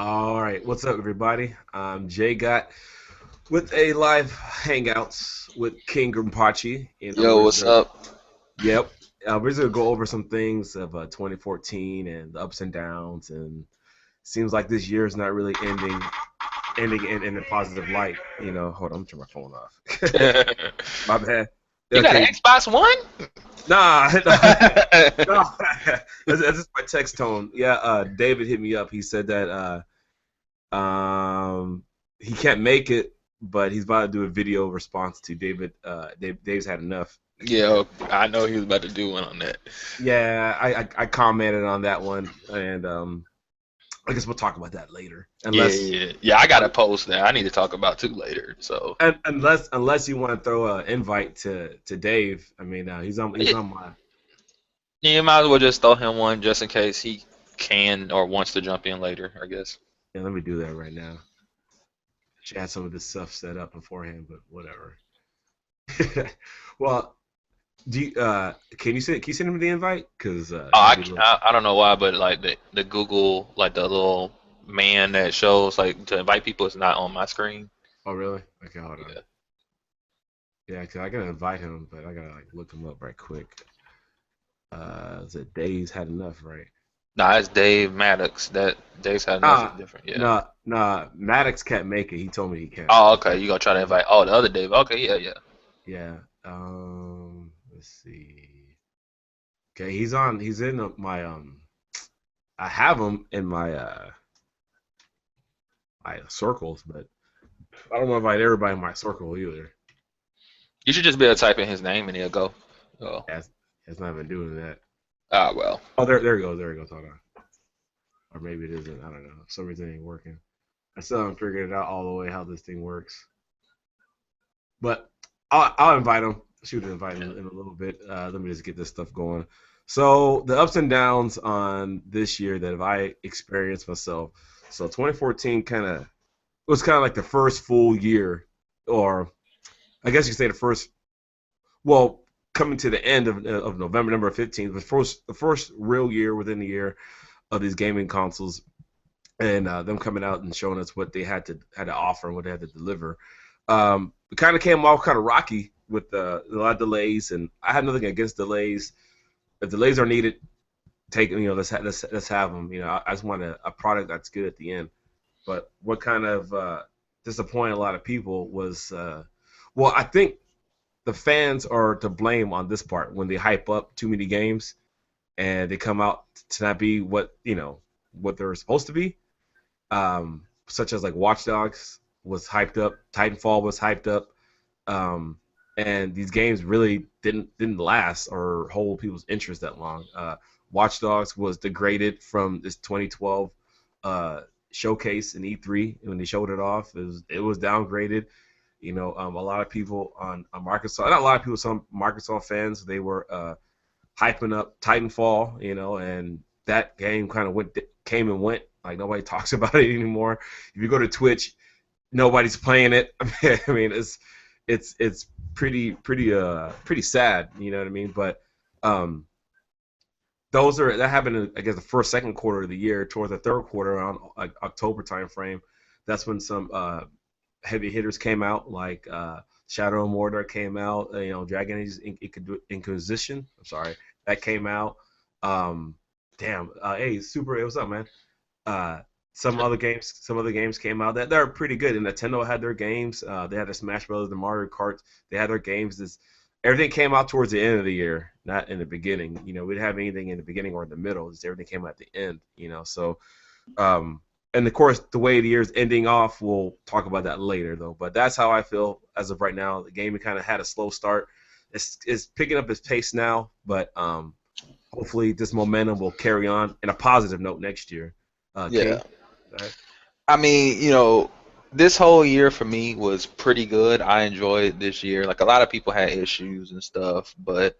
All right, what's up, everybody? I'm JGott with a live hangouts with King Grimpachi. Yo, what's up? Yep, we're just gonna go over some things of 2014 and the ups and downs. And seems like this year is not really ending in a positive light. Hold on, I'm turning my phone off. You My bad. got an Okay, Xbox One? nah, no. That's just my text tone. Yeah, David hit me up. He said that he can't make it, but he's about to do a video response to David. Dave's had enough. Yeah, I know he was about to do one on that. Yeah, I commented on that one, and I guess we'll talk about that later. Yeah, Unless yeah, yeah. I got a post that I need to talk about too later. So unless you want to throw an invite to Dave. I mean, he's yeah, on my. you might as well just throw him one just in case he can or wants to jump in later, I guess. Yeah, let me do that right now. She had some of this stuff set up beforehand, but whatever. Well, can you send him the invite? Because Oh, that'd be a little. I don't know why, but like the Google, like the little man that shows like to invite people is not on my screen. Oh, really? Okay, hold on. Yeah. Yeah, cause I gotta invite him, but I gotta like look him up right quick. Is it Dave's had enough, right? Nah, it's Dave Maddox. That Dave's had enough is Nah, different. Yeah. nah. Maddox can't make it. He told me he can't. Oh, okay. You gonna try to invite? Oh, the other Dave. Okay, yeah, yeah. Yeah. Let's see. Okay, he's on. He's in my I have him in my circles, but I don't want to invite everybody in my circle either. You should just be able to type in his name and he'll go. Oh, Has not been doing that. well. Oh, there he goes. There he goes. Hold on. Or maybe it isn't. I don't know. For some reason it ain't working. I still haven't figured it out all the way how this thing works. But I'll invite him. Shoot an invite in a little bit. Let me just get this stuff going. So the ups and downs on this year that have I experienced myself. So 2014 kind of was kind of like the first full year, or I guess you could say the first. Well, coming to the end of November, number 15th, the first real year within the year of these gaming consoles, and them coming out and showing us what they had to offer and what they had to deliver. It kind of came off kind of rocky with a lot of delays, and I have nothing against delays. If delays are needed, let's have them. I just want a product that's good at the end. But what kind of disappointed a lot of people was, well, I think the fans are to blame on this part when they hype up too many games and they come out to not be what they're supposed to be. Such as like Watch Dogs was hyped up, Titanfall was hyped up, um, and these games really didn't last or hold people's interest that long. Watch Dogs was degraded from this 2012 showcase in E3 when they showed it off. It was downgraded. A lot of people on Microsoft, not a lot of people, some Microsoft fans, they were hyping up Titanfall, and that game kind of came and went. Like nobody talks about it anymore. If you go to Twitch, nobody's playing it. I mean, it's pretty sad. You know what I mean? But um, that happened in, I guess, the first second quarter of the year. Towards the third quarter, around like October time frame, that's when some heavy hitters came out, like Shadow of Mordor came out. Dragon Age Inquisition. I'm sorry, that came out. Um, Damn. Hey, Super, what's up, man? Uh, some other games came out that they're pretty good. And Nintendo had their games. They had the Smash Brothers, the Mario Kart. They had their games. Everything came out towards the end of the year, not in the beginning. We didn't have anything in the beginning or in the middle. Just everything came at the end. So um, and of course, the way the year's ending off, we'll talk about that later, though. But that's how I feel as of right now. The game kind of had a slow start. It's picking up its pace now, but hopefully this momentum will carry on in a positive note next year. Yeah. King, all right. I mean, this whole year for me was pretty good. I enjoyed this year. Like a lot of people had issues and stuff, but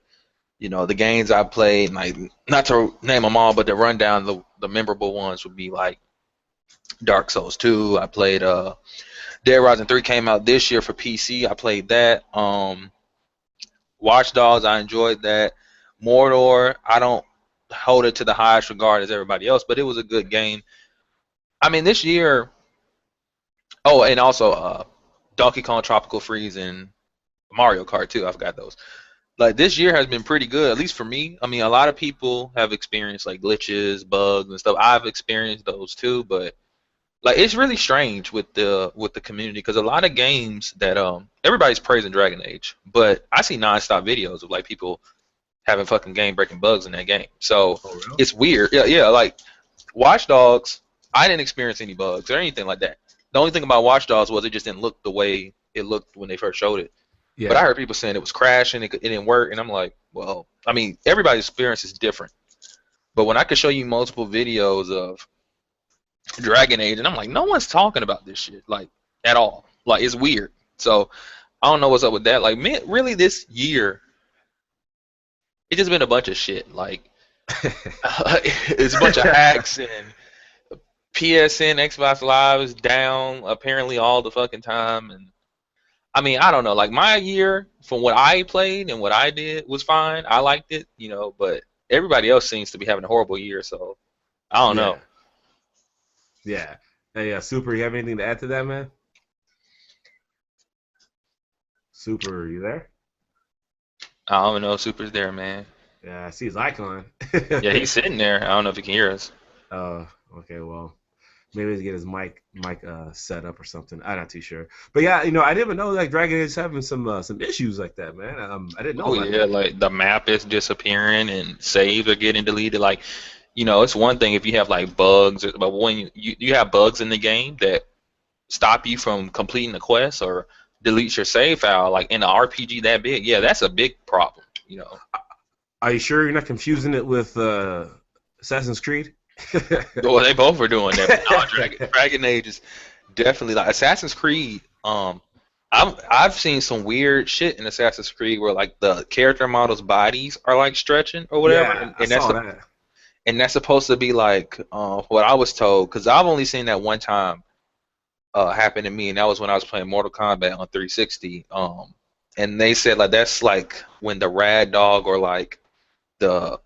the games I played, like not to name them all, but to run down the memorable ones would be like Dark Souls 2. I played Dead Rising 3 came out this year for PC. I played that. Watch Dogs, I enjoyed that. Mordor, I don't hold it to the highest regard as everybody else, but it was a good game. I mean, this year. Oh, and also Donkey Kong Tropical Freeze and Mario Kart too. I forgot those. Like this year has been pretty good, at least for me. I mean, a lot of people have experienced like glitches, bugs, and stuff. I've experienced those too, but like it's really strange with the community because a lot of games that everybody's praising Dragon Age, but I see nonstop videos of like people having fucking game breaking bugs in that game. So Oh, real? it's weird. Yeah, yeah. Like Watch Dogs, I didn't experience any bugs or anything like that. The only thing about Watch Dogs was it just didn't look the way it looked when they first showed it. But I Yeah. heard people saying it was crashing, it didn't work, and I'm like, well, I mean, everybody's experience is different. But when I could show you multiple videos of Dragon Age, and I'm like, no one's talking about this shit like at all. Like it's weird. So I don't know what's up with that. Like, man, really, this year it's just been a bunch of shit. Like it's a bunch of hacks and PSN, Xbox Live is down apparently all the fucking time, and I mean, I don't know. Like my year from what I played and what I did was fine. I liked it, but everybody else seems to be having a horrible year, so I don't know. Yeah. Yeah. Hey, Super, you have anything to add to that, man? Super, are you there? I don't know if Super's there, man. Yeah, I see his icon. Yeah, he's sitting there. I don't know if he can hear us. uh, okay, well, maybe to get his mic set up or something. I'm not too sure. But yeah, I didn't even know like Dragon Age is having some issues like that, man. I didn't know Oh about yeah, that. like the map is disappearing and saves are getting deleted. Like, it's one thing if you have like bugs, but when you have bugs in the game that stop you from completing the quest or deletes your save file, like in an RPG that big, yeah, that's a big problem. Are you sure you're not confusing it with Assassin's Creed? Well, they both are doing that. But no, Dragon Age is definitely like Assassin's Creed. I've seen some weird shit in Assassin's Creed where like the character models' bodies are like stretching or whatever, Yeah, and, I and that's saw that. supposed to be like what I was told because I've only seen that one time happen to me, and that was when I was playing Mortal Kombat on 360. And they said like that's like when the rad dog or like the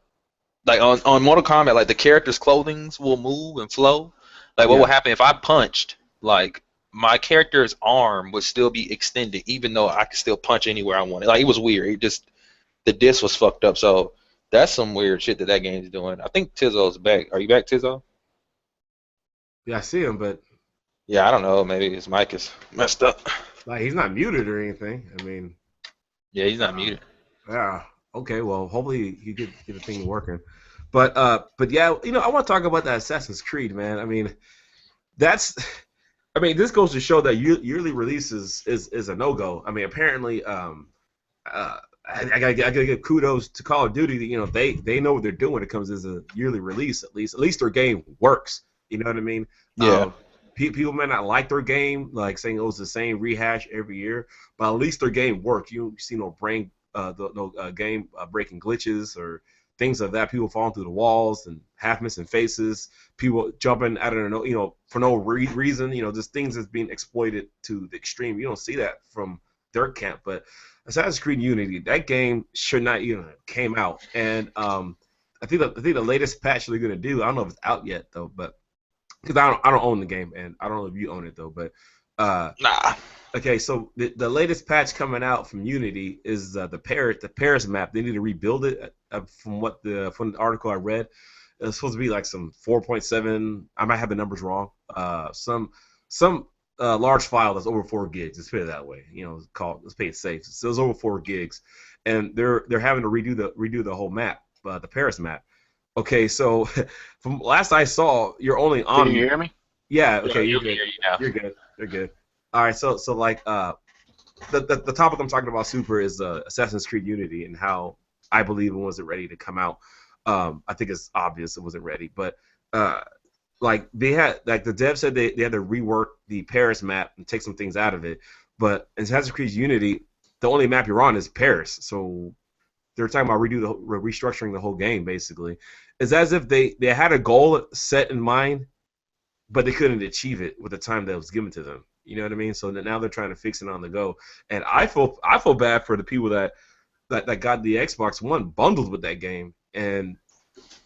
like on Mortal Kombat, like the character's clothings will move and flow. Like what would Yeah. happen if I punched, like my character's arm would still be extended, even though I could still punch anywhere I wanted. Like it was weird. It just the disc was fucked up. So that's some weird shit that game's doing. I think Tizzo's back. Are you back, Tizzo? Yeah, I see him, but Yeah, I don't know. Maybe his mic is messed up. like he's not muted or anything. I mean, Yeah, he's not uh, muted. yeah. Okay, well, hopefully he get the thing working. But yeah, I want to talk about that Assassin's Creed, man. I mean, that's I mean, this goes to show that yearly releases is a no go. I mean, apparently, I gotta give kudos to Call of Duty. They know what they're doing when it comes as a yearly release. At least their game works. You know what I mean? Yeah. People may not like their game, like saying it was the same rehash every year, but at least their game worked. You see no game breaking glitches or things of that. People falling through the walls and half missing faces. People jumping out of for no reason. Just things that's being exploited to the extreme. You don't see that from their camp, but Assassin's Creed Unity, that game should not even came out, and I think the latest patch they're gonna do. I don't know if it's out yet though, but because I don't own the game, and I don't know if you own it though, but uh, Nah. okay, so the latest patch coming out from Unity is the Paris map. They need to rebuild it. From the article I read, it's supposed to be like some 4.7. I might have the numbers wrong. Some large file that's over 4 gigs. Let's put it that way. Let's play it safe. So it's over 4 gigs, and they're having to redo the whole map, the Paris map. Okay, so from last I saw, you're only Can you on. hear me? Yeah, Yeah, okay, you're you can good. hear you now. You're good. You're good. All right, so like the topic I'm talking about super is Assassin's Creed Unity and how I believe it wasn't ready to come out. I think it's obvious it wasn't ready, but uh, like they had like the dev said they had to rework the Paris map and take some things out of it. But in Assassin's Creed Unity, the only map you're on is Paris, so they're talking about restructuring the whole game basically. It's as if they had a goal set in mind but they couldn't achieve it with the time that was given to them. You know what I mean? So now they're trying to fix it on the go, and I feel bad for the people that got the Xbox One bundled with that game, and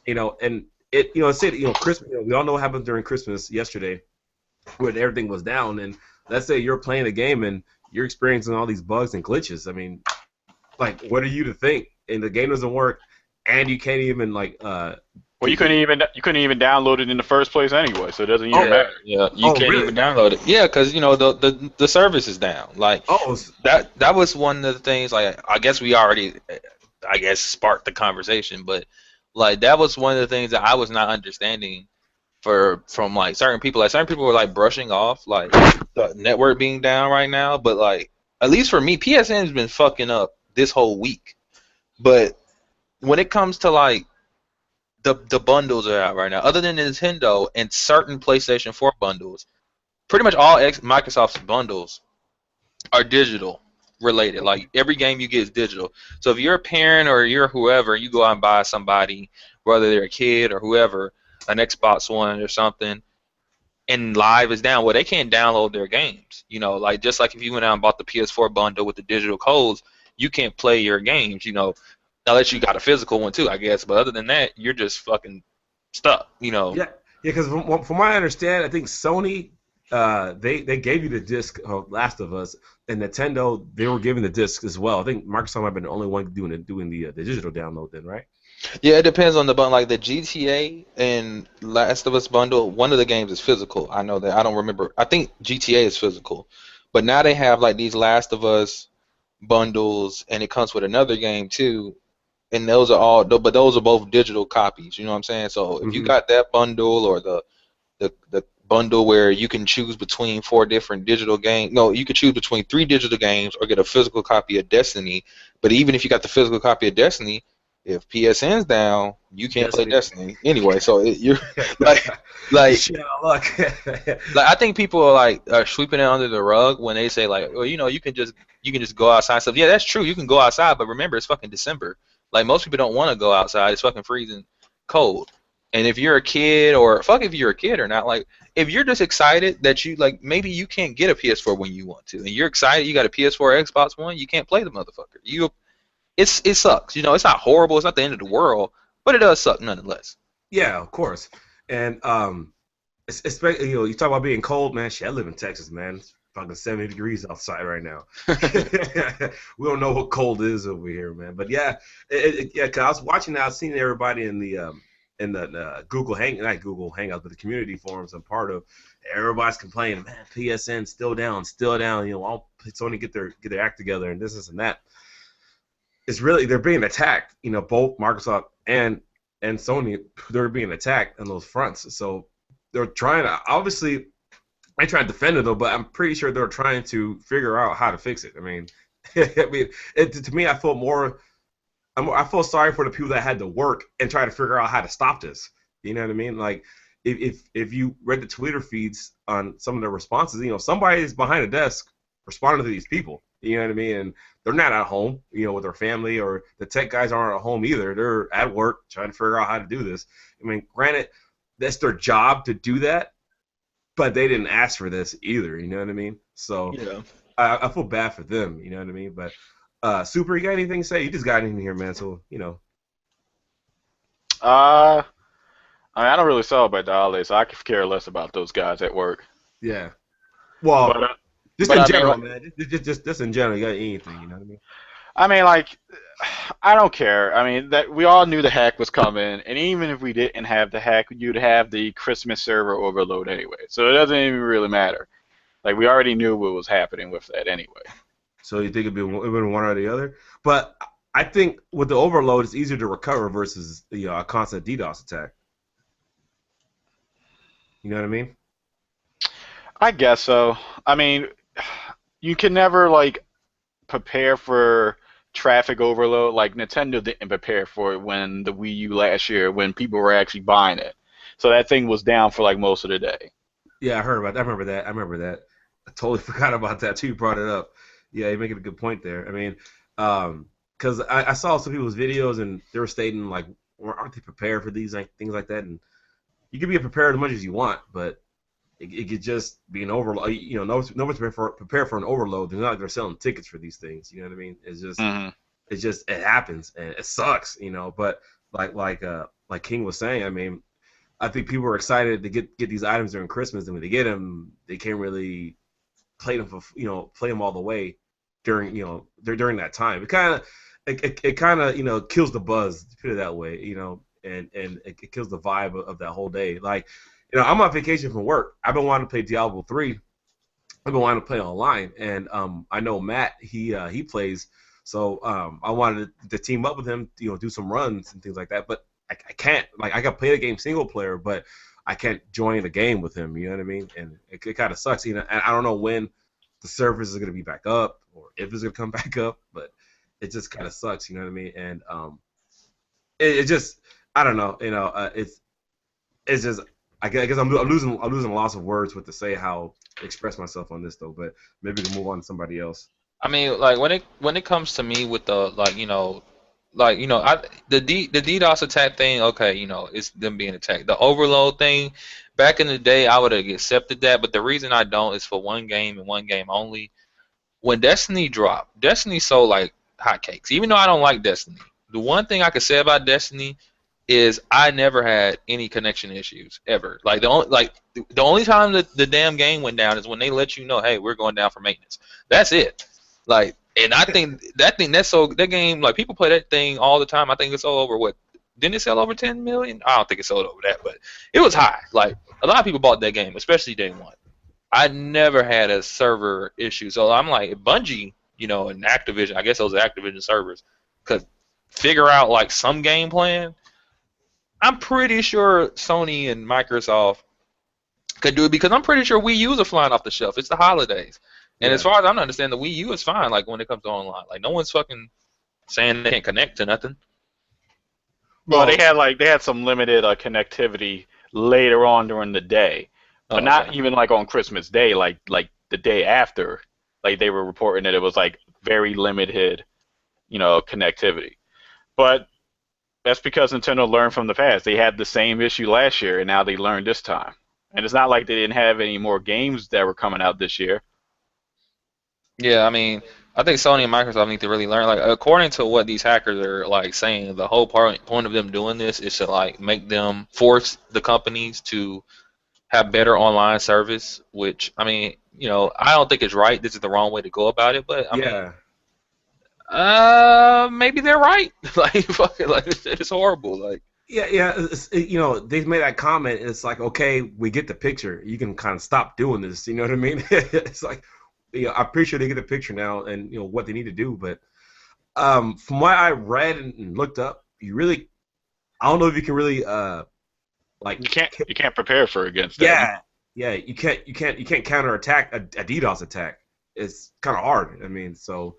and it said Christmas. We all know what happened during Christmas yesterday. when everything was down. And let's say you're playing a game and you're experiencing all these bugs and glitches. I mean, like, what are you to think? And the game doesn't work, and you can't even like Well, you couldn't even download it in the first place anyway, so it doesn't even matter. Yeah, you can't really? even download it. Yeah, because the service is down. Like that was one of the things. Like I guess we already, sparked the conversation, but like that was one of the things that I was not understanding from like certain people. Like certain people were like brushing off like the network being down right now, but like at least for me, PSN has been fucking up this whole week. But when it comes to like the bundles are out right now. Other than Nintendo and certain PlayStation 4 bundles, pretty much all Microsoft's bundles are digital related. Like every game you get is digital. So if you're a parent or you're whoever, you go out and buy somebody, whether they're a kid or whoever, an Xbox One or something, and Live is down. Well, they can't download their games. You know, like just like if you went out and bought the PS4 bundle with the digital codes, you can't play your games. You know, unless you got a physical one too, I guess. But other than that, you're just fucking stuck. You know. Yeah, because from my understanding, I think Sony, they gave you the disc of Last of Us, and Nintendo they were giving the disc as well. I think Microsoft might have been the only one doing the digital download then, right? Yeah, it depends on the bundle. Like the GTA and Last of Us bundle, one of the games is physical. I know that. I don't remember. I think GTA is physical, but now they have like these Last of Us bundles, and it comes with another game too. And those are all, but those are both digital copies. You know what I'm saying? So if you got that bundle or the bundle where you can choose between 4 different digital games, no, you could choose between 3 digital games or get a physical copy of Destiny. But even if you got the physical copy of Destiny, if PSN's down, you can't play Destiny anyway. So you're like look. like I think people are like sweeping it under the rug when they say like, well, you can just go outside and stuff. Yeah, that's true. You can go outside, but remember it's fucking December. Like most people don't want to go outside. It's fucking freezing cold. And if you're a kid, or fuck if you're a kid or not, like if you're just excited that you like maybe you can't get a PS4 when you want to, and you're excited you got a PS4 or Xbox One, you can't play the motherfucker. It sucks. You know, it's not horrible. It's not the end of the world, but it does suck nonetheless. Yeah, of course. And especially you talk about being cold, man. Shit, I live in Texas, man. It's fucking 70 degrees outside right now. We don't know what cold is over here, man. But yeah, cause I was watching that. I was seeing everybody in the Google not Google Hangouts, but the community forums I'm part of. Everybody's complaining, man. PSN still down. You know, I'll Sony get their act together and this and that. It's really they're being attacked. You know, both Microsoft and Sony, they're being attacked on those fronts. So they're trying to obviously. I try to defend it though, but I'm pretty sure they're trying to figure out how to fix it. I mean, to me, I feel sorry for the people that had to work and try to figure out how to stop this. You know what I mean? Like, if you read the Twitter feeds on some of the responses, somebody's behind a desk responding to these people. You know what I mean? And they're not at home, with their family, or the tech guys aren't at home either. They're at work trying to figure out how to do this. I mean, granted, that's their job to do that. But they didn't ask for this either, you know what I mean? So yeah. I feel bad for them, you know what I mean? But Super, you got anything to say? You just got in here, man. So I don't really celebrate the holidays, so I could care less about those guys at work. Yeah. Well, just in general, man. Just in general, you got anything, you know what I mean? I mean, like, I don't care. I mean, that we all knew the hack was coming, and even if we didn't have the hack, you'd have the Christmas server overload anyway. So it doesn't even really matter. Like, we already knew what was happening with that anyway. So you think it'd been one or the other? But I think with the overload, it's easier to recover versus a constant DDoS attack. You know what I mean? I guess so. I mean, you can never, like, prepare for traffic overload. Like Nintendo didn't prepare for it when the Wii U last year, when people were actually buying it. So that thing was down for like most of the day. Yeah, I heard about that. I remember that. I totally forgot about that too. You brought it up. Yeah, you're making a good point there. I mean, because I saw some people's videos and they were stating like, aren't they prepared for these things like that? And you can be prepared as much as you want, but it could just be an overload. Nobody's prepared for an overload. They're not like they're selling tickets for these things. You know what I mean? It's just it happens and it sucks. But like King was saying, I mean, I think people are excited to get these items during Christmas, and when they get them, they can't really play them for play them all the way during during that time. It kind of kills the buzz, to put it that way, and it kills the vibe of that whole day. Like, I'm on vacation from work. I've been wanting to play Diablo 3. I've been wanting to play online, and I know Matt, he plays, so I wanted to team up with him, do some runs and things like that. But I can't. Like, I can play the game single player, but I can't join the game with him. You know what I mean? And it kind of sucks. And I don't know when the service is going to be back up or if it's going to come back up, but it just kind of sucks. You know what I mean? And it just, I don't know. It's just. I guess I'm losing lots of words with to say how to express myself on this though, but maybe we can move on to somebody else. I mean, like when it comes to me with the the DDoS attack thing, okay, it's them being attacked. The overload thing, back in the day, I would have accepted that, but the reason I don't is for one game and one game only. When Destiny dropped, Destiny sold like hotcakes. Even though I don't like Destiny, the one thing I could say about Destiny is I never had any connection issues ever. Like the only time that the damn game went down is when they let you know, hey, we're going down for maintenance. That's it. Like, and I think that game, like, people play that thing all the time. I think it sold over what? Didn't it sell over 10 million? I don't think it sold over that, but it was high. Like, a lot of people bought that game, especially day one. I never had a server issue, so I'm like, Bungie, and Activision. I guess those are Activision servers could figure out like some game plan. I'm pretty sure Sony and Microsoft could do it because I'm pretty sure Wii U's are flying off the shelf. It's the holidays. And as far as I'm understanding, the Wii U is fine, like, when it comes to online. Like, no one's fucking saying they can't connect to nothing. Well, they had some limited connectivity later on during the day. But not even like on Christmas Day, like the day after. Like, they were reporting that it was like very limited, connectivity. But that's because Nintendo learned from the past. They had the same issue last year, and now they learned this time. And it's not like they didn't have any more games that were coming out this year. Yeah, I mean, I think Sony and Microsoft need to really learn. Like, according to what these hackers are like saying, the whole point of them doing this is to like make them force the companies to have better online service. Which, I mean, I don't think it's right. This is the wrong way to go about it. But I mean, maybe they're right. Like, fuck it, like, it's horrible. Like, they've made that comment. It's like, okay, we get the picture. You can kind of stop doing this. You know what I mean? It's like, I'm pretty sure they get the picture now, and what they need to do. But from what I read and looked up, I don't know if you can really like, you can't prepare against that. Yeah, you can't counterattack a DDoS attack. It's kind of hard. I mean, so.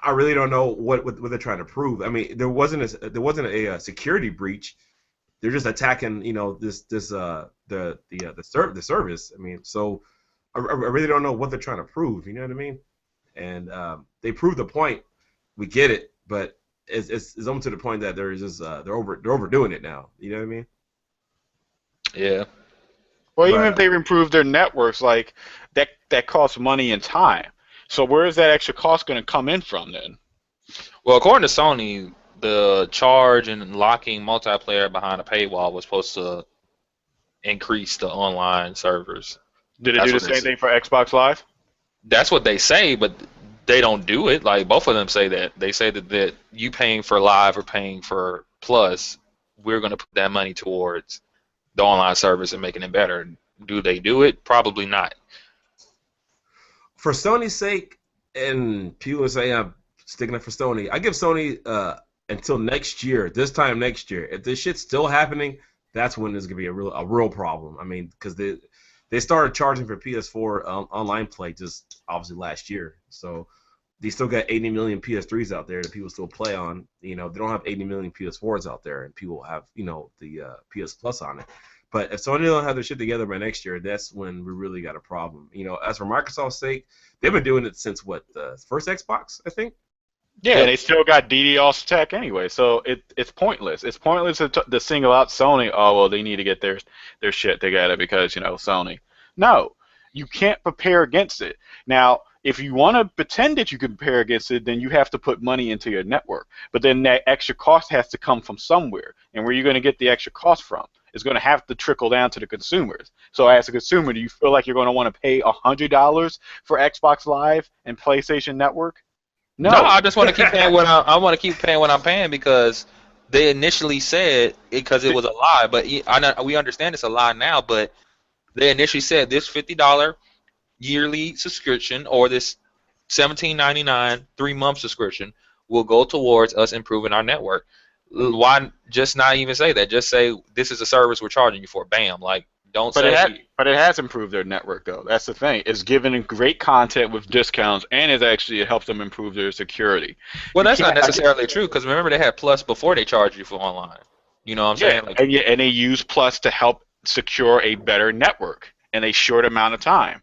I really don't know what they're trying to prove. I mean, there wasn't a security breach. They're just attacking, the service. I mean, so I really don't know what they're trying to prove. You know what I mean? And they proved the point. We get it, but it's almost to the point that they're just they're overdoing it now. You know what I mean? Yeah. Well, even if they improve their networks, like that costs money and time. So where is that extra cost going to come in from then? Well, according to Sony, the charge and locking multiplayer behind a paywall was supposed to increase the online servers. Did it do the same thing for Xbox Live? That's what they say, but they don't do it. Like, both of them say that. They say that you paying for Live or paying for Plus, we're going to put that money towards the online service and making it better. Do they do it? Probably not. For Sony's sake, and people say I'm sticking up for Sony, I give Sony until next year, this time next year. If this shit's still happening, that's when there's gonna be a real problem. I mean, because they started charging for PS4 online play just obviously last year, so they still got 80 million PS3s out there that people still play on. They don't have 80 million PS4s out there, and people have the PS Plus on it. But if Sony don't have their shit together by next year, that's when we really got a problem. As for Microsoft's sake, they've been doing it since the first Xbox, I think. Yeah, and they still got DDoS attack anyway, so it's pointless. It's pointless to single out Sony. Oh, well, they need to get their shit together because Sony. No, you can't prepare against it. Now, if you want to pretend that you can prepare against it, then you have to put money into your network. But then that extra cost has to come from somewhere, and where are you going to get the extra cost from? is going to have to trickle down to the consumers. So as a consumer, do you feel like you're going to want to pay $100 for Xbox Live and PlayStation Network? No, No. I just want to keep paying what I want to keep paying what I'm paying because they initially said because it was a lie, but we understand it's a lie now. But they initially said this $50 yearly subscription or this $17.99 3-month subscription will go towards us improving our network. Why just not even say that? Just say this is a service we're charging you for. Bam. Like don't But say. it has improved their network though. That's the thing. It's given great content with discounts, and it helps them improve their security. Well, You that's not can't. necessarily true because remember they had Plus before they charged you for online. You know what I'm Yeah, saying? Like, and they use Plus to help secure a better network in a short amount of time.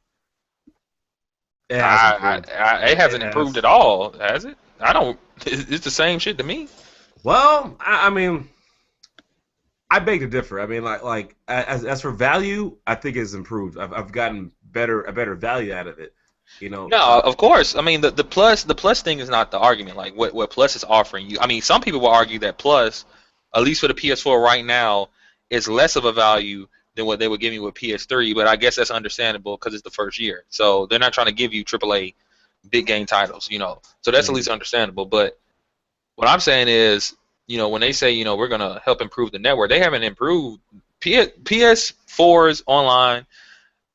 It has improved. it hasn't improved at all, has it? I don't. It's the same shit to me. Well, I mean, I beg to differ. I mean, like as for value, I think it's improved. I've gotten a better value out of it. You know. No, of course. I mean, the plus thing is not the argument. Like what Plus is offering you. I mean, some people will argue that Plus, at least for the PS4 right now, is less of a value than what they would give you with PS3. But I guess that's understandable because it's the first year, so they're not trying to give you AAA big game titles. You know, so that's at least understandable. But what I'm saying is, you know, when they say, you know, we're gonna help improve the network, they haven't improved PS4's online,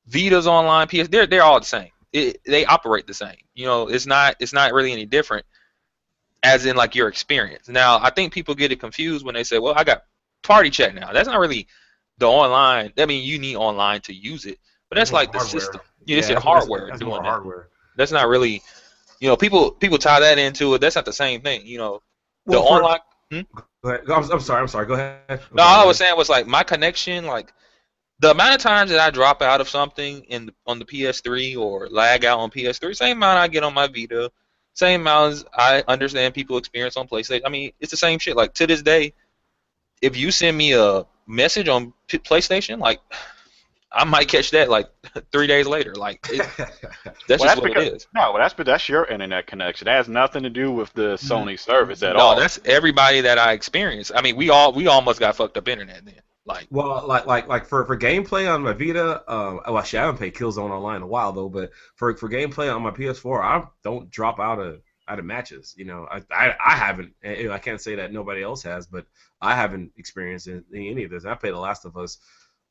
Vita's online, they're all the same. They operate the same. You know, it's not really any different as in like your experience. Now, I think people get it confused when they say, well, I got Party Chat now. That's not really the online. I mean, you need online to use it, but that's like the hardware. system. It's your hardware that's doing more that. hardware. That's not really, you know, people tie that into it. That's not the same thing. You know, the Well, online. Go ahead. I'm sorry. Go ahead. No, all I was saying was like my connection, like the amount of times that I drop out of something on the PS3 or lag out on PS3, same amount I get on my Vita, same amount as I understand people experience on PlayStation. I mean, it's the same shit. Like to this day, if you send me a message on PlayStation, like I might catch that like 3 days later. Like that's just what it is. No, that's your internet connection. It has nothing to do with the Sony service at No, all. that's everybody that I experience. I mean, we almost got fucked up internet then. Like, well, like for gameplay on my Vita, well, actually I haven't played Killzone Online in a while though, but for gameplay on my PS4, I don't drop out of matches. You know, I haven't. I can't say that nobody else has, but I haven't experienced any of this. I played The Last of Us.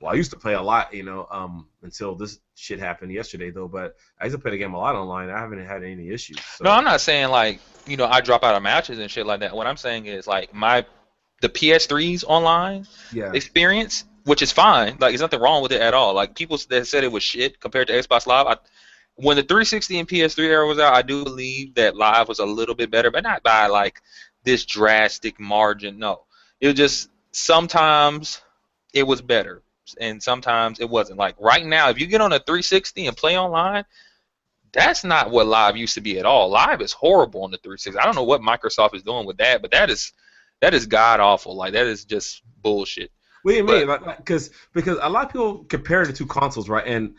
Well, I used to play a lot, you know, until this shit happened yesterday though. But I used to play the game a lot online. I haven't had any issues. So. No, I'm not saying like, you know, I drop out of matches and shit like that. What I'm saying is like the PS3's online experience, which is fine. Like, there's nothing wrong with it at all. Like, people that said it was shit compared to Xbox Live. When the 360 and PS3 era was out, I do believe that Live was a little bit better, but not by like this drastic margin. No, it was just sometimes it was better and sometimes it wasn't. Like right now, if you get on a 360 and play online, that's not what Live used to be at all. Live is horrible on the 360. I don't know what Microsoft is doing with that, but that is god awful. Like that is just bullshit. What do you mean? Because a lot of people compare the two consoles, right? And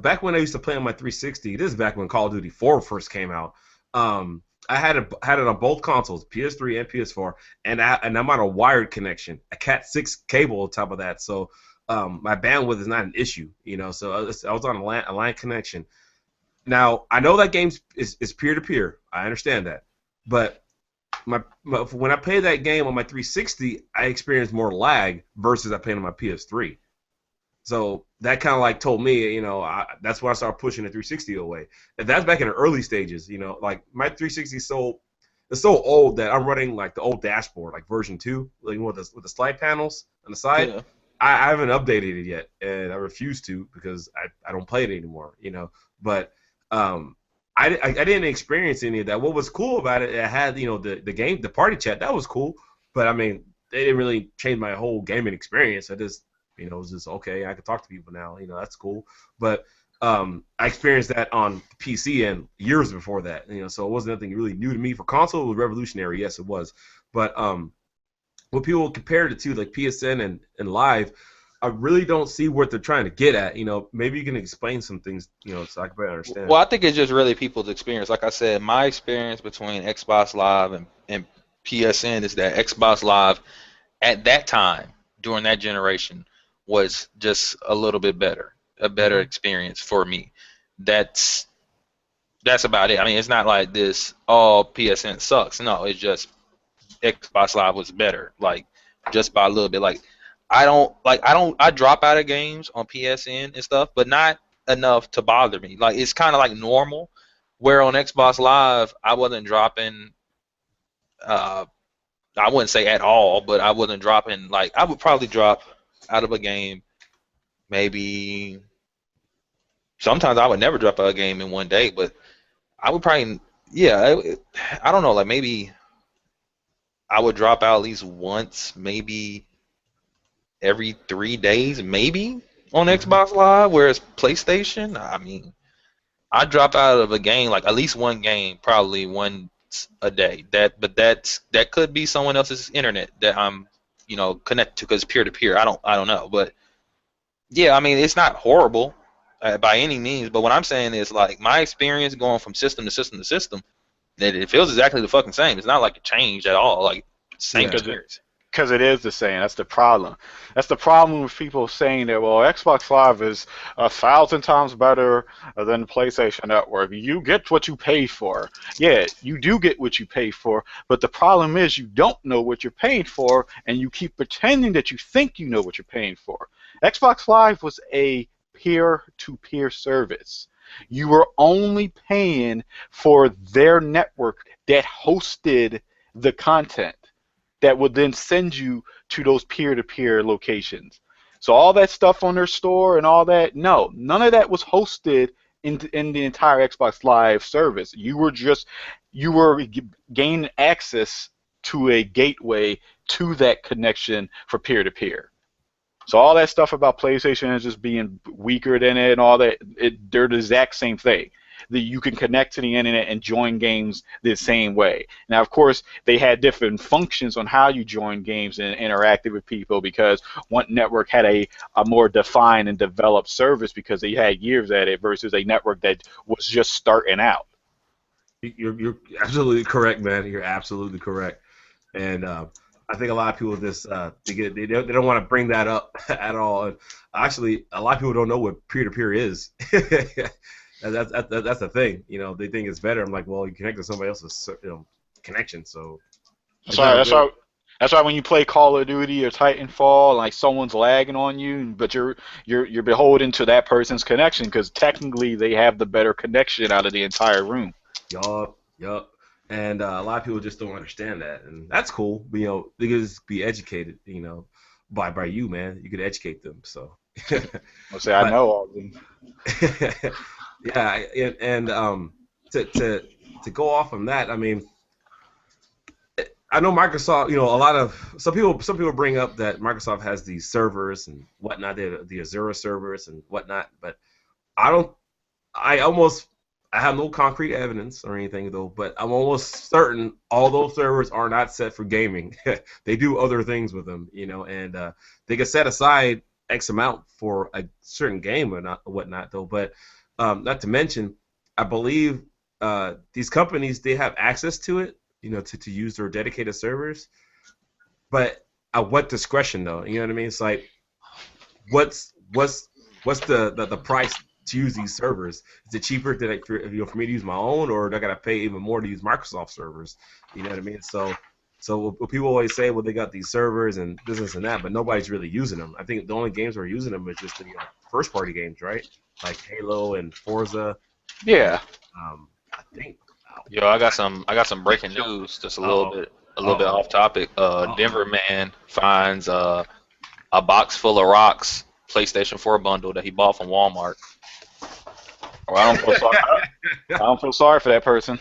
back when I used to play on my 360, this is back when Call of Duty 4 first came out. I had it on both consoles, PS3 and PS4, and I'm on a wired connection, a Cat6 cable on top of that. So my bandwidth is not an issue, you know. So I was on a LAN connection. Now I know that game is peer to peer. I understand that, but when I played that game on my 360, I experienced more lag versus I played on my PS3. So that kind of like told me, you know, that's why I started pushing the 360 away. And that's back in the early stages, you know, like my 360 is so old that I'm running like the old dashboard, like version 2, like with the slide panels on the side. Yeah. I haven't updated it yet, and I refuse to because I don't play it anymore, you know. But I didn't experience any of that. What was cool about it, it had, you know, the game, the party chat, that was cool. But I mean, they didn't really change my whole gaming experience. I just, you know, it was just okay. I can talk to people now, you know, that's cool. But I experienced that on PC and years before that, you know, so it wasn't anything really new to me. For console, it was revolutionary, yes, it was. But when people compare the two, like PSN and Live, I really don't see what they're trying to get at. You know, maybe you can explain some things, you know, so I can better understand. Well, I think it's just really people's experience. Like I said, my experience between Xbox Live and PSN is that Xbox Live at that time during that generation was just a little bit better, a better experience for me. That's that's about it. I mean, it's not like this. Oh, PSN sucks. No, it's just Xbox Live was better. Like just by a little bit. Like I drop out of games on PSN and stuff, but not enough to bother me. Like it's kind of like normal. Where on Xbox Live, I wasn't dropping. Uh, I wouldn't say at all, but I wasn't dropping. Like I would probably drop out of a game maybe. Sometimes I would never drop out of a game in one day, but I would probably, yeah, I don't know, like maybe I would drop out at least once, maybe every 3 days, maybe on Xbox Live, whereas PlayStation, I mean, I drop out of a game like at least one game, probably once a day. That could be someone else's internet that I'm, connected to because peer to peer. I don't know, but yeah, I mean, it's not horrible by any means. But what I'm saying is like my experience going from system to system to system. That it feels exactly the fucking same. It's not like it changed at all. Like same Yeah. experience. Because it is the same. That's the problem. That's the problem with people saying that, well, Xbox Live is 1,000 times better than PlayStation Network. You get what you pay for. Yeah, you do get what you pay for, but the problem is you don't know what you're paying for, and you keep pretending that you think you know what you're paying for. Xbox Live was a peer-to-peer service. You were only paying for their network that hosted the content that would then send you to those peer-to-peer locations. So all that stuff on their store and all that, no, none of that was hosted in the entire Xbox Live service. You were gaining access to a gateway to that connection for peer-to-peer. So all that stuff about PlayStation is just being weaker than it and all that, they're the exact same thing. That you can connect to the internet and join games the same way. Now, of course, they had different functions on how you join games and interacted with people because one network had a more defined and developed service because they had years at it versus a network that was just starting out. You're absolutely correct, man. You're absolutely correct. And I think a lot of people just they don't want to bring that up at all. And actually, a lot of people don't know what peer-to-peer is. That's the thing. They think it's better. I'm like, well, you connect to somebody else's connection, so. That's why when you play Call of Duty or Titanfall, like someone's lagging on you, but you're beholden to that person's connection because technically they have the better connection out of the entire room. Yup. And a lot of people just don't understand that, and that's cool. But, they just be educated, by you, man. You could educate them. So. I'll say I know all of them. Yeah, and to go off on that, I mean, I know Microsoft. A lot of some people bring up that Microsoft has these servers and whatnot, the Azure servers and whatnot, but I don't. I have no concrete evidence or anything though, but I'm almost certain all those servers are not set for gaming. They do other things with them, and they can set aside X amount for a certain game or whatnot though, but. Not to mention, I believe these companies they have access to it, to use their dedicated servers. But at what discretion, though? You know what I mean? It's like, what's the price to use these servers? Is it cheaper for me to use my own, or do I gotta pay even more to use Microsoft servers? You know what I mean? So people always say, well, they got these servers and this and that, but nobody's really using them. I think the only games we're using them is just the first-party games, right? Like Halo and Forza. Yeah. I think. Yo, I got some breaking news. Just a little bit off topic. Denver man finds a box full of rocks, PlayStation 4 bundle that he bought from Walmart. Well, I don't feel sorry for that person.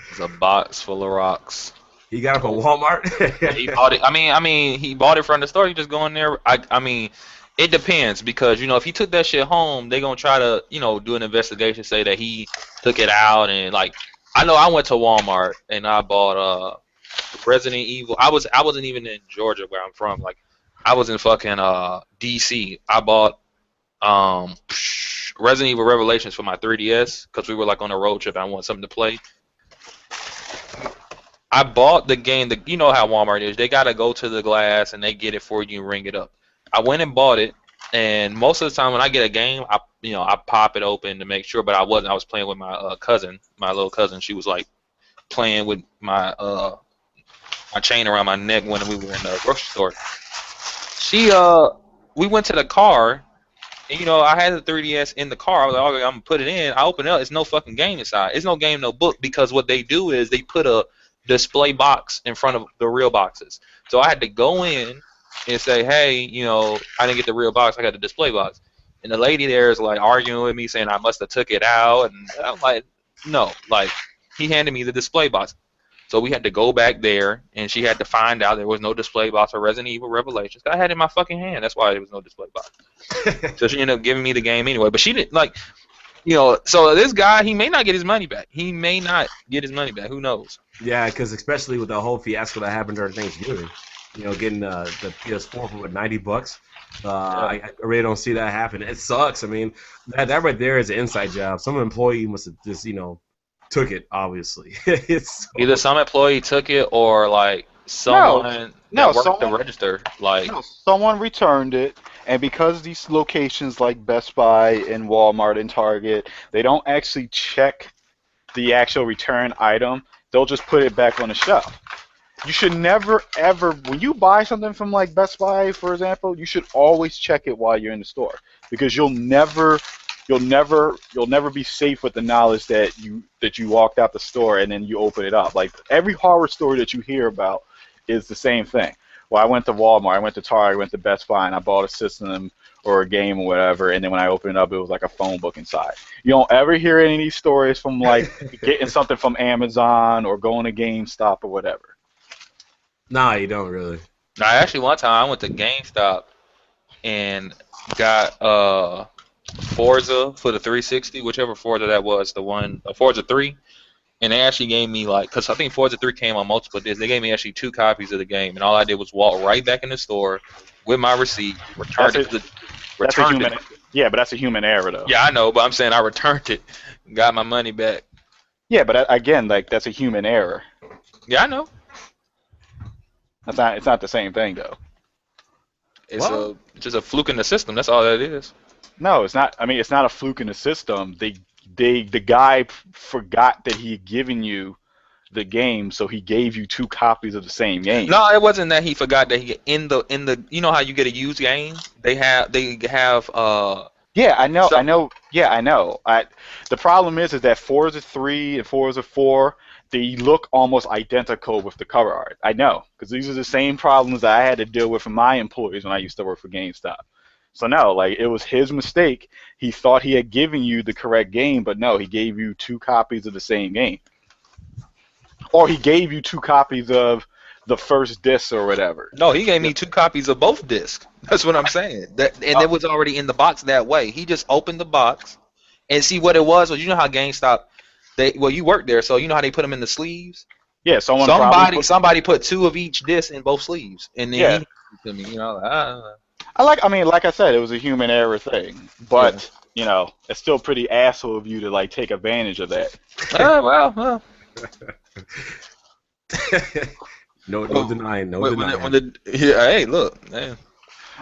It's a box full of rocks. He got it from Walmart. He bought it. I mean, he bought it from the store. You just go in there. I mean. It depends because if he took that shit home, they gonna try to do an investigation, say that he took it out and like I know I went to Walmart and I bought Resident Evil. I wasn't even in Georgia where I'm from. Like I was in fucking DC. I bought Resident Evil Revelations for my 3DS because we were like on a road trip and I wanted something to play. I bought the game. You know how Walmart is. They gotta go to the glass and they get it for you and ring it up. I went and bought it, and most of the time when I get a game, I pop it open to make sure. But I wasn't. I was playing with my cousin, my little cousin. She was like playing with my chain around my neck when we were in the grocery store. She we went to the car. And, I had the 3DS in the car. I was like, okay, I'm gonna put it in. I open it up. It's no fucking game inside. It's no game, no book, because what they do is they put a display box in front of the real boxes. So I had to go in and say, hey, I didn't get the real box. I got the display box. And the lady there is like arguing with me, saying I must have took it out. And I'm like, no, like he handed me the display box. So we had to go back there, and she had to find out there was no display box for Resident Evil Revelations. I had it in my fucking hand. That's why there was no display box. So she ended up giving me the game anyway. But she didn't so this guy, he may not get his money back. He may not get his money back. Who knows? Yeah, because especially with the whole fiasco that happened during Thanksgiving, getting the PS4 for what, $90. I really don't see that happen. It sucks. I mean, that right there is an inside job. Some employee must have just took it. Obviously, it's either some employee took it or like someone that worked the register. No, someone returned it, and because these locations like Best Buy and Walmart and Target, they don't actually check the actual return item. They'll just put it back on the shelf. You should never ever, when you buy something from like Best Buy, for example, you should always check it while you're in the store, because you'll never be safe with the knowledge that you walked out the store and then you open it up. Like every horror story that you hear about is the same thing. Well, I went to Walmart, I went to Target, I went to Best Buy, and I bought a system or a game or whatever, and then when I opened it up, it was like a phone book inside. You don't ever hear any of these stories from like getting something from Amazon or going to GameStop or whatever. Nah, you don't really. Actually, one time I went to GameStop and got Forza for the 360, whichever Forza that was, the one, Forza 3. And they actually gave me, because I think Forza 3 came on multiple discs, they gave me actually 2 copies of the game, and all I did was walk right back in the store with my receipt, returned it. Yeah, but that's a human error, though. Yeah, I know, but I'm saying I returned it, got my money back. Yeah, but again, that's a human error. Yeah, I know. It's not the same thing, though. It's just a fluke in the system. That's all that is. No, it's not. I mean, it's not a fluke in the system. The guy forgot that he had given you the game, so he gave you 2 copies of the same game. No, it wasn't that he forgot that he in the you know how you get a used game? They have Yeah, I know. Yeah, I know. The problem is that Forza 3 and Forza 4, they look almost identical with the cover art. I know, because these are the same problems that I had to deal with from my employees when I used to work for GameStop. So no, it was his mistake. He thought he had given you the correct game, but no, he gave you 2 copies of the same game. Or he gave you 2 copies of the first disc or whatever. No, he gave me 2 copies of both discs. That's what I'm saying. It was already in the box that way. He just opened the box and see what it was. You know how GameStop, you worked there, so you know how they put them in the sleeves? Yeah, somebody put 2 of each disc in both sleeves, and then he gave it to me. Like I said, it was a human error thing, but it's still pretty asshole of you to take advantage of that. Well. No denying. Hey, look, man.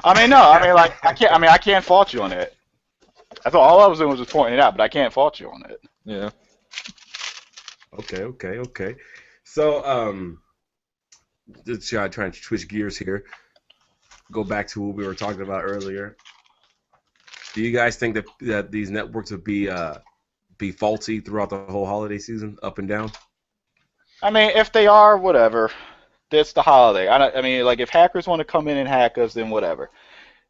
I can't fault you on that. That's all I was doing was just pointing it out, but I can't fault you on it. Yeah. Okay. So, just trying to switch gears here. Go back to what we were talking about earlier. Do you guys think that these networks would be faulty throughout the whole holiday season, up and down? I mean, if they are, whatever. That's the holiday. I mean, if hackers want to come in and hack us, then whatever.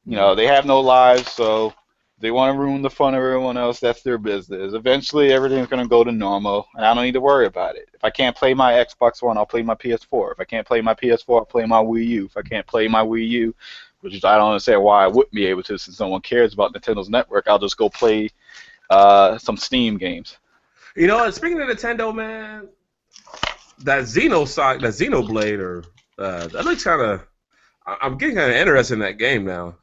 They have no lives, so they want to ruin the fun of everyone else. That's their business. Eventually, everything's going to go to normal, and I don't need to worry about it. If I can't play my Xbox One, I'll play my PS4. If I can't play my PS4, I'll play my Wii U. If I can't play my Wii U, which is, I don't understand why I wouldn't be able to, since no one cares about Nintendo's network, I'll just go play some Steam games. Speaking of Nintendo, man, that Xenoblade, that looks kind of. I'm getting kind of interested in that game now.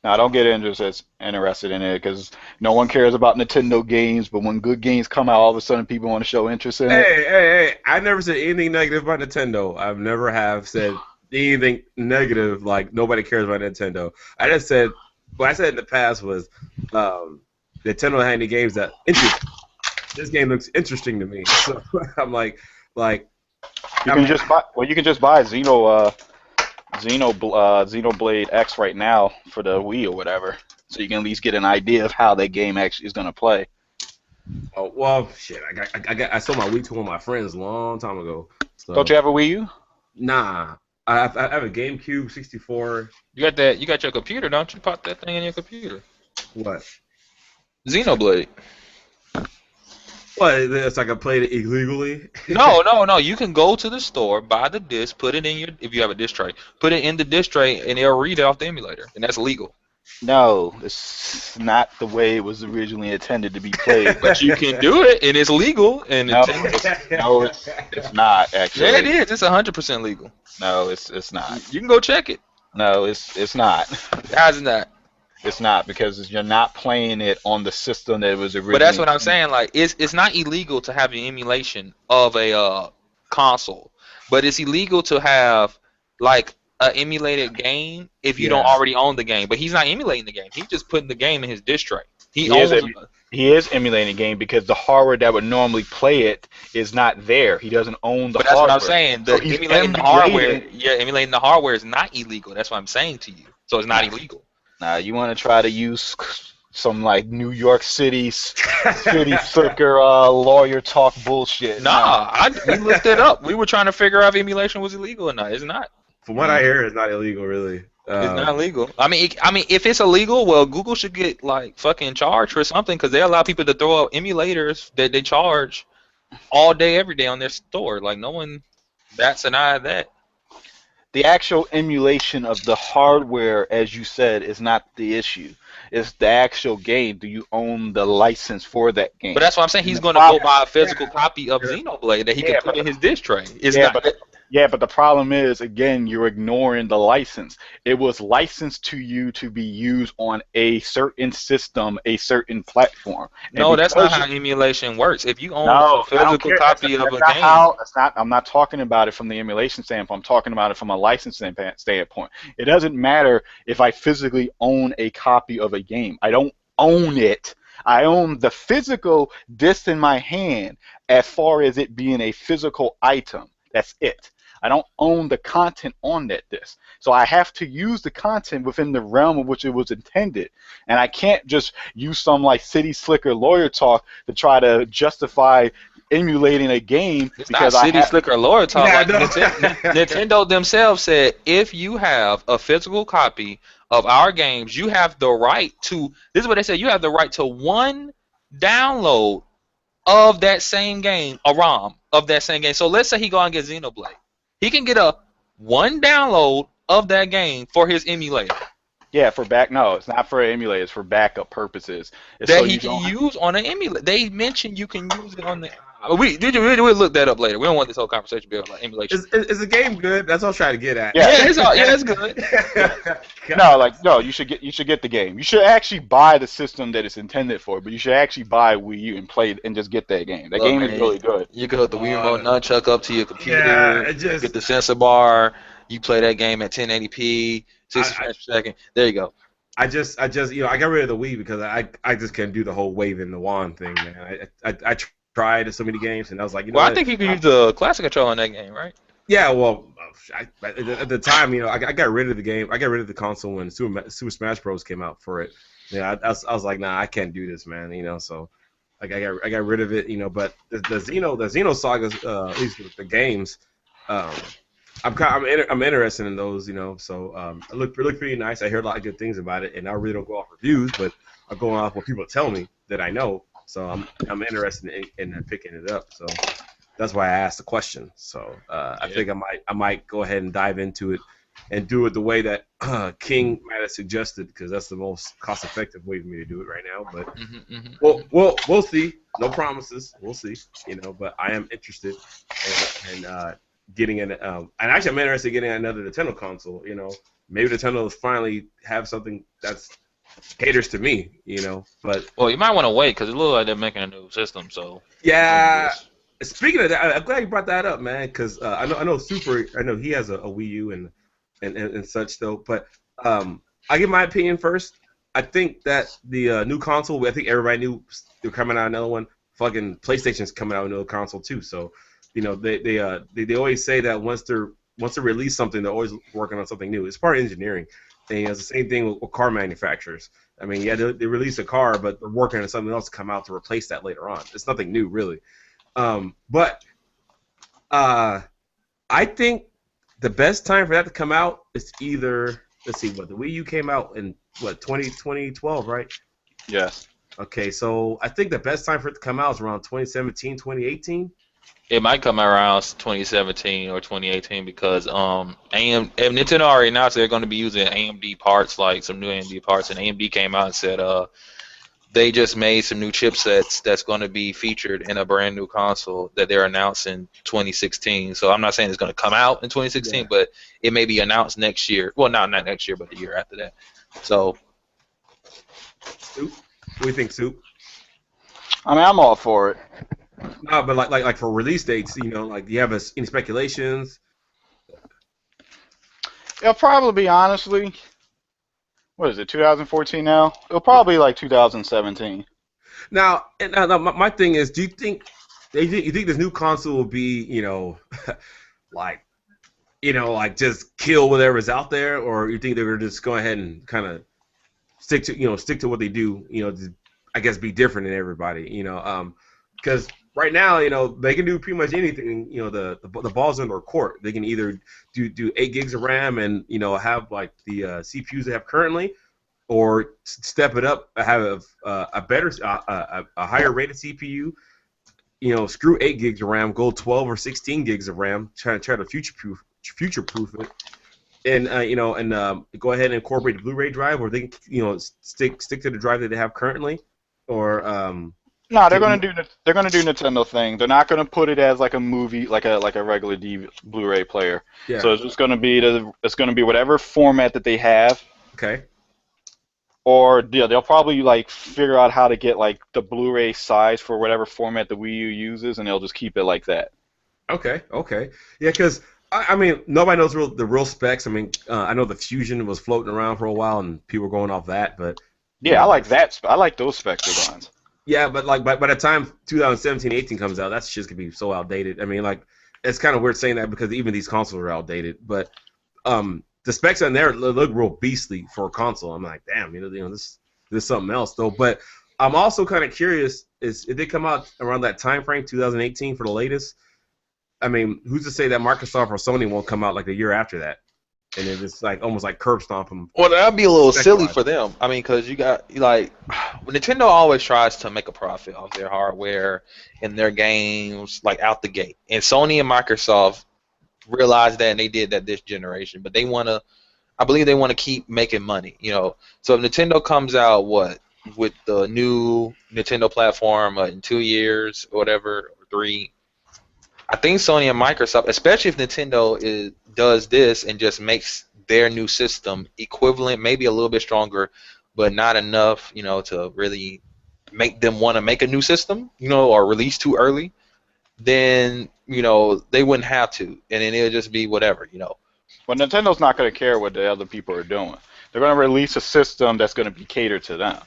Now, don't get interested in it because no one cares about Nintendo games. But when good games come out, all of a sudden people want to show interest in it. Hey! I never said anything negative about Nintendo. I've never have said anything negative like nobody cares about Nintendo. I just said what I said in the past was Nintendo had any games that interesting. This game looks interesting to me. So I'm like You I can mean, just buy. Well, you can just buy Xenoblade X right now for the Wii or whatever, so you can at least get an idea of how that game actually is gonna play. oh well, shit. I sold my Wii to one of my friends a long time ago. Don't So you have a Wii U? nah, I have a GameCube 64. You got that? You got your computer, don't you? Pop that thing in your computer. What? Xenoblade. What? It's like I played it illegally. No. You can go to the store, buy the disc, put it in your if you have a disc tray, put it in the disc tray, and it'll read it off the emulator, and that's legal. No, it's not the way it was originally intended to be played. But you can do it, and it's legal. And No, it's, no, it's not actually. yeah, it is. It's 100% legal. No, it's not. You can go check it. No, it's not. How's it not? It's not because you're not playing it on the system that it was originally. But that's what I'm saying. Like, it's not illegal to have an emulation of a console, but it's illegal to have like an emulated game if you don't already own the game. But he's not emulating the game. He's just putting the game in his disc tray. He is emulating a game because the hardware that would normally play it is not there. He doesn't own the hardware. But that's what I'm saying. So he's Emulating the hardware, emulating the hardware is not illegal. That's what I'm saying to you. So it's not illegal. Now you want to try to use some like New York City slicker lawyer talk bullshit. We looked it up. We were trying to figure out if emulation was illegal or not. It's not. From what I hear, it's not illegal, really. It's not legal. I mean, if it's illegal, well, Google should get like fucking charged for something because they allow people to throw out emulators that they charge all day, every day on their store. Like no one bats an eye at that. The actual emulation of the hardware, as you said, is not the issue. It's the actual game. Do you own the license for that game? But that's what I'm saying. He's going to go buy a physical copy of Xenoblade that he can put in his disc tray. But the problem is, again, you're ignoring the license. It was licensed to you to be used on a certain system, a certain platform. No, that's not how emulation works. If you own a physical copy of a game, I'm not talking about it from the emulation standpoint. I'm talking about it from a licensing standpoint. It doesn't matter if I physically own a copy of a game. I don't own it. I own the physical disc in my hand as far as it being a physical item. That's it. I don't own the content on that disc. So I have to use the content within the realm of which it was intended. And I can't just use some like city slicker lawyer talk to try to justify emulating a game. It's because not city slicker lawyer talk. Yeah, like Nintendo themselves said, if you have a physical copy of our games, you have the right to, this is what they said, you have the right to one download of that same game, a ROM of that same game. So let's say he go and get Xenoblade. He can get one download of that game for his emulator. Yeah, no, it's not for emulator. It's for backup purposes. It's that so he can use on an emulator. They mentioned you can use it on the. We'll look that up later. We don't want this whole conversation to be about emulation. Is the game good? That's what I was trying to get at. Yeah, it's good. No, you should get the game. You should actually buy the system that it's intended for, but you should actually buy Wii U and play it and just get that game. That game is really good. You can hook the Wii remote nunchuck up to your computer, get the sensor bar, you play that game at 1080p, 60 frames per second. There you go. I just I got rid of the Wii because I just can't do the whole waving the wand thing, man. I tried so many games, and I was like, I think you can use the classic controller in that game, right? Yeah, well, at the time, I got rid of the game. I got rid of the console when Super Smash Bros. Came out for it. Yeah, I was like, nah, I can't do this, man. So, like, I got rid of it. But the Xeno sagas, at least the games, I'm interested in those. So it looked pretty nice. I heard a lot of good things about it, and I really don't go off reviews, but I'm going off what people tell me that I know. So I'm interested in picking it up. So that's why I asked the question. So I think I might go ahead and dive into it and do it the way that King might have suggested, because that's the most cost-effective way for me to do it right now. But we'll see. No promises. We'll see. But I am interested in getting an. And actually, I'm interested in getting another Nintendo console. maybe Nintendo will finally have something that's caters to me, But Well, you might want to wait because it looks like they're making a new system. So yeah, speaking of that, I'm glad you brought that up, man, because I know I know he has a Wii U and such though. But I give my opinion first. I think that the new console, I think everybody knew they're coming out another one. Fucking PlayStation's coming out with another console too. So, they always say that once they release something, they're always working on something new. It's part of engineering. And it's the same thing with car manufacturers. I mean, yeah, they release a car, but they're working on something else to come out to replace that later on. It's nothing new, really. But I think the best time for that to come out is either, let's see, the Wii U came out in 2012, right? Yes. Okay, so I think the best time for it to come out is around 2017, 2018. it might come around 2017 or 2018 because Nintendo already announced they're going to be using AMD parts, like some new AMD parts, and AMD came out and said they just made some new chipsets that's going to be featured in a brand new console that they're announcing 2016. So I'm not saying it's going to come out in 2016, but it may be announced next year. Well, not next year, but the year after that. So, Soup? What do you think, Soup? I mean, I'm all for it. No, but like for release dates, do you have any speculations? It'll probably be, honestly, what is it, 2014 now? It'll probably be like 2017. Now, my thing is, do you think this new console will be, like just kill whatever's out there, or you think they're gonna just go ahead and kind of stick to what they do, to, I guess, be different than everybody, because right now, they can do pretty much anything. The ball's in their court. They can either do 8 gigs of RAM and have like the CPUs they have currently, or step it up, have a better, a higher rated CPU. Screw 8 gigs of RAM, go 12 or 16 gigs of RAM. Try to future proof it, and go ahead and incorporate the Blu-ray drive, or they can stick to the drive that they have currently, or No, they're gonna do Nintendo thing. They're not gonna put it as like a movie, like a regular Blu-ray player. Yeah. So it's just gonna be whatever format that they have. Okay. Or yeah, they'll probably like figure out how to get like the Blu-ray size for whatever format the Wii U uses, and they'll just keep it like that. Okay. Yeah, because I mean, nobody knows the real specs. I mean, I know the Fusion was floating around for a while, and people were going off that, but yeah, I like that. I like those spec designs. Yeah, but like by the time 2017-18 comes out, that shit's gonna be so outdated. I mean, like, it's kind of weird saying that because even these consoles are outdated. But the specs on there look real beastly for a console. I'm like, damn, this is something else though. But I'm also kind of curious is if they come out around that time frame, 2018 for the latest. I mean, who's to say that Microsoft or Sony won't come out like a year after that? And then it's like almost like curb stomp them. well, that'd be a little silly for them. I mean, because you got Nintendo always tries to make a profit off their hardware and their games, like out the gate. And Sony and Microsoft realized that, and they did that this generation. But I believe they want to keep making money. So if Nintendo comes out with the new Nintendo platform in 2 years or whatever, or 3. I think Sony and Microsoft, especially if Nintendo does this and just makes their new system equivalent, maybe a little bit stronger, but not enough, to really make them want to make a new system, or release too early, then, they wouldn't have to, and then it'll just be whatever. Well, Nintendo's not going to care what the other people are doing. They're going to release a system that's going to be catered to them.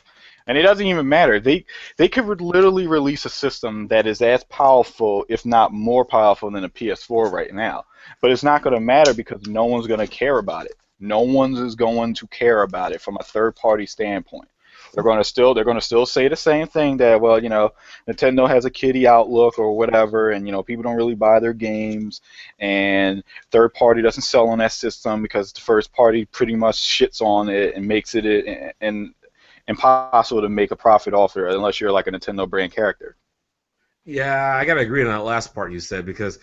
And it doesn't even matter. They could literally release a system that is as powerful, if not more powerful, than a PS4 right now. But it's not going to matter because no one's going to care about it. No one is going to care about it from a third-party standpoint. They're going to still say the same thing that, well, Nintendo has a kiddie outlook or whatever, and people don't really buy their games, and third party doesn't sell on that system because the first party pretty much shits on it and makes it impossible to make a profit off it unless you're like a Nintendo brand character. Yeah, I gotta agree on that last part you said, because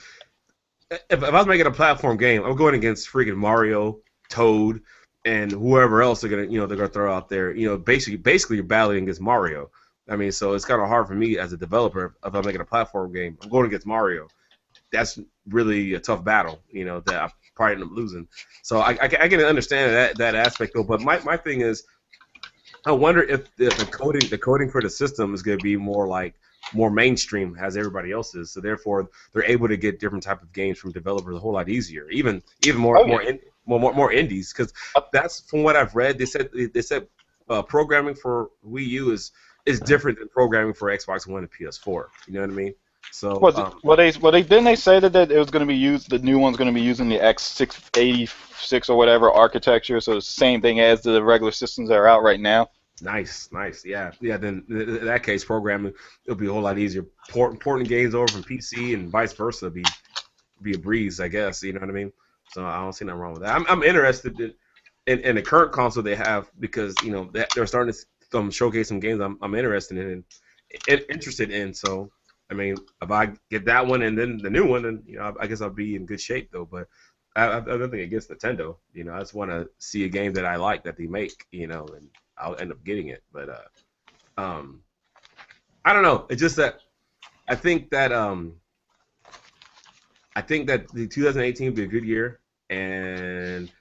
if I was making a platform game, I'm going against freaking Mario, Toad, and whoever else they're gonna throw out there. Basically you're battling against Mario. I mean, so it's kind of hard for me as a developer if I'm making a platform game. I'm going against Mario. That's really a tough battle. That probably end up losing. So I can understand that aspect though. But my thing is, I wonder if the coding for the system is going to be more mainstream as everybody else is. So therefore, they're able to get different type of games from developers a whole lot easier, even more Oh, yeah. more indies. Because that's from what I've read. They said programming for Wii U is different than programming for Xbox One and PS4. You know what I mean? So Was it, well they didn't they say that it was going to be used, the new one's going to be using the X686 or whatever architecture, so it's the same thing as the regular systems that are out right now. nice, yeah. Then in that case, programming it'll be a whole lot easier. Porting games over from PC and vice versa be a breeze, I guess. You know what I mean? So I don't see nothing wrong with that. I'm interested in the current console they have because they're starting to showcase some games I'm interested in and interested in. So I mean, if I get that one and then the new one, then I guess I'll be in good shape though. But I don't think against Nintendo. I just want to see a game that I like that they make. And I'll end up getting it. But I don't know. It's just that I think that the 2018 will be a good year, and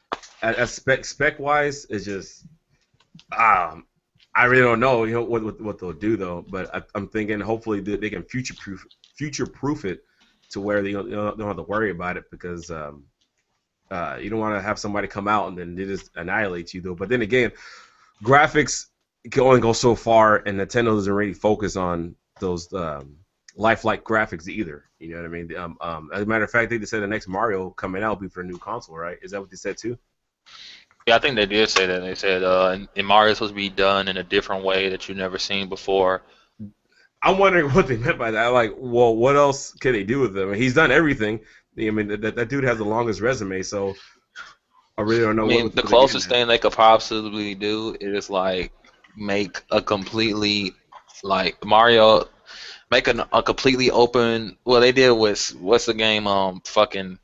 as spec wise, it's just I really don't know what they'll do though. But I'm thinking hopefully they can future proof it to where they don't have to worry about it because you don't want to have somebody come out and then they just annihilate you though. But then again, graphics can only go so far, and Nintendo doesn't really focus on those lifelike graphics either. You know what I mean? As a matter of fact, they said the next Mario coming out will be for a new console, right? Is that what they said too? Yeah, I think they did say that. They said and Mario's supposed to be done in a different way that you've never seen before. I'm wondering what they meant by that. Like, well, what else can they do with him? He's done everything. I mean, that dude has the longest resume, so I really don't know I mean, what the they're getting closest at. thing they could possibly do is like make a completely like Mario make a completely open. Well, they did with what's the game? Fucking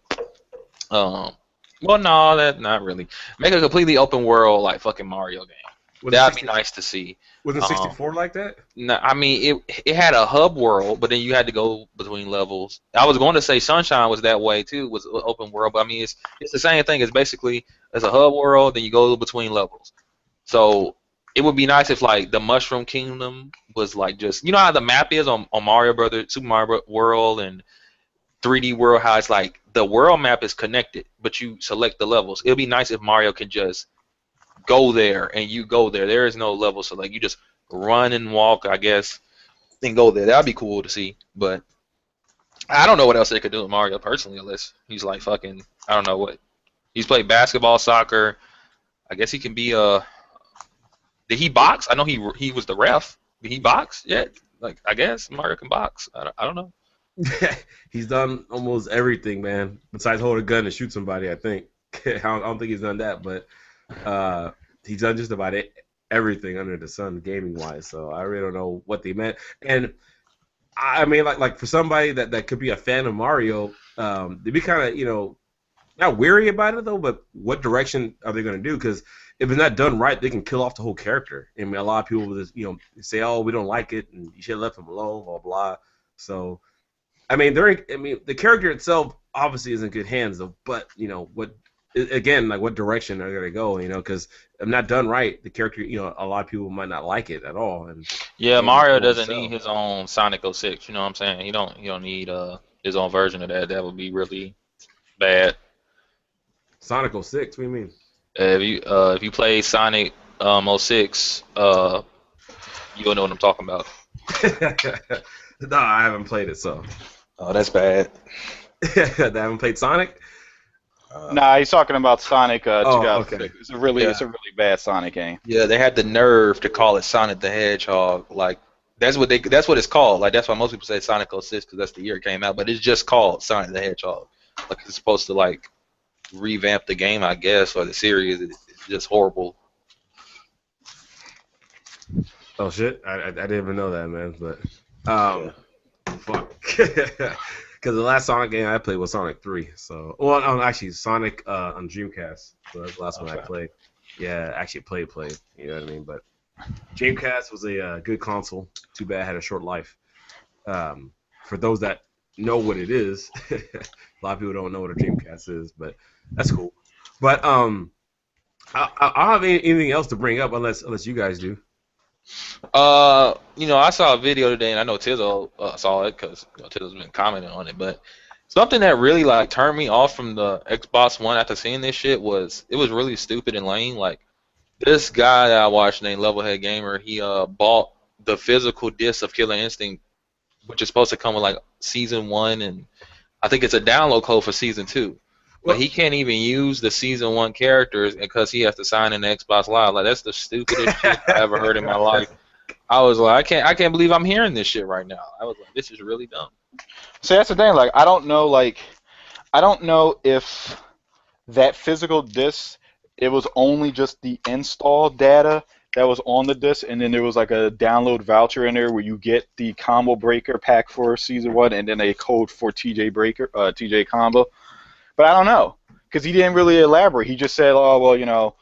Well, no, that not really. Make a completely open world like fucking Mario game. Was it That'd be 60? nice to see. Was it Um, 64 like that? no, I mean it had a hub world, but then you had to go between levels. I was going to say Sunshine was that way too, was open world, but I mean it's the same thing. It's basically it's a hub world, then you go between levels. So it would be nice if like the Mushroom Kingdom was like just how the map is on Mario Brothers, Super Mario World and 3D World, how it's like the world map is connected, but you select the levels. It'd be nice if Mario can just go there and you go there. There is no level, so like you just run and walk, I guess, and go there. That'd be cool to see. But I don't know what else they could do with Mario personally, unless he's like fucking I don't know what. He's played basketball, soccer. I guess he can be Did he box? I know he was the ref. Did he box yet? Like I guess Mario can box. I don't know. He's done almost everything, man. Besides hold a gun and shoot somebody, I think. I don't think he's done that, but he's done just about everything under the sun, gaming wise. So I really don't know what they meant. And I mean, like for somebody that could be a fan of Mario, they'd be kind of not weary about it though. But what direction are they going to do? Because if it's not done right, they can kill off the whole character. I mean, a lot of people will just say, "Oh, we don't like it, and you should have left him alone," blah blah. So I mean, the character itself obviously is in good hands, though. But what again, like what direction are they gonna go? Because if not done right, the character, a lot of people might not like it at all, and Yeah, games Mario won't doesn't need sell. his own Sonic 06. You know what I'm saying? He don't need his own version of that. That would be really bad. Sonic 06, what do you mean? If you play Sonic 06, you'll know what I'm talking about. No, I haven't played it, so Oh, that's bad. I haven't played Sonic. Nah, he's talking about Sonic Oh, JGott okay. 6. It's a really bad Sonic game. Yeah, they had the nerve to call it Sonic the Hedgehog. Like that's what it's called. Like that's why most people say Sonic 06 because that's the year it came out. But it's just called Sonic the Hedgehog. Like it's supposed to like revamp the game, I guess, or the series. It's just horrible. Oh shit, I didn't even know that, man. But Yeah. fuck. Because the last Sonic game I played was Sonic 3. So, well, no, actually, Sonic on Dreamcast. So that's the last one I Okay. played. Yeah, actually played. You know what I mean? But Dreamcast was a good console. Too bad it had a short life. For those that know what it is. A lot of people don't know what a Dreamcast is, but that's cool. But I don't have anything else to bring up unless you guys do. I saw a video today, and I know Tizzo saw it because Tizzo's been commenting on it. But something that really like turned me off from the Xbox One after seeing this shit was it was really stupid and lame. Like this guy that I watched named Levelhead Gamer, he bought the physical disc of Killer Instinct, which is supposed to come with like season 1, and I think it's a download code for season 2. But he can't even use the season 1 characters because he has to sign in the Xbox Live. Like that's the stupidest shit I ever heard in my life. I was like, I can't believe I'm hearing this shit right now. I was like, this is really dumb. So that's the thing. Like, I don't know if that physical disc, it was only just the install data that was on the disc, and then there was like a download voucher in there where you get the combo breaker pack for season 1, and then a code for TJ combo. But I don't know, because he didn't really elaborate. He just said, oh, well,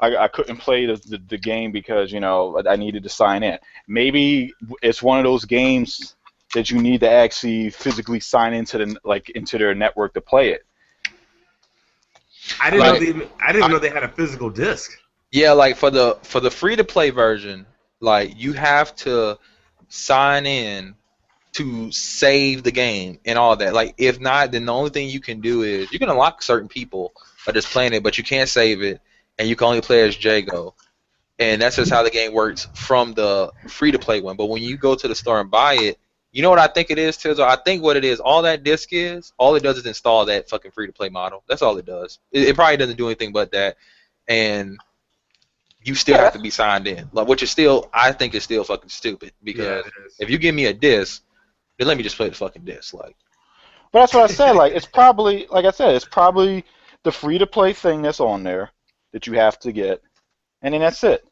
I couldn't play the game because, I needed to sign in. Maybe it's one of those games that you need to actually physically sign into their network to play it. I didn't know they had a physical disc. Yeah, like for the free to play version, like you have to sign in to save the game and all that. Like if not, then the only thing you can do is you can unlock certain people by just playing it, but you can't save it, and you can only play as JGott. And that's just how the game works from the free to play one. But when you go to the store and buy it, you know what I think it is, Tizzle? I think what it is, all that disc is, all it does is install that fucking free to play model. That's all it does. It probably doesn't do anything but that. And you still have to be signed in. Like, which is still, I think is still fucking stupid. Because if you give me a disc, then let me just play the fucking disc. Like, but that's what I said. Like, it's probably, like I said, it's probably the free to play thing that's on there that you have to get, and then that's it.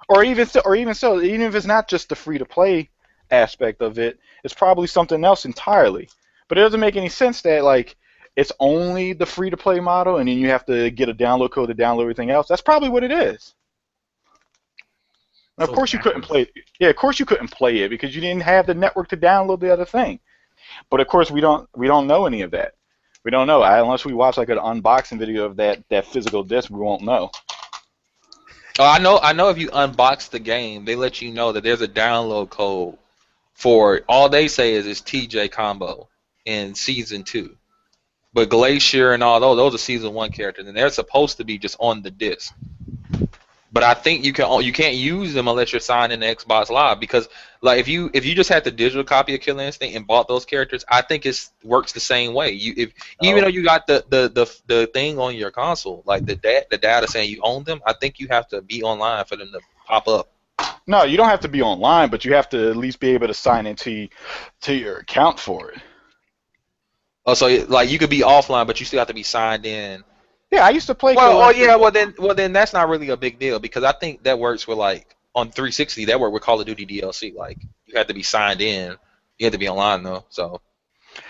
Or even if it's not just the free to play aspect of it, it's probably something else entirely. But it doesn't make any sense that like it's only the free to play model, and then you have to get a download code to download everything else. That's probably what it is. Now, of course you couldn't play it. Yeah, of course you couldn't play it because you didn't have the network to download the other thing. But of course we don't know any of that. We don't know unless we watch like an unboxing video of that physical disc. We won't know. Oh, I know. If you unbox the game, they let you know that there's a download code for it. All they say is it's TJ combo in season 2. But Glacier and all those are season 1 characters, and they're supposed to be just on the disc. But I think you can't use them unless you're signed in the Xbox Live, because like if you just had the digital copy of Killer Instinct and bought those characters, I think it works the same way. Even though you got the thing on your console, like the data saying you own them, I think you have to be online for them to pop up. No, you don't have to be online, but you have to at least be able to sign into your account for it. Oh, so like you could be offline, but you still have to be signed in. Yeah, I used to play. Well, then that's not really a big deal, because I think that works with like on 360. That worked with Call of Duty DLC. Like you had to be signed in. You had to be online though. So,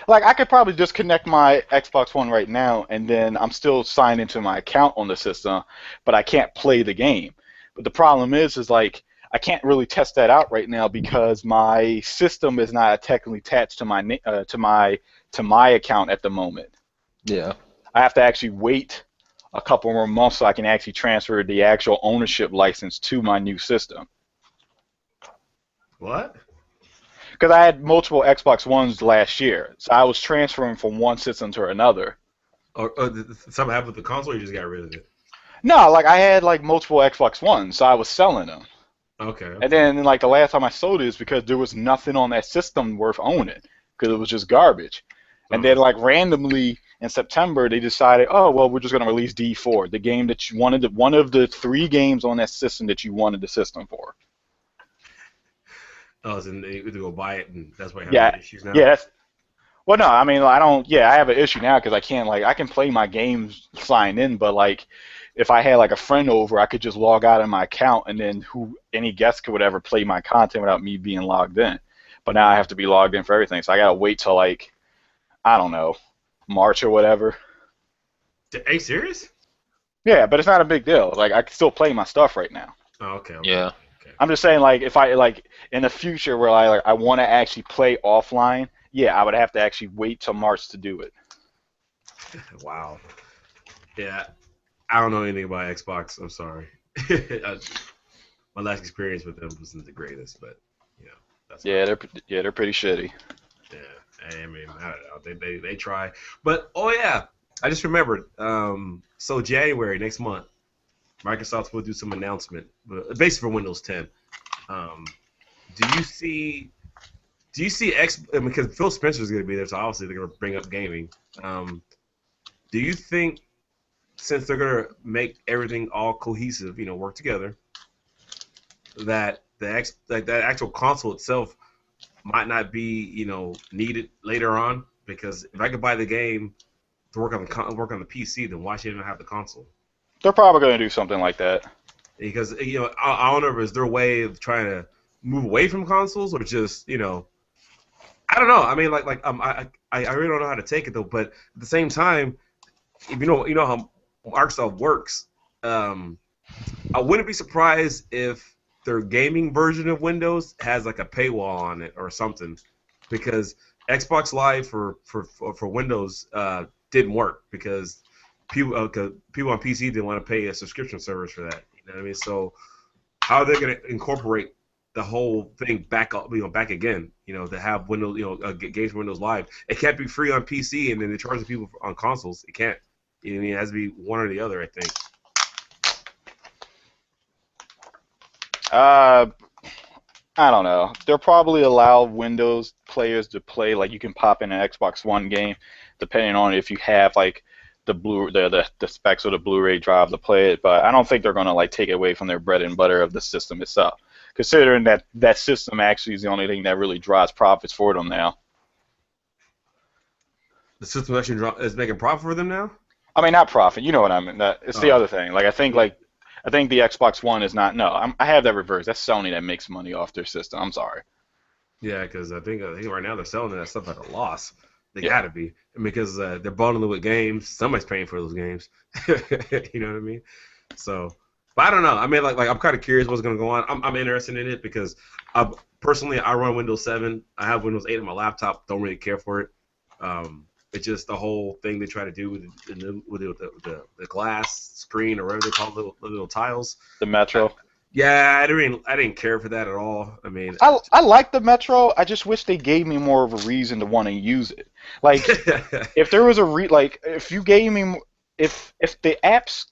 like I could probably just connect my Xbox One right now, and then I'm still signed into my account on the system, but I can't play the game. But the problem is like I can't really test that out right now because my system is not technically attached to my account at the moment. Yeah. I have to actually wait a couple more months so I can actually transfer the actual ownership license to my new system. What? Because I had multiple Xbox Ones last year, so I was transferring from one system to another. Or something happened with the console, or you just got rid of it? No, like I had like multiple Xbox Ones, so I was selling them. Okay. And then like the last time I sold it is because there was nothing on that system worth owning, because it was just garbage. And then like randomly in September they decided, oh well, we're just gonna release D4, the game that you wanted, one of the 3 games on that system that you wanted the system for. Oh, so you have to go buy it, and that's why you have issues now. Yeah, well, no, I mean I don't. Yeah, I have an issue now because I can't I can play my games signed in, but like if I had like a friend over, I could just log out of my account, and then any guest could whatever play my content without me being logged in. But now I have to be logged in for everything, so I gotta wait till like, I don't know, March or whatever. Are you serious? Yeah, but it's not a big deal. Like I can still play my stuff right now. Oh, okay. Yeah. I'm just saying, like, if I like in the future where I want to actually play offline, yeah, I would have to actually wait till March to do it. Wow. Yeah, I don't know anything about Xbox. I'm sorry. My last experience with them wasn't the greatest, but you know that's about Yeah, it. they're pretty shitty. Yeah, I mean, I don't know. They try, but oh yeah, I just remembered. So January next month, Microsoft will do some announcement, but basically for Windows 10. Um, do you see? Do you see X? I mean, because Phil Spencer is going to be there, so obviously they're going to bring up gaming. Um, do you think since they're going to make everything all cohesive, work together, that that actual console itself might not be, needed later on? Because if I could buy the game to work on the PC, then why should I even have the console? They're probably going to do something like that. Because I don't know if it's their way of trying to move away from consoles or just I don't know. I mean, I really don't know how to take it though. But at the same time, if you know how Microsoft works, I wouldn't be surprised if their gaming version of Windows has like a paywall on it or something, because Xbox Live for Windows didn't work because people on PC didn't want to pay a subscription service for that. You know what I mean? So how are they going to incorporate the whole thing back up, back again? To have Windows, games for Windows Live. It can't be free on PC and then they charge the people on consoles. It can't. It has to be one or the other, I think. I don't know. They'll probably allow Windows players to play, like you can pop in an Xbox One game, depending on if you have like the specs of the Blu-ray drive to play it. But I don't think they're gonna like take away from their bread and butter of the system itself, considering that system actually is the only thing that really drives profits for them now. The system actually is making profit for them now. I mean, not profit. You know what I mean? It's the Oh, other thing. I think the Xbox One is not. No, I have that reverse. That's Sony that makes money off their system. I'm sorry. yeah, because I think right now they're selling that stuff at a loss. They Yeah. gotta be because they're bundling it with games. Somebody's paying for those games. You know what I mean? So, but I don't know. I mean, like I'm kind of curious what's gonna go on. I'm interested in it because personally I run Windows 7. I have Windows 8 on my laptop. Don't really care for it. It's just the whole thing they try to do with the glass screen or whatever they call it, the little tiles. The Metro. Yeah, I didn't care for that at all. I mean, I like the Metro. I just wish they gave me more of a reason to want to use it. Like, if there was if you gave me, if the apps,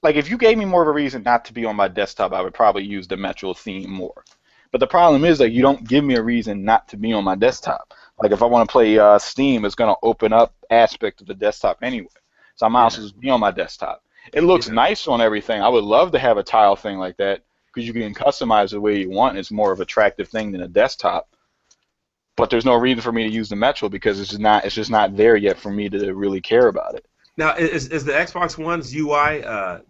like, if you gave me more of a reason not to be on my desktop, I would probably use the Metro theme more. But the problem is that you don't give me a reason not to be on my desktop. Like, if I want to play Steam, it's going to open up aspect of the desktop anyway. So I might as well just be on my desktop. It looks nice on everything. I would love to have a tile thing like that because you can customize the way you want. It's more of an attractive thing than a desktop. But there's no reason for me to use the Metro because it's just not there yet for me to really care about it. Now, is the Xbox One's UI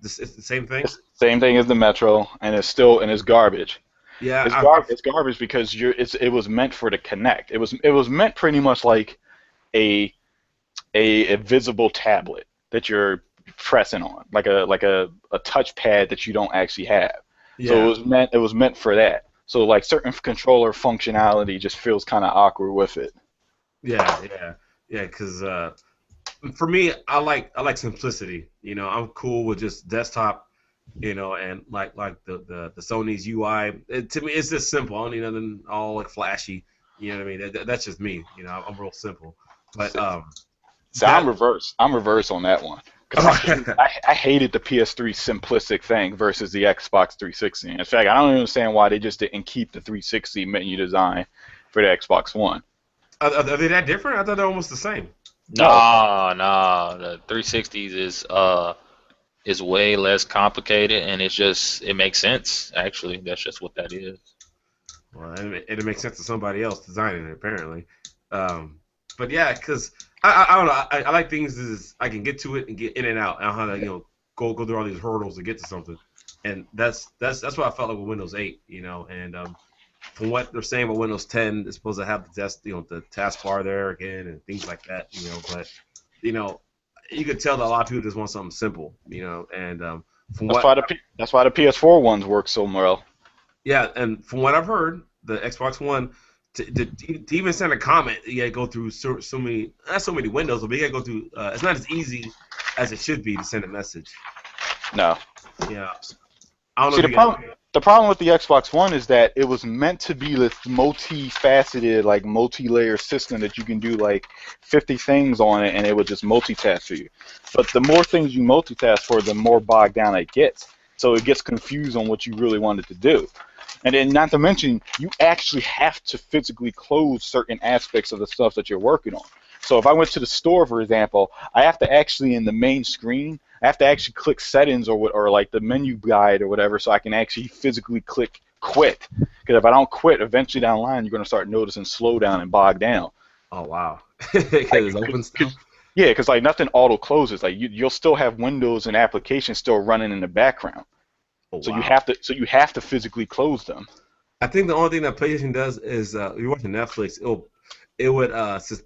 it's the same thing? It's the same thing as the Metro, and it's garbage. Yeah, It's garbage because it was meant for the Kinect. It was meant pretty much like a visible tablet that you're pressing on, like a touchpad that you don't actually have. yeah, So it was meant for that. So like certain controller functionality just feels kind of awkward with it. yeah. Because for me, I like simplicity. I'm cool with just desktop. And like the Sony's UI. To me, it's just simple. I don't need nothing all like flashy. You know what I mean? That's just me. I'm real simple. But So I'm reverse. I'm reverse on that one. 'Cause I hated the PS3 simplistic thing versus the Xbox 360. In fact, I don't understand why they just didn't keep the 360 menu design for the Xbox One. are they that different? I thought they're almost the same. No, the 360s is way less complicated, and it makes sense. Actually, that's just what that is. Well, it makes sense to somebody else designing it, apparently. But yeah, because I don't know. I like things as I can get to it and get in and out. I don't have to go through all these hurdles to get to something. And that's what I felt like with Windows 8. And from what they're saying about Windows 10, it's supposed to have the taskbar there again and things like that. But you could tell that a lot of people just want something simple. And That's why the PS4 ones work so well. yeah, and from what I've heard, the Xbox One to even send a comment, you gotta go through so many, not so many windows, but you gotta go through. It's not as easy as it should be to send a message. No. Yeah, I don't know See, if you got. the problem with the Xbox One is that it was meant to be this multifaceted, like multi-layer system that you can do like 50 things on it, and it would just multitask for you. But the more things you multitask for, the more bogged down it gets. So it gets confused on what you really wanted to do. And then, not to mention, you actually have to physically close certain aspects of the stuff that you're working on. So if I went to the store, for example, I have to actually, in the main screen, I have to actually click settings or like the menu guide or whatever, so I can actually physically click quit. Because if I don't quit, eventually down the line, you're going to start noticing slowdown and bog down. Oh wow, because it's open still. Yeah, because like nothing auto closes. Like you'll still have windows and applications still running in the background. Oh, So wow. you have to physically close them. I think the only thing that PlayStation does is you're watching Netflix. It would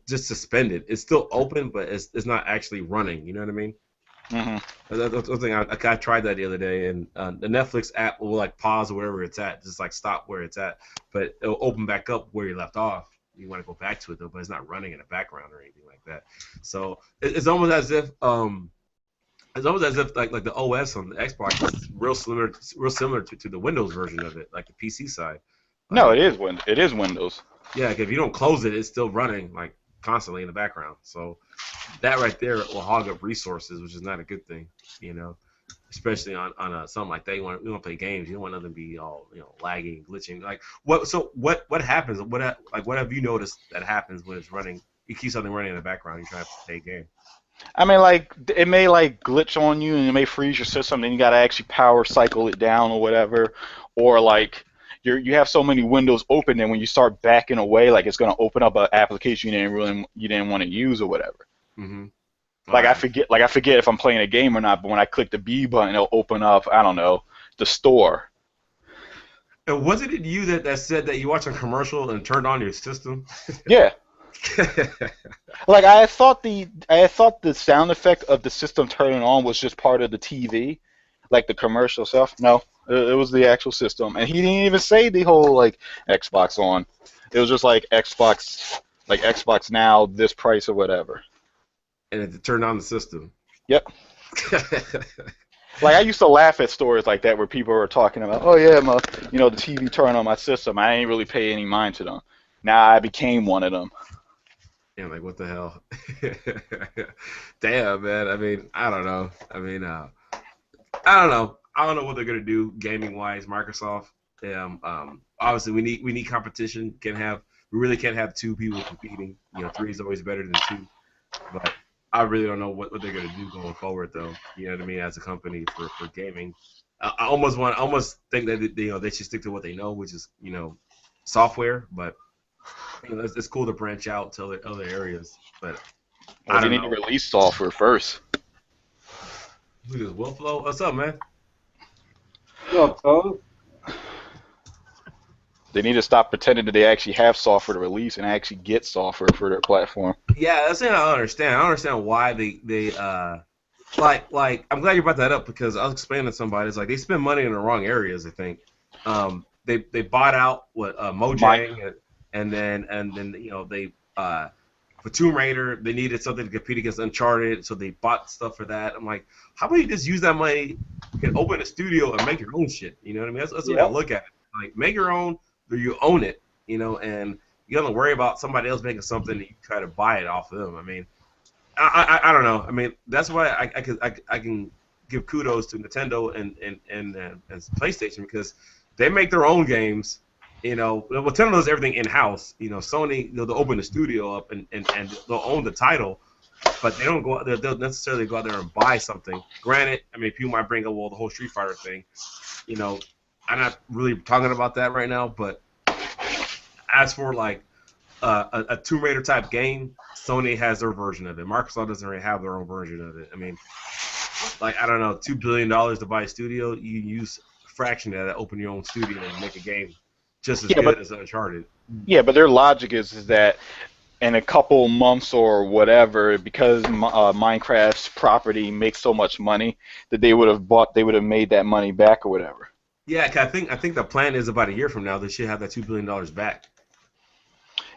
just suspend it. It's still open, but it's not actually running. You know what I mean? Mm-hmm. That's one thing I tried that the other day, and the Netflix app will like pause wherever it's at, just like stop where it's at, but it'll open back up where you left off. You want to go back to it though, but it's not running in the background or anything like that. So it's almost as if like the OS on the Xbox is real similar to the Windows version of it, like the PC side. No, it is Windows. Yeah, like if you don't close it, it's still running like constantly in the background. So that right there will hog up resources, which is not a good thing, you know. Especially on something like that, you want to play games. You don't want nothing to be all lagging, glitching. Like what happens? What have you noticed that happens when it's running? You keep something running in the background. You try to play a game. I mean, like it may like glitch on you and it may freeze your system. Then you gotta actually power cycle it down or whatever, or like you have so many windows open, and when you start backing away, like it's gonna open up an application you didn't want to use or whatever. Mm-hmm. Like I forget if I'm playing a game or not, but when I click the B button, it'll open up, I don't know, the store. And wasn't it you that said that you watched a commercial and turned on your system? Yeah. Like I thought the sound effect of the system turning on was just part of the TV, like the commercial stuff. No, it was the actual system, and he didn't even say the whole like Xbox on. It was just like Xbox now, this price or whatever. And it turned on the system. Yep. Like I used to laugh at stories like that where people were talking about, oh yeah, the TV turned on my system. I ain't really pay any mind to them. Now I became one of them. Yeah, like what the hell? Damn, man. I mean, I don't know. I mean, I don't know. I don't know what they're gonna do gaming wise. Microsoft. Obviously, we need competition. We really can't have two people competing. Three is always better than two. But I really don't know what they're gonna do going forward, though. You know what I mean? As a company for gaming, I almost think that they should stick to what they know, which is software. But it's cool to branch out to other areas. But Well, they need to release software first. Who's this? Willflow? What's up, man? What's up, Toad? They need to stop pretending that they actually have software to release and actually get software for their platform. Yeah, that's the thing I don't understand. I don't understand why they like I'm glad you brought that up because I was explaining to somebody, it's like they spend money in the wrong areas, I think. They bought out Mojang and then they for Tomb Raider they needed something to compete against Uncharted, so they bought stuff for that. I'm like, how about you just use that money, you can open a studio and make your own shit, you know what I mean? That's the way I look at it. Like, make your own, or you own it, and you don't worry about somebody else making something and you try to buy it off of them. I mean, I don't know. I mean, that's why I can give kudos to Nintendo and PlayStation because they make their own games. Nintendo does everything in house. Sony they'll open the studio up and they'll own the title, but they don't go out there. They'll necessarily go out there and buy something. Granted, I mean, people might bring up the whole Street Fighter thing. I'm not really talking about that right now, but as for like a Tomb Raider type game, Sony has their version of it. Microsoft doesn't really have their own version of it. I mean, like, I don't know, $2 billion to buy a studio, you use a fraction of that to open your own studio and make a game just as good as Uncharted. Yeah, but their logic is that in a couple months or whatever, because Minecraft's property makes so much money that they would have made that money back or whatever. Yeah, 'cause I think the plan is about a year from now they should have that $2 billion back.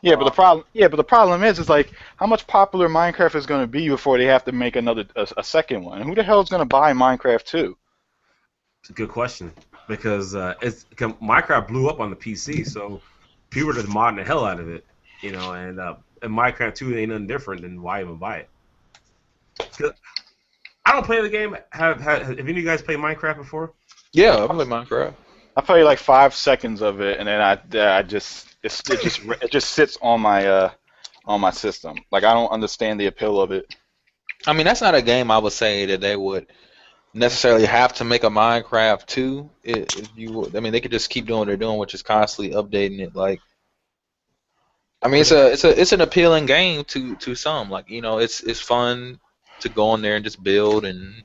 Yeah, but the problem is like how much popular Minecraft is going to be before they have to make a second one. Who the hell is going to buy Minecraft 2? It's a good question because Minecraft blew up on the PC, so people are just modding the hell out of it, and Minecraft 2 ain't nothing different. Then why even buy it? 'Cause I don't play the game. Have any of you guys played Minecraft before? Yeah, I play Minecraft. I play like 5 seconds of it, and then I just it just sits on my system. Like I don't understand the appeal of it. I mean, that's not a game I would say that they would necessarily have to make a Minecraft 2. I mean, they could just keep doing what they're doing, which is constantly updating it. Like, I mean, it's an appealing game to some. Like, it's fun to go in there and just build and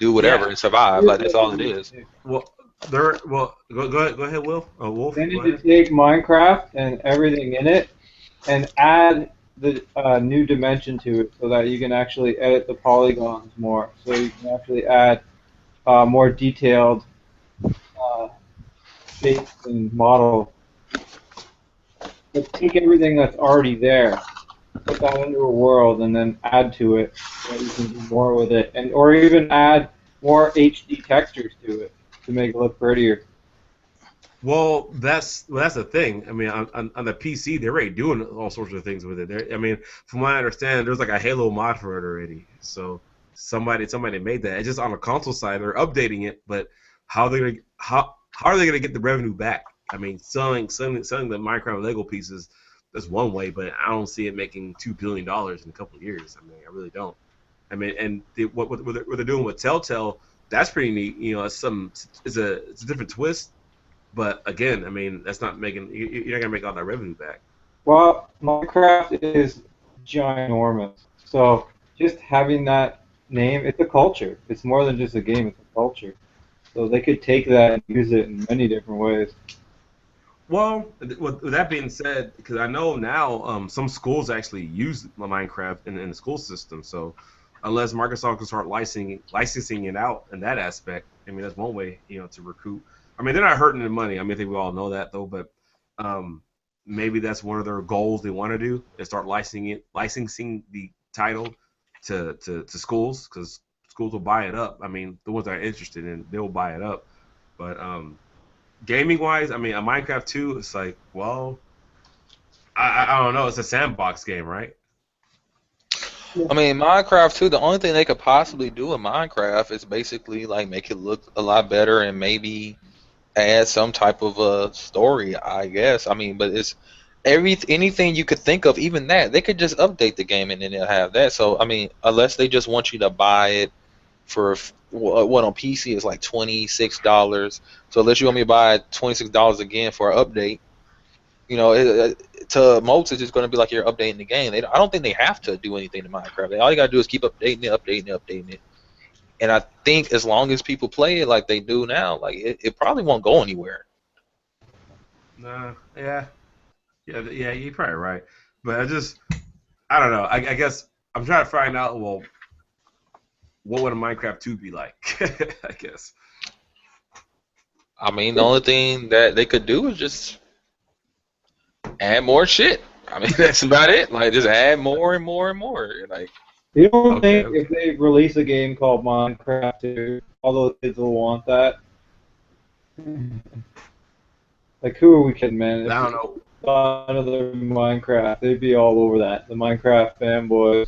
do whatever and survive. Like that's all it is. Well, go ahead, Will. Wolf. They need to take Minecraft and everything in it and add the new dimension to it so that you can actually edit the polygons more. So you can actually add more detailed shapes and models. But take everything that's already there, put that into a world, and then add to it so that you can do more with it, or even add more HD textures to it to make it look prettier. Well, that's the thing. I mean, on the PC, they're already doing all sorts of things with it. I mean, from what I understand, there's like a Halo mod for it already. So somebody made that. It's just on the console side, they're updating it. But how are they gonna get the revenue back? I mean, selling the Minecraft Lego pieces, that's one way, but I don't see it making $2 billion in a couple of years. I mean, I really don't. I mean, and what they're doing with Telltale, that's pretty neat. It's a different twist. But again, I mean, that's not making you're not gonna make all that revenue back. Well, Minecraft is ginormous, so just having that name, it's a culture. It's more than just a game; it's a culture. So they could take that and use it in many different ways. Well, with that being said, because I know now some schools actually use Minecraft in the school system. So unless Microsoft can start licensing it out in that aspect, I mean, that's one way to recruit. I mean, they're not hurting the money. I mean, I think we all know that, though. But maybe that's one of their goals they want to do is start licensing the title to schools because schools will buy it up. I mean, the ones that are interested in, they'll buy it up. But gaming-wise, I mean, a Minecraft 2, it's like, well, I don't know. It's a sandbox game, right? I mean, Minecraft 2, the only thing they could possibly do in Minecraft is basically like make it look a lot better and maybe add some type of a story, I guess. I mean, but it's anything you could think of, even that they could just update the game and then they'll have that. So I mean, unless they just want you to buy it for what on PC is like $26. So unless you want me to buy $26 again for an update, to most it's just going to be like you're updating the game. I don't think they have to do anything to Minecraft. All you got to do is keep updating it. And I think as long as people play it like they do now, like it probably won't go anywhere. Nah, yeah, you're probably right. But I don't know. I guess I'm trying to find out. Well, what would a Minecraft 2 be like? I guess. I mean, the only thing that they could do is just add more shit. I mean, that's about it. Like, just add more and more and more. Like, you don't think if they release a game called Minecraft 2, all those kids will want that? Like, who are we kidding, man? I don't know. Another Minecraft, they'd be all over that. The Minecraft fanboys.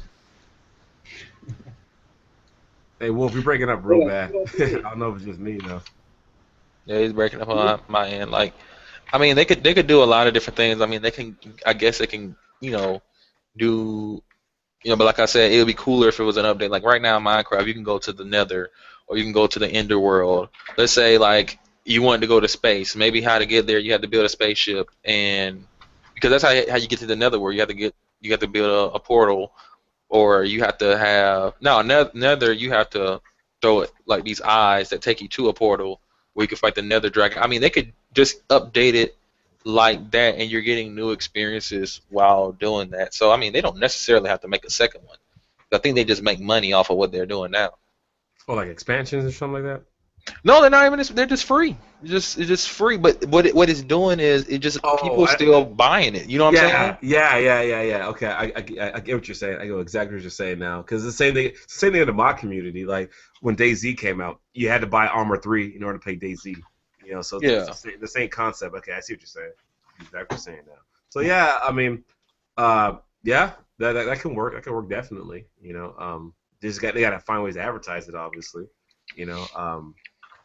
Hey, Wolf, you're breaking up real bad. I don't know if it's just me though. Yeah, he's breaking up on my end. Like, I mean, they could do a lot of different things. I mean, I guess they can, do, but like I said, it would be cooler if it was an update. Like right now, in Minecraft, you can go to the Nether or you can go to the Ender world. Let's say like you wanted to go to space. Maybe how to get there, you have to build a spaceship, and because that's how you get to the Nether world. You have to build a portal, or you have to have Nether. You have to throw it like these eyes that take you to a portal where you can fight the Nether dragon. I mean, they could just update it like that, and you're getting new experiences while doing that. So I mean, they don't necessarily have to make a second one. I think they just make money off of what they're doing now. Oh, like expansions or something like that? No, they're not even. They're just free. It's just free. But what it's doing is it just Oh, people still buying it. You know what I'm saying? yeah. Okay, I get what you're saying. I get exactly what you're saying now. Because the same thing in the mod community. Like when DayZ came out, you had to buy Armor 3 in order to play DayZ. You know, so it's Yeah. the same concept. Okay, I see what you're saying. Exactly what you're saying now. So yeah, I mean, yeah, that can work. That can work definitely. You know, they got to find ways to advertise it. Obviously, you know.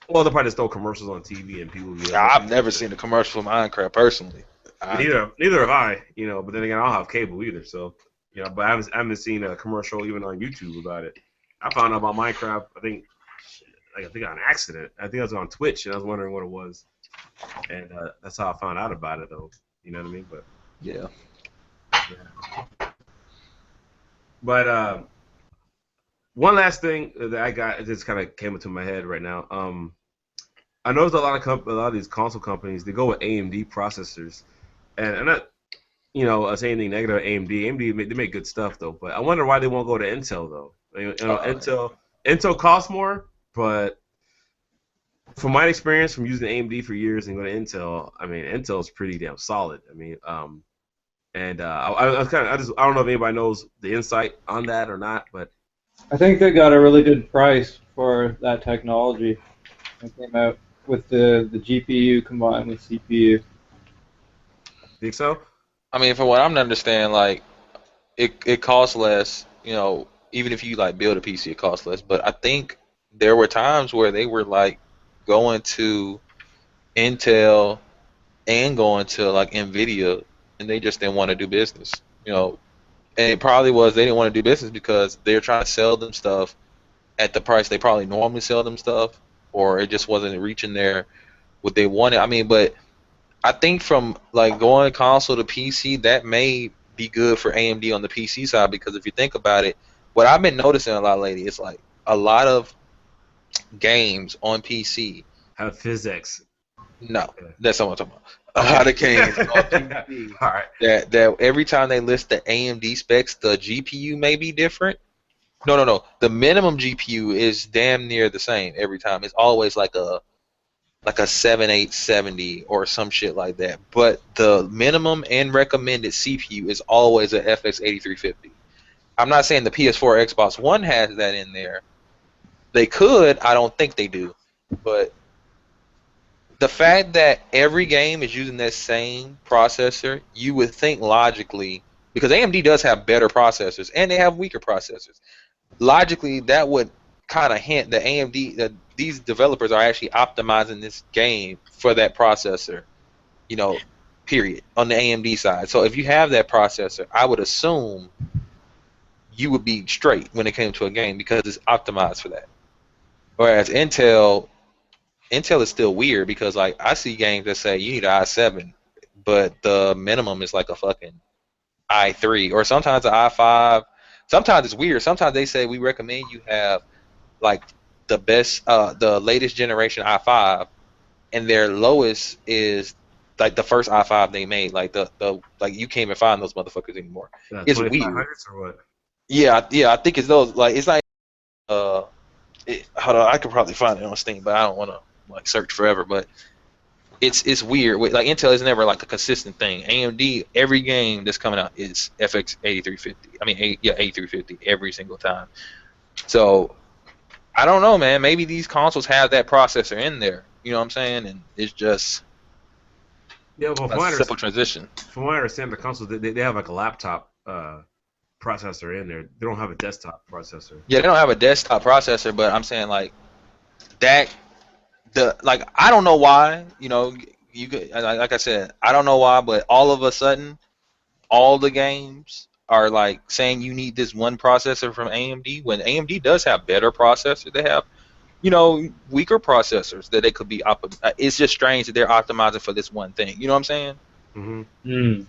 Well, they'll probably just throw commercials on TV and people will be like, I've never seen a commercial for Minecraft personally. neither have I, you know. But then again, I don't have cable either, so you know. But I haven't seen a commercial even on YouTube about it. I found out about Minecraft. I think on accident. I think I was on Twitch and I was wondering what it was, and that's how I found out about it, though. You know what I mean? But Yeah. yeah. But one last thing that I got, it just kind of came into my head right now. I noticed a lot of these console companies, they go with AMD processors, and I'm not, saying anything negative about AMD. They make good stuff though, but I wonder why they won't go to Intel though. Intel costs more, but from my experience from using AMD for years and going to Intel, I mean Intel's pretty damn solid. I mean, and I don't know if anybody knows the insight on that or not, but I think they got a really good price for that technology. It came out with the GPU combined with CPU. think so. I mean, from what I'm understanding, like it costs less. Even if you like build a PC, it costs less. But I think there were times where they were like going to Intel and going to like Nvidia, and they just didn't want to do business. You know, and it probably was they didn't want to do business because they're trying to sell them stuff at the price they probably normally sell them stuff, or it just wasn't reaching their what they wanted. I mean, but I think from like going console to PC, that may be good for AMD on the PC side because if you think about it, what I've been noticing a lot lately is like a lot of games on PC. Have physics. No, Okay. that's not what I'm talking about. A lot of games on PC All right. that every time they list the AMD specs, the GPU may be different. No. The minimum GPU is damn near the same every time. It's always like a 7870 or some shit like that. But the minimum and recommended CPU is always a FX 8350. I'm not saying the PS4 or Xbox One has that in there. They could, I don't think they do. But the fact that every game is using that same processor, you would think logically, because AMD does have better processors and they have weaker processors. Logically, that would kind of hint that AMD, that these developers are actually optimizing this game for that processor, period, on the AMD side. So if you have that processor, I would assume you would be straight when it came to a game because it's optimized for that. Whereas Intel is still weird because like I see games that say you need an i7, but the minimum is like a fucking i3 or sometimes an i5. Sometimes it's weird. Sometimes they say we recommend you have like the latest generation i5, and their lowest is like the first i5 they made. Like the like you can't even find those motherfuckers anymore. It's weird. 2500s or what? Yeah, I think it's those. Like it's like hold on, I could probably find it on Steam, but I don't want to like search forever. But it's weird. Like Intel is never like a consistent thing. AMD, every game that's coming out is FX 8350. I mean, 8350 every single time. So I don't know, man. Maybe these consoles have that processor in there. You know what I'm saying? And it's just Yeah, well, a simple transition. from what I understand, the consoles they have like a laptop processor in there. They don't have a desktop processor. Yeah, they don't have a desktop processor, but I'm saying like that. I don't know why. You could like I said, I don't know why, but all of a sudden, all the games are like saying you need this one processor from AMD when AMD does have better processors. They have weaker processors that they could be it's just strange that they're optimizing for this one thing. You know what I'm saying? Mm-hmm.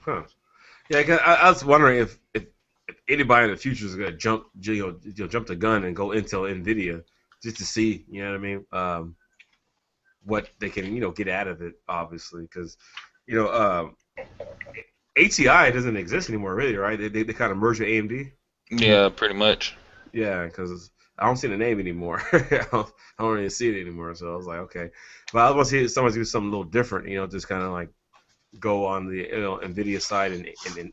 Huh. Yeah, 'cause I was wondering if anybody in the future is gonna jump the gun and go Intel Nvidia just to see, you know what I mean, what they can get out of it, obviously, because you know ATI doesn't exist anymore, really, right? They kind of merged with AMD. Yeah, pretty much. Yeah, because I don't see the name anymore. I don't really see it anymore. So I was like, okay. But I want to see someone do something a little different. Just kind of like go on the NVIDIA side and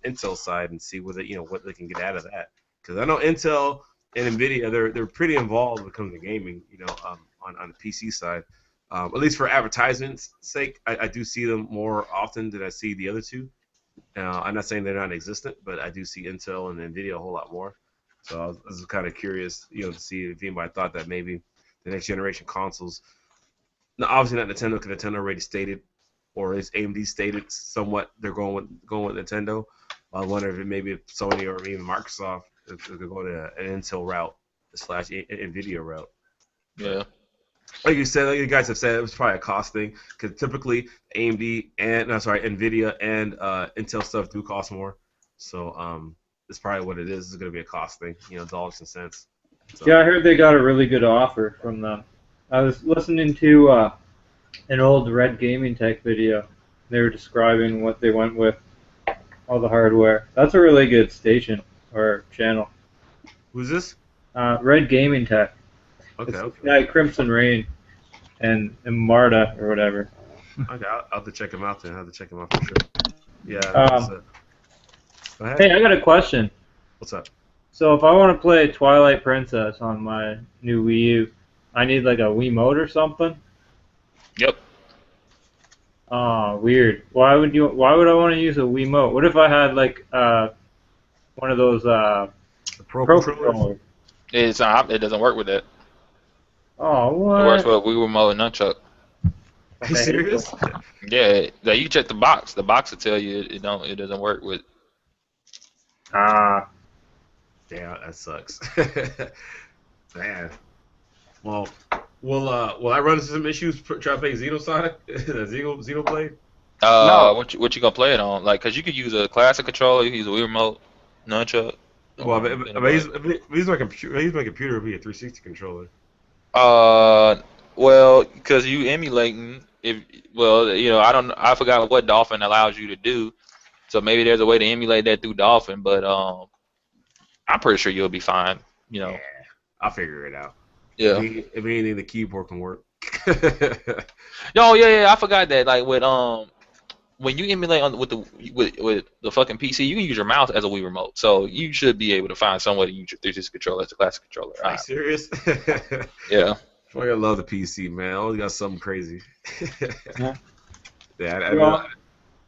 Intel side and see what they can get out of that. Because I know Intel and NVIDIA they're pretty involved when it comes to gaming. On the PC side, at least for advertisements' sake, I do see them more often than I see the other two. I'm not saying they're non-existent, but I do see Intel and NVIDIA a whole lot more. So I was kind of curious, to see if anybody thought that maybe the next generation consoles. Now, obviously not Nintendo, because Nintendo already stated, or is AMD stated somewhat they're going with Nintendo. I wonder if Sony or even Microsoft if they're going to an Intel route / NVIDIA route. Yeah. Like you said, like you guys have said, it was probably a cost thing because typically NVIDIA and Intel stuff do cost more. So it's probably what it is. It's going to be a cost thing, dollars and cents. So. Yeah, I heard they got a really good offer from them. I was listening to an old Red Gaming Tech video. They were describing what they went with, all the hardware. That's a really good station or channel. Who's this? Red Gaming Tech. Okay. It's guy Crimson Rain and Marta or whatever. Okay, I'll have to check him out then. I'll have to check him out for sure. Yeah. Go ahead. Hey, I got a question. What's up? So if I want to play Twilight Princess on my new Wii U, I need like a Wiimote or something? Yep. Oh, weird. Why would I want to use a Wiimote? What if I had like one of those The Pro controllers? It doesn't work with that. Oh, what? It works with Wii Remote and Nunchuck. Are you serious? Yeah, you check the box. The box will tell you it doesn't work with. Ah. Damn, that sucks. Man. Well, will I run into some issues trying to play Xenosonic? Xenoblade? No. What you gonna play it on? Like, cause you could use a classic controller, you can use a Wii Remote, Nunchuck. Well, if he's my computer, it'd be a 360 controller. Well, because you emulating. I forgot what Dolphin allows you to do. So maybe there's a way to emulate that through Dolphin, but I'm pretty sure you'll be fine. Yeah, I'll figure it out. Yeah. If anything, the keyboard can work. No, yeah, I forgot that. Like with when you emulate with the fucking PC, you can use your mouse as a Wii remote. So you should be able to find some way to use your 360 controller as a classic controller. Are you serious? Yeah. I love the PC, man. I always got something crazy. Yeah. Well,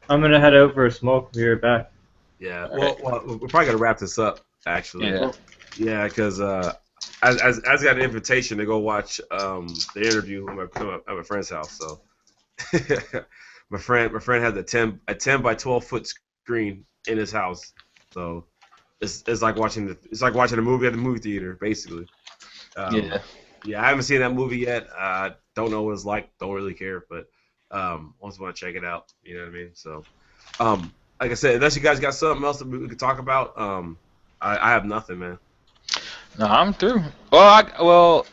I'm gonna head out for a smoke. Be right back. Yeah. Well, we're probably gonna wrap this up, actually. Yeah. Yeah, because I got an invitation to go watch the interview at my friend's house. So my friend has a 10 by 12 foot screen in his house. So it's like watching a movie at the movie theater, basically. Yeah. Yeah, I haven't seen that movie yet. Don't know what it's like. Don't really care, but once want to check it out. You know what I mean? So, like I said, unless you guys got something else that we could talk about, I have nothing, man. No, I'm through. Well,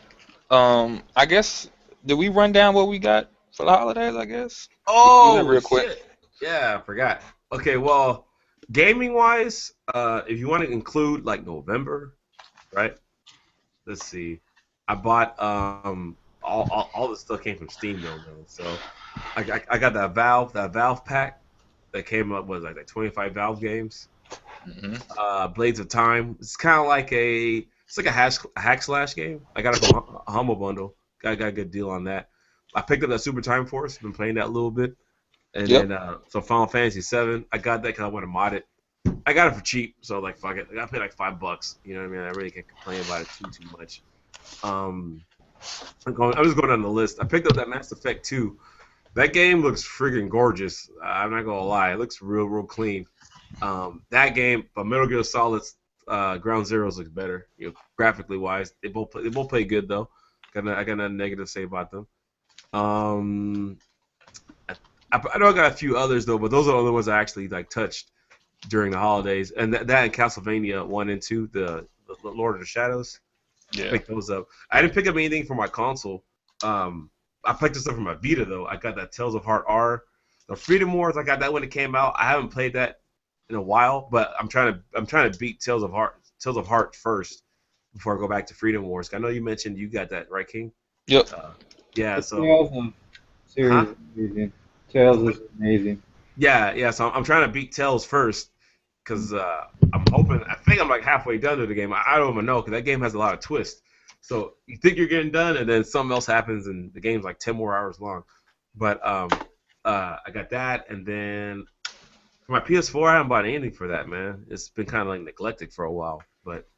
I guess did we run down what we got for the holidays? I guess. Oh, real quick. Shit. Yeah, I forgot. Okay, well, gaming wise, if you want to include like November, right? Let's see. I bought all the stuff came from Steam though, man. So I got that Valve pack that came up with like 25 Valve games. Mm-hmm. Blades of Time. It's kind of like a hack slash game. I got it from a Humble Bundle. Got a good deal on that. I picked up that Super Time Force. Been playing that a little bit, and then so Final Fantasy 7. I got that because I want to mod it. I got it for cheap, so like fuck it. I got to pay like $5. You know what I mean? I really can't complain about it too much. I'm just going down the list. I picked up that Mass Effect 2. That game looks friggin' gorgeous. I'm not gonna lie, it looks real clean. That game, but Metal Gear Solid's Ground Zeroes looks better, graphically wise. They both play good though. I got nothing negative to say about them. I know I got a few others though, but those are the only ones I actually like touched during the holidays. And that and Castlevania 1 and 2, the Lord of the Shadows. Yeah. Pick those up. I didn't pick up anything for my console. I picked this up for my Vita though. I got that Tales of Heart R. The Freedom Wars, I got that when it came out. I haven't played that in a while, but I'm trying to beat Tales of Heart first. before I go back to Freedom Wars. I know you mentioned you got that, right, King? Yep. Yeah. The So, Tales series huh? is amazing. Tales is amazing. Yeah. So I'm trying to beat Tails first because I'm hoping. I think I'm like halfway done to the game. I don't even know because that game has a lot of twists. So you think you're getting done, and then something else happens, and the game's like 10 more hours long. But I got that, and then for my PS4, I haven't bought anything for that, man. It's been kind of like neglected for a while, but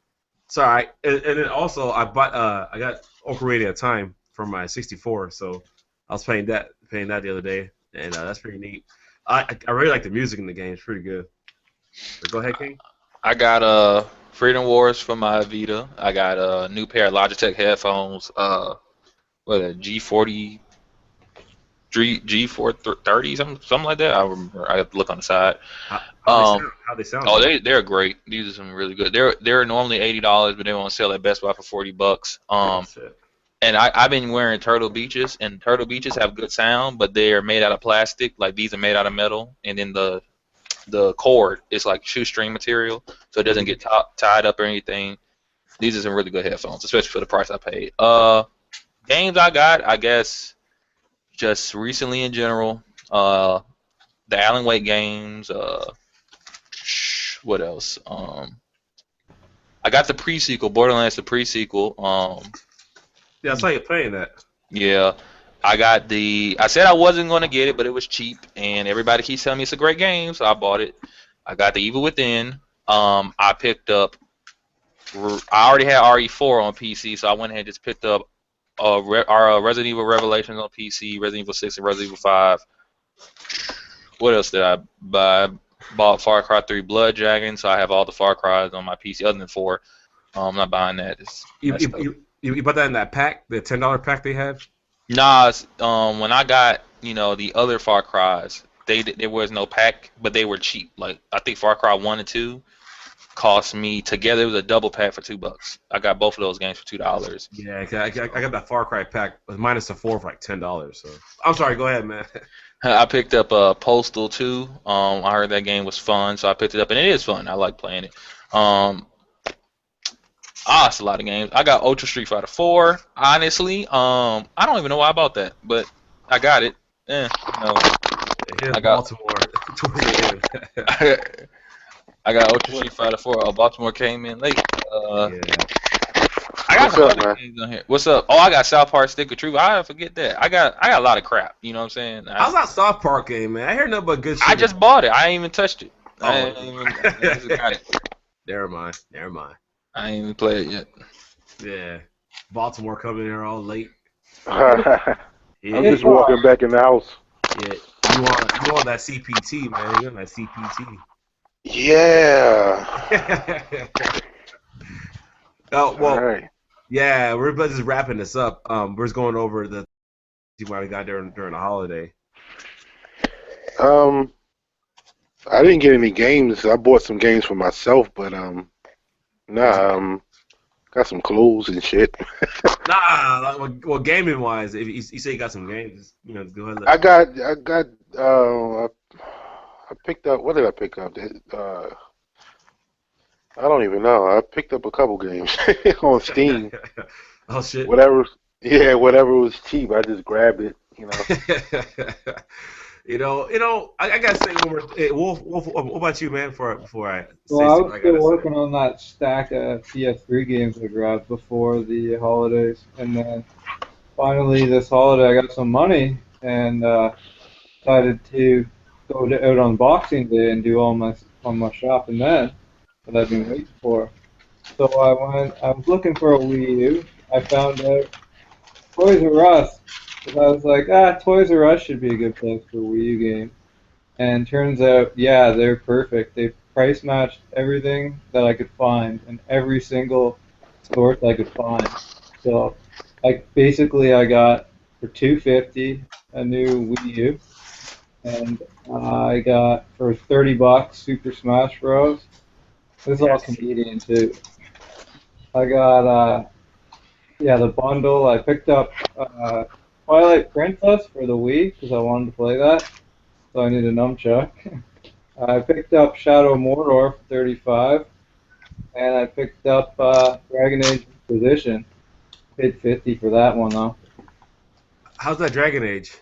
it's all right. And then also I got Ocarina of Time for my 64, so I was playing that the other day, and that's pretty neat. I really like the music in the game. It's pretty good. So go ahead, King. I got Freedom Wars for my Vita. I got a new pair of Logitech headphones. What a G40, G430, something like that. I remember. I have to look on the side. How they sound? How they sound? Oh, Man? they're great. These are some really good. They're normally $80, but they want to sell at Best Buy for $40. That's it. And I've been wearing Turtle Beaches, and Turtle Beaches have good sound, but they are made out of plastic. Like these are made out of metal, and then the cord is like shoestring material, so it doesn't get tied up or anything. These are some really good headphones, especially for the price I paid. Games I got, I guess, just recently in general. The Alan Wake games. What else? I got the pre-sequel, Borderlands, the pre-sequel. Yeah, I saw you playing that. Yeah, I said I wasn't going to get it, but it was cheap, and everybody keeps telling me it's a great game, so I bought it. I got the Evil Within. I picked up. I already had RE4 on PC, so I went ahead and just picked up our Resident Evil Revelations on PC, Resident Evil 6, and Resident Evil 5. What else did I buy? Bought Far Cry 3 Blood Dragon, so I have all the Far Cries on my PC other than 4. I'm not buying that. You bought that in that pack, the $10 pack they have? Nah, when I got the other Far Cries, there was no pack, but they were cheap. Like I think Far Cry 1 and 2 cost me together. It was a double pack for $2. I got both of those games for $2. Yeah, I got that Far Cry pack minus the 4 for like $10. So I'm sorry. Go ahead, man. I picked up Postal 2. I heard that game was fun, so I picked it up, and it is fun. I like playing it. It's a lot of games. I got Ultra Street Fighter 4. Honestly, I don't even know why I bought that, but I got it. I got Baltimore towards the end. I got Ultra Street Fighter 4. Baltimore came in late. Yeah. I got What's some up, other man? games on here. What's up? Oh, I got South Park Stick of Truth. I forget that. I got a lot of crap. You know what I'm saying? How's that South Park game, man? I hear nothing but good shit. I just bought it. I ain't even touched it. Oh. I just got it. Never mind. I ain't even played it yet. Yeah. Baltimore coming here all late. I'm Yeah. just walking back in the house. Yeah. You want that CPT, man. You want that CPT. Yeah. Oh, well, All right. yeah, we're just wrapping this up. We're just going over the you might have got during the holiday. I didn't get any games. I bought some games for myself, but got some clothes and shit. Nah, well, gaming wise, if you say you got some games, go ahead. I picked up. What did I pick up? I don't even know. I picked up a couple games on Steam. Oh shit. Whatever was cheap, I just grabbed it. I gotta say one more. Hey, Wolf, what about you, man? Before I say Well, I something, was I still gotta working on that stack of PS3 games I grabbed before the holidays, and then finally this holiday I got some money and decided to go out on Boxing Day and do all my shopping then that I've been waiting for. So I was looking for a Wii U. I found out Toys R Us, because I was like, Toys R Us should be a good place for a Wii U game. And turns out, yeah, they're perfect. They price matched everything that I could find in every single source I could find. So, basically, I got for $250 a new Wii U, and I got for $30 Super Smash Bros. This is all Canadian too. I got the bundle. I picked up Twilight Princess for the Wii because I wanted to play that, so I need a nunchuck. I picked up Shadow of Mordor for $35. and I picked up Dragon Age Inquisition. Paid 50 for that one though. How's that Dragon Age?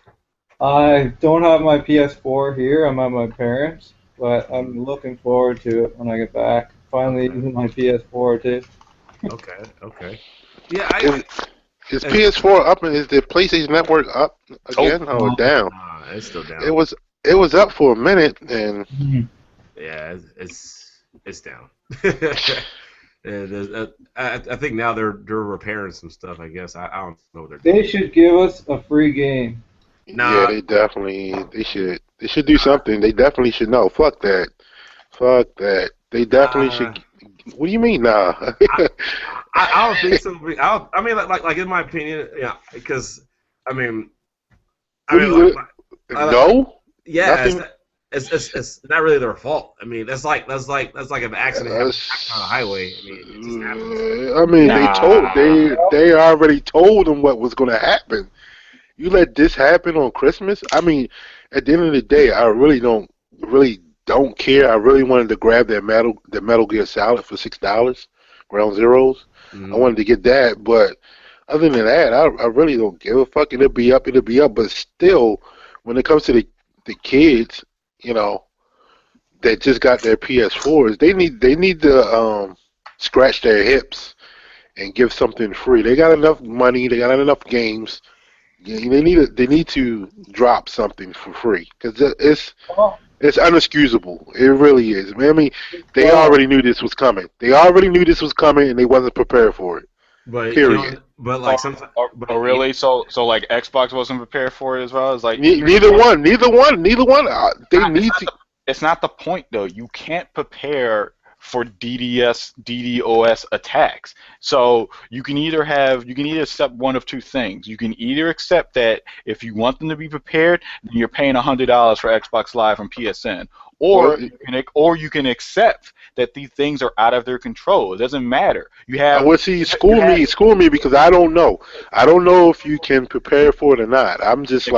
I don't have my PS4 here. I'm at my parents', but I'm looking forward to it when I get back. Finally using my PS4 too. Okay. Yeah, Is PS4 up and is the PlayStation Network up again or down? it's still down. It was up for a minute and yeah, it's down. And I think now they're repairing some stuff. I guess I don't know what they're doing. They should give us a free game. yeah, they should do something. They definitely should know. Fuck that. They definitely should. What do you mean, nah? I don't think so. I mean, like in my opinion, yeah, because I mean, no. Yeah, it's not really their fault. I mean, that's like an accident happening on the highway. I mean, it just happens. I mean, they already told them what was going to happen. You let this happen on Christmas? I mean, at the end of the day, I really don't care. I really wanted to grab that Metal Gear Solid for $6, Ground Zeroes. I wanted to get that, but other than that, I really don't give a fuck. It'll be up. But still, when it comes to the kids, you know, that just got their PS4s, they need to scratch their hips and give something free. They got enough money. They got enough games. They need to drop something for free because it's unexcusable. It really is. I mean, they already knew this was coming. And they wasn't prepared for it. But period. But like sometimes. Oh, really? So like Xbox wasn't prepared for it as well? It's like neither one. They need to. It's not the point though. You can't prepare for DDoS attacks. So you can either accept one of two things. You can either accept that if you want them to be prepared, then you're paying $100 for Xbox Live from PSN, or you can accept that these things are out of their control. It doesn't matter. You have. Well, see, school me because I don't know. I don't know if you can prepare for it or not. I'm just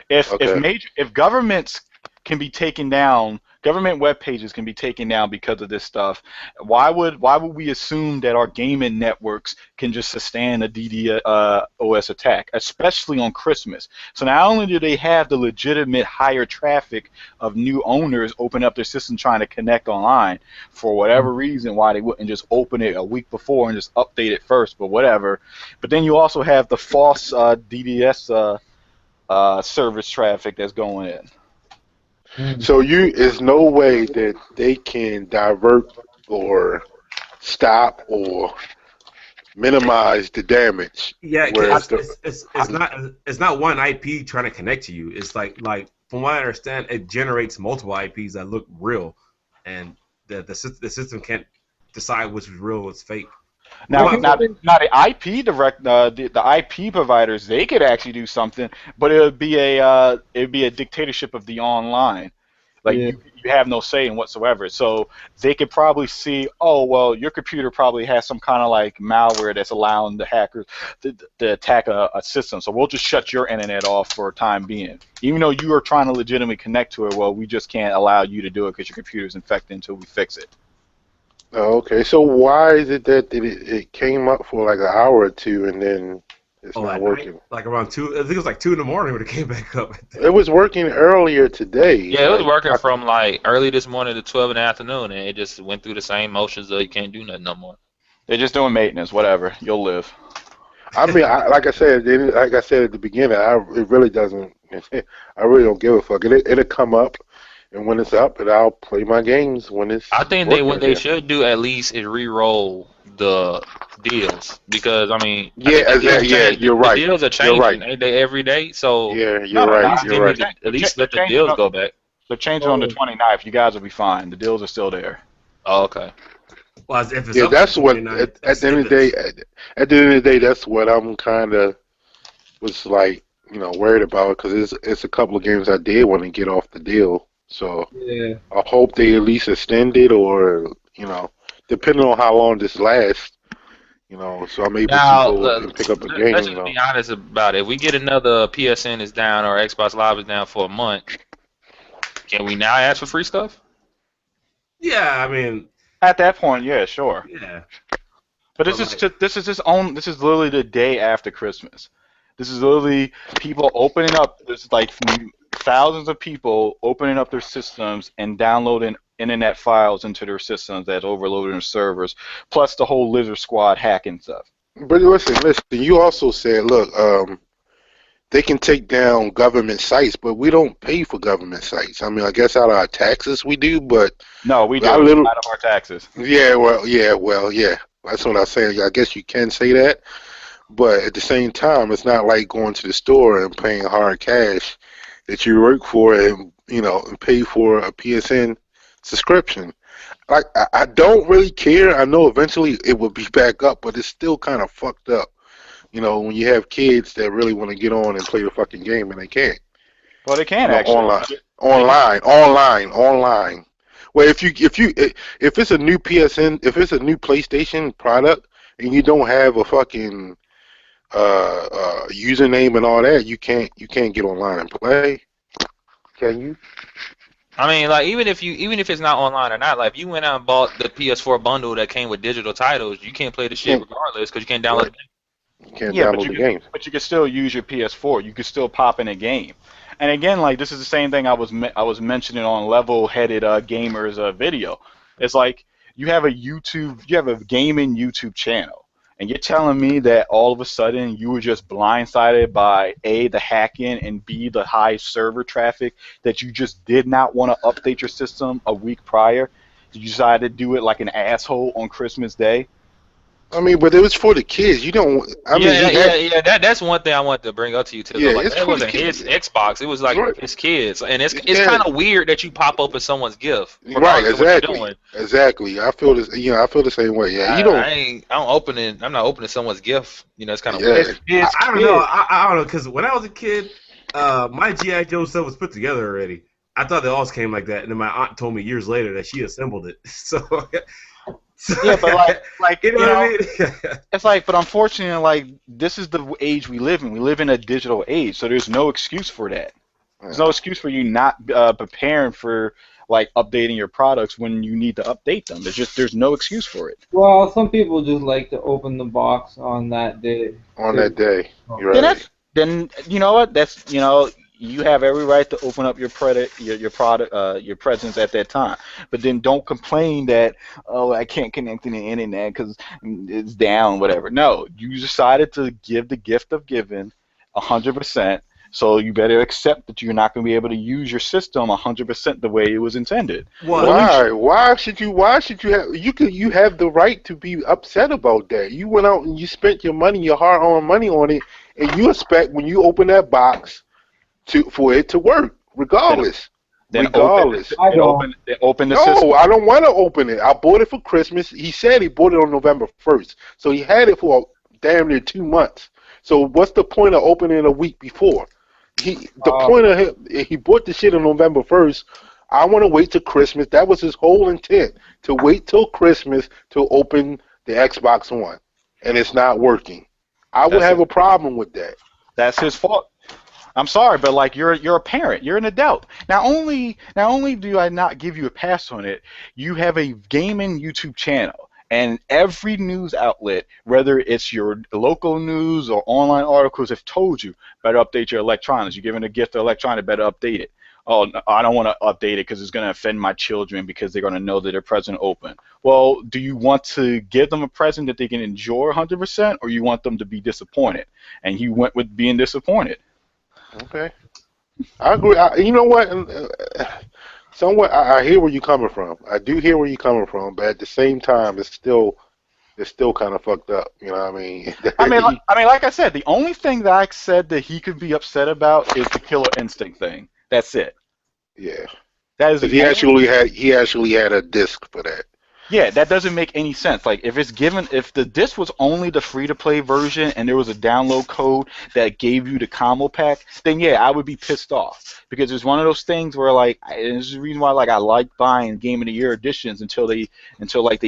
if governments can be taken down. Government web pages can be taken down because of this stuff. Why would we assume that our gaming networks can just sustain a DDoS attack, especially on Christmas? So not only do they have the legitimate higher traffic of new owners open up their system trying to connect online, for whatever reason, why they wouldn't just open it a week before and just update it first, but whatever. But then you also have the false DDoS service traffic that's going in. So there's no way that they can divert or stop or minimize the damage. Yeah, it's not one IP trying to connect to you. It's like from what I understand, it generates multiple IPs that look real, and the system can't decide which is real, what's fake. Now the IP providers, they could actually do something, but it would be a dictatorship of the online. Like you have no say in whatsoever. So they could probably see, oh well, your computer probably has some kind of like malware that's allowing the hackers to attack a system. So we'll just shut your internet off for a time being, even though you are trying to legitimately connect to it. Well, we just can't allow you to do it because your computer is infected until we fix it. Oh, okay, so why is it that it came up for like an hour or two and then it's not working? Like around 2, I think it was like 2 in the morning when it came back up. It was working earlier today. Yeah, it was working from like early this morning to 12 in the afternoon, and it just went through the same motions that you can't do nothing no more. They're just doing maintenance, whatever. You'll live. I mean, like I said at the beginning, it really doesn't. I really don't give a fuck. It'll come up. And when it's up, and I'll play my games when it's. I think what they should do at least is re-roll the deals because I mean. Yeah, you're right. The deals are changing, ain't they, every day? So yeah, you're right. You're right. At least let the deals go back. They're changing on the 29th. You guys will be fine. The deals are still there. Oh, okay. Well, if it's that's what. At the end of the day, that's what I'm kind of was like, worried about because it's a couple of games I did want to get off the deal. So yeah. I hope they at least extend it, or depending on how long this lasts, so I'm able to go and pick up a game. Let's just be honest about it. If we get another PSN is down or Xbox Live is down for a month, can we now ask for free stuff? Yeah, I mean, At that point, yeah, sure. Yeah. But But like, this is literally the day after Christmas. This is literally people opening up. There's like thousands of people opening up their systems and downloading internet files into their systems that overloaded their servers, plus the whole Lizard Squad hacking stuff. But listen. You also said, look, they can take down government sites, but we don't pay for government sites. I mean, I guess out of our taxes we do, but No, we do I it little, out of our taxes. yeah, yeah. That's what I'm saying. I guess you can say that, but at the same time, it's not like going to the store and paying hard cash that you work for and and pay for a PSN subscription. Like I don't really care. I know eventually it will be back up, but it's still kind of fucked up. When you have kids that really want to get on and play the fucking game and they can't. Well, they can actually. Online. Well, if it's a new PSN, if it's a new PlayStation product and you don't have a fucking username and all that, you can't get online and play. Can you? I mean, like even if it's not online or not, like if you went out and bought the PS4 bundle that came with digital titles, you can't play the shit regardless because you can't download it. You can't download the games. But you can still use your PS4. You can still pop in a game. And again, like this is the same thing I was mentioning on Level-Headed Gamers video. It's like you have a gaming YouTube channel, and you're telling me that all of a sudden you were just blindsided by A, the hacking, and B, the high server traffic that you just did not want to update your system a week prior. You decided to do it like an asshole on Christmas Day. I mean, but it was for the kids. You don't. That's one thing I wanted to bring up to you too. Yeah, like, it's it for wasn't the kids. his Xbox. It was like Right. his kids, and it's kind of weird that you pop open someone's gift. Right, regardless of what you're doing. exactly. I feel this. I feel the same way. Yeah, you don't. I'm not opening someone's gift. It's kind of weird. I don't know. I don't know because when I was a kid, my GI Joe stuff was put together already. I thought they always came like that, and then my aunt told me years later that she assembled it. So yeah, but like you know what I mean? It's like, but unfortunately, like this is the age we live in. We live in a digital age, so there's no excuse for that. There's no excuse for you not preparing for like updating your products when you need to update them. There's no excuse for it. Well, some people just like to open the box on that day. You're right. Then you know what? You have every right to open up your presents at that time. But then don't complain that, oh, I can't connect to the internet because it's down, whatever. No, you decided to give the gift of giving 100%. So you better accept that you're not going to be able to use your system 100% the way it was intended. Why? Why should you have? You have the right to be upset about that. You went out and you spent your money, your hard-earned money on it, and you expect when you open that box for it to work, regardless. Then regardless. Open the system. No, I don't want to open it. I bought it for Christmas. He said he bought it on November 1st. So he had it for damn near 2 months. So what's the point of opening it a week before? Point of him, he bought the shit on November 1st. I want to wait till Christmas. That was his whole intent, to wait till Christmas to open the Xbox One. And it's not working. I would have a problem with that. That's his fault. I'm sorry, but like you're a parent, you're an adult. Not only do I not give you a pass on it, you have a gaming YouTube channel, and every news outlet, whether it's your local news or online articles, have told you better update your electronics. You're giving a gift to electronics, better update it. Oh, I don't want to update it because it's going to offend my children because they're going to know that their present open. Well, do you want to give them a present that they can enjoy 100%, or you want them to be disappointed? And you went with being disappointed. Okay, I agree. You know what? Somewhat, I hear where you're coming from. I do hear where you're coming from, but at the same time, it's still kind of fucked up. You know what I mean? I mean, like I said, the only thing that I said that he could be upset about is the Killer Instinct thing. That's it. Yeah. That is. He actually had a disc for that. Yeah, that doesn't make any sense. Like, if the disc was only the free-to-play version and there was a download code that gave you the combo pack, then yeah, I would be pissed off because it's one of those things where like, and this is the reason why like I like buying Game of the Year editions until they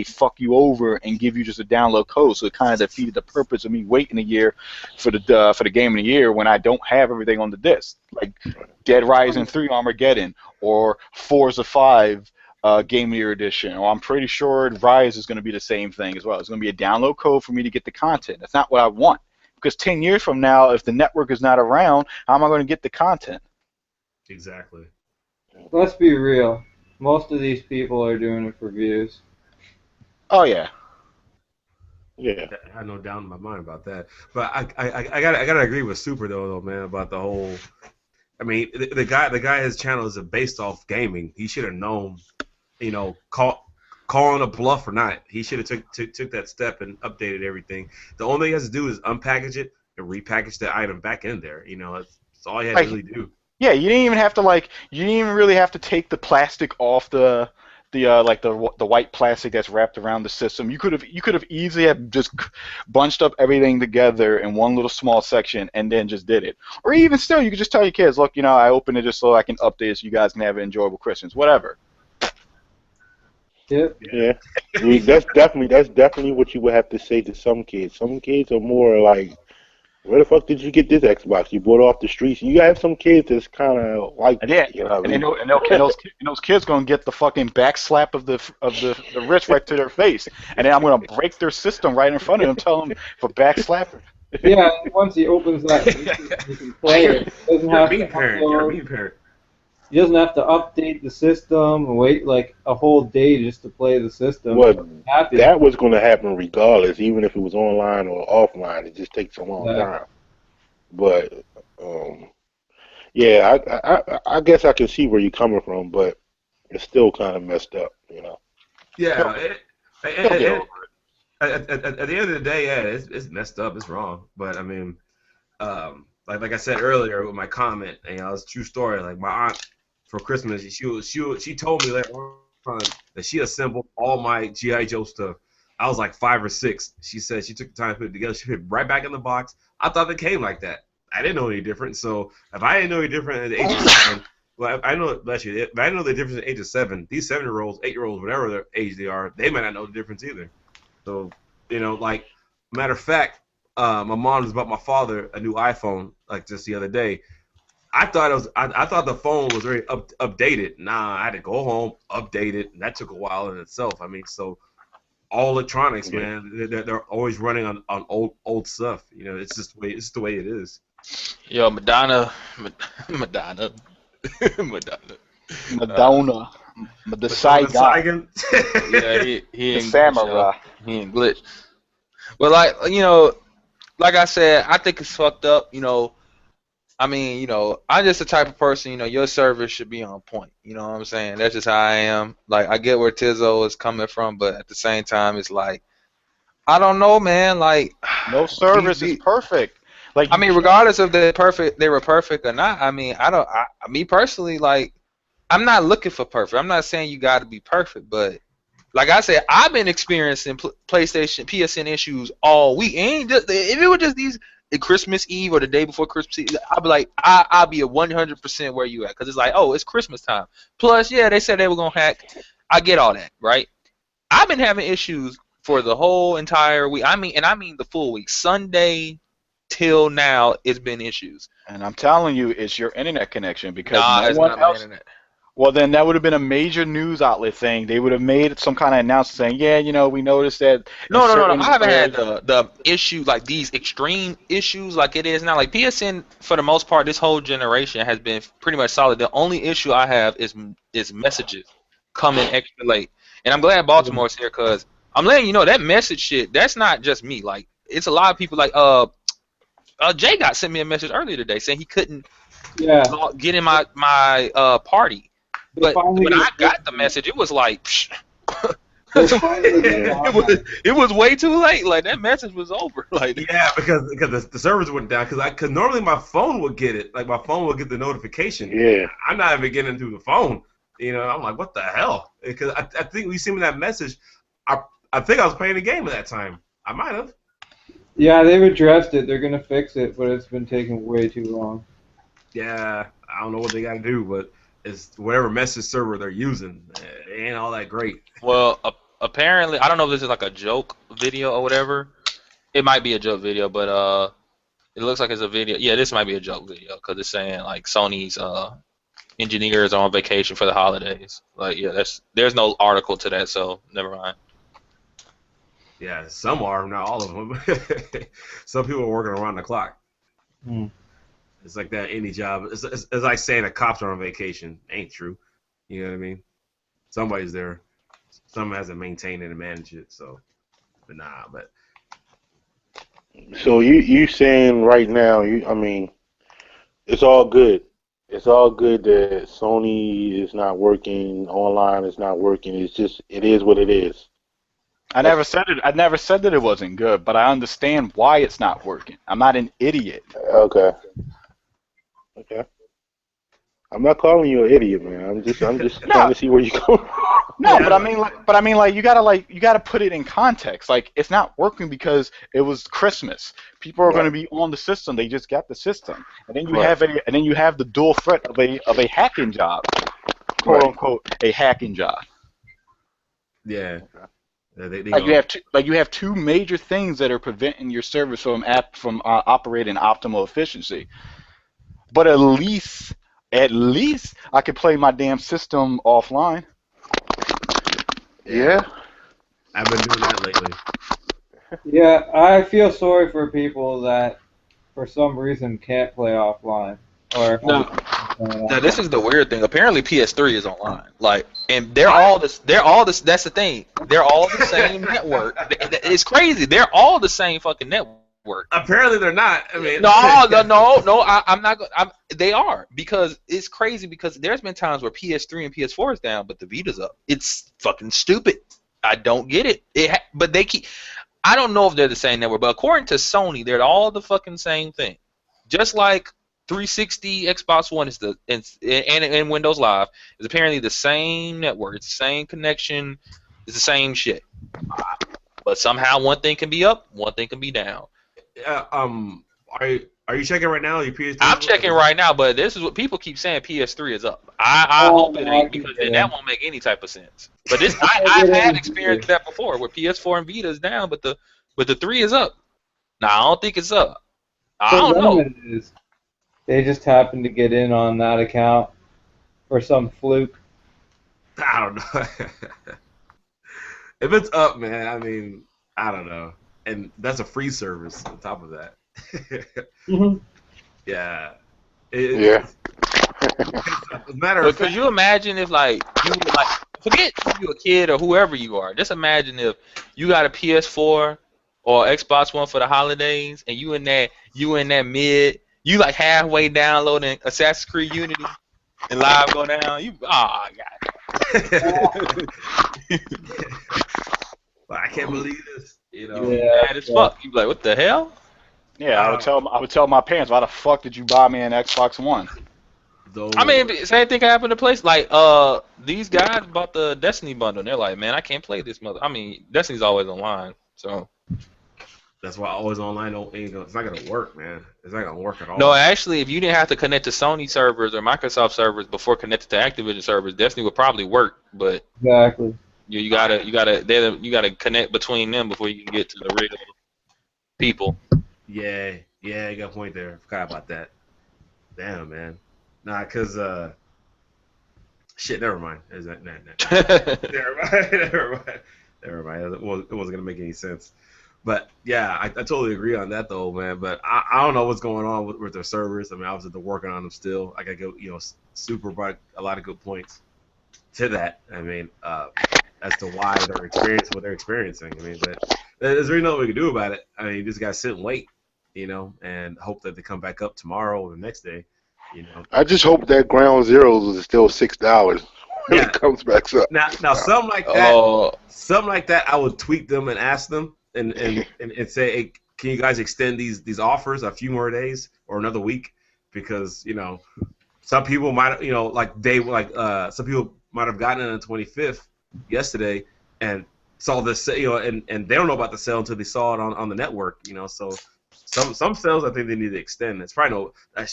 fuck you over and give you just a download code. So it kind of defeated the purpose of me waiting a year for the Game of the Year when I don't have everything on the disc, like Dead Rising 3 Armageddon or Forza 5. Game Year Edition, or I'm pretty sure Rise is going to be the same thing as well. It's going to be a download code for me to get the content. That's not what I want. Because 10 years from now, if the network is not around, how am I going to get the content? Exactly. Let's be real. Most of these people are doing it for views. Oh, yeah. Yeah. I have no doubt in my mind about that. But I gotta agree with Super though, man, about the whole. I mean, the guy his channel is based off gaming. He should have known, calling a bluff or not. He should have took that step and updated everything. The only thing he has to do is unpackage it and repackage the item back in there. That's all he had to really do. Yeah, you didn't even have to you didn't even really have to take the plastic off the white plastic that's wrapped around the system. You could have easily have just bunched up everything together in one little small section and then just did it. Or even still, you could just tell your kids, look, I opened it just so I can update it so you guys can have an enjoyable Christmas, whatever. Yep. Yeah. I mean, that's definitely what you would have to say to some kids. Some kids are more like, where the fuck did you get this Xbox? You bought it off the streets. You have some kids that's kind of like, Yeah, and those kids gonna get the fucking back slap of the wrist right to their face, and then I'm gonna break their system right in front of them, tell them for back slapping. Yeah, once he opens that, he can play it. You're a mean parent. You're a mean parent. He doesn't have to update the system and wait like a whole day just to play the system. Well, that was going to happen regardless, even if it was online or offline. It just takes a long time. But, yeah, I guess I can see where you're coming from, but it's still kind of messed up, Yeah. At the end of the day, yeah, it's messed up. It's wrong. But, I mean, like I said earlier with my comment, it's a true story. Like, my aunt, for Christmas, she told me later on that she assembled all my G.I. Joe stuff. I was like 5 or 6. She said she took the time to put it together. She put it right back in the box. I thought it came like that. I didn't know any different. So if I didn't know any different at the age of 7, well, I know, bless you, if I know the difference at the age of 7, these 7-year-olds, 8-year-olds, whatever their age they are, they might not know the difference either. So, like, matter of fact, my mom just bought my father a new iPhone like just the other day. I thought the phone was already updated. Nah, I had to go home, update it, and that took a while in itself. I mean, so all electronics, man, they're always running on old stuff. It's just the way it is. Yo, Madonna. Madonna. The Saigon. Yeah, he ain't samurai. He ain't glitch. But like I said, I think it's fucked up. I mean, I'm just the type of person, your service should be on point. You know what I'm saying? That's just how I am. Like, I get where Tizzo is coming from, but at the same time, it's like, I don't know, man. Like, no service is perfect. Like, I mean, regardless if they were perfect or not. I mean, me personally, like, I'm not looking for perfect. I'm not saying you got to be perfect, but like I said, I've been experiencing PlayStation PSN issues all week. If it were just these Christmas Eve or the day before Christmas Eve, I'd be like, I'll be at 100% where you at, because it's like, oh, it's Christmas time. Plus, yeah, they said they were gonna hack. I get all that, right? I've been having issues for the whole entire week. I mean the full week. Sunday till now, it's been issues. And I'm telling you, it's your internet connection, because it's not my internet. Well, then that would have been a major news outlet thing. They would have made some kind of announcement saying, yeah, we noticed that. No. I haven't had the issue, like these extreme issues like it is now. Like PSN, for the most part, this whole generation has been pretty much solid. The only issue I have is messages coming extra late. And I'm glad Baltimore's here, because I'm letting you know that message shit, that's not just me. Like, it's a lot of people like, JGott sent me a message earlier today saying he couldn't get in my party. But when I got the message, it was like, psh. it was way too late. Like, that message was over. Like, yeah, because the servers went down. Because normally my phone would get it. Like, my phone would get the notification. Yeah. I'm not even getting through the phone. I'm like, what the hell? Because I think we sent me that message. I think I was playing the game at that time. I might have. Yeah, they've addressed it. They're gonna fix it, but it's been taking way too long. Yeah, I don't know what they gotta do, but it's whatever message server they're using. It ain't all that great. Well, apparently, I don't know if this is like a joke video or whatever. It might be a joke video, but it looks like it's a video. Yeah, this might be a joke video, because it's saying like Sony's engineers are on vacation for the holidays. Like, yeah, there's no article to that, so never mind. Yeah, some are, not all of them. Some people are working around the clock. Hmm. It's like that any job. It's like saying the cops are on vacation. Ain't true. You know what I mean? Somebody's there. Someone has to maintain it and manage it. So, but nah. But So you saying right now? I mean, it's all good. It's all good that Sony is not working, online is not working. It's just it is what it is. I never said it. I never said that it wasn't good, but I understand why it's not working. I'm not an idiot. Okay. Okay. I'm not calling you an idiot, man. I'm just trying No, to see where you go. no, Yeah. but I mean, like, you gotta put it in context. Like, it's not working because it was Christmas. People are going to be on the system. They just got the system, and then you Right. have the dual threat of a hacking job, quote Right. unquote, a hacking job. yeah, they Like, go. you have two major things that are preventing your service from operating optimal efficiency. But at least I could play my damn system offline. Yeah. I've been doing that lately. Yeah, I feel sorry for people that, for some reason, can't play offline. Or Now this is the weird thing. Apparently PS3 is online. Like, and they're all this. They're all this. That's the thing. They're all the same network. It's crazy. They're all the same fucking network. Apparently they're not. I mean, No. I'm not. They are, because it's crazy. Because there's been times where PS3 and PS4 is down, but the Vita's up. It's fucking stupid. I don't get it. But they keep. I don't know if they're the same network, but according to Sony, they're all the fucking same thing. Just like 360, Xbox One is and Windows Live is apparently the same network. It's the same connection. It's the same shit. But somehow one thing can be up, one thing can be down. are you checking right now? Your PS3? I'm checking right now, but this is what people keep saying. PS3 is up. I hope it ain't, because then that won't make any type of sense. But this, I've had experience that before, where PS4 and Vita is down, but the 3 is up. Now I don't think it's up. I don't know. it is. They just happened to get in on that account for some fluke. I don't know. If it's up, man, I mean, I don't know. And that's a free service on top of that. Mhm. Yeah. Yeah. As a matter But of could fact, you imagine if, like, you were like, forget if you're a kid or whoever you are. Just imagine if you got a PS4 or Xbox One for the holidays, and you in that mid, you like halfway downloading Assassin's Creed Unity, and live go down. God. Like, I can't believe this. You know. Yeah. Mad as fuck. You be like, what the hell? Yeah, I would tell my parents, why the fuck did you buy me an Xbox One? Though, I mean, same thing happened to place. Like, these guys bought the Destiny bundle, and they're like, man, I can't play this mother. I mean, Destiny's always online, so. that's why always online it's not gonna work, man. It's not gonna work at all. No, actually, if you didn't have to connect to Sony servers or Microsoft servers before connected to Activision servers, Destiny would probably work. But Exactly. you gotta connect between them before you can get to the real people. Yeah, you got a point there. Forgot about that. Damn, man. Nah, cause shit. Never mind. Never mind. Never mind. It wasn't gonna make any sense. But yeah, I totally agree on that though, man. But I don't know what's going on with their servers. I mean, obviously they're working on them still. I gotta go, Super brought a lot of good points to that. I mean, as to why they're experiencing what they're experiencing. I mean, but there's really nothing we can do about it. I mean, you just gotta sit and wait, and hope that they come back up tomorrow or the next day. I just hope that Ground Zeroes is still $6 when Yeah. it comes back up. Now something like that, I would tweet them and ask them and say, hey, can you guys extend these offers a few more days or another week? Because some people might some people might have gotten it on the 25th yesterday and saw this, and they don't know about the sale until they saw it on the network, so. Some sales I think they need to extend. It's probably that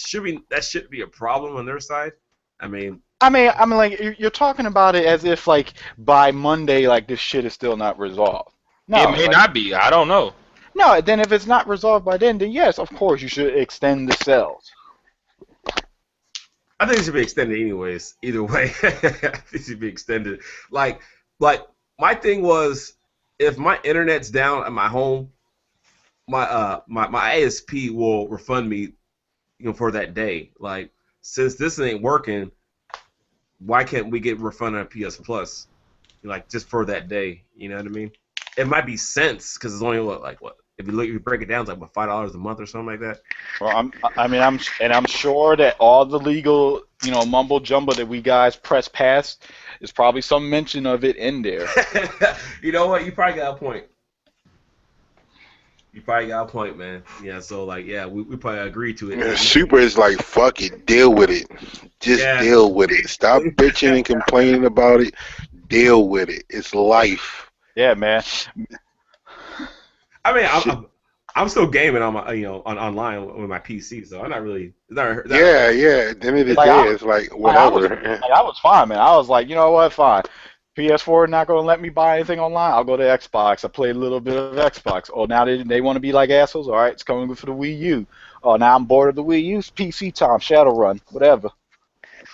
should be a problem on their side. I mean, like, you're talking about it as if, like, by Monday, like, this shit is still not resolved. No, It may not be. I don't know. No, then if it's not resolved by then yes, of course you should extend the sales. I think it should be extended anyways. Either way, it should be extended. Like my thing was, if my internet's down at my home, my ISP will refund me, for that day. Like, since this ain't working, why can't we get refunded on PS Plus, like just for that day? You know what I mean? It might be cents because it's only what if you break it down, it's like what, $5 a month or something like that. Well, I'm sure that all the legal, mumbo jumbo that we guys press past is probably some mention of it in there. You know what? You probably got a point. You probably got a point, man. Yeah, so we probably agree to it. Yeah, Super is like, fuck it, deal with it. Just deal with it. Stop bitching and complaining about it. Deal with it. It's life. Yeah, man. I mean, I'm still gaming on my online with my PC, so I'm not really. Yeah. At the end of the day, it's like whatever. I was fine, man. I was like, you know what, fine. PS4 not going to let me buy anything online. I'll go to Xbox. I played a little bit of Xbox. Oh, now they want to be like assholes. All right, it's coming for the Wii U. Oh, now I'm bored of the Wii U. PC time, Shadowrun, whatever.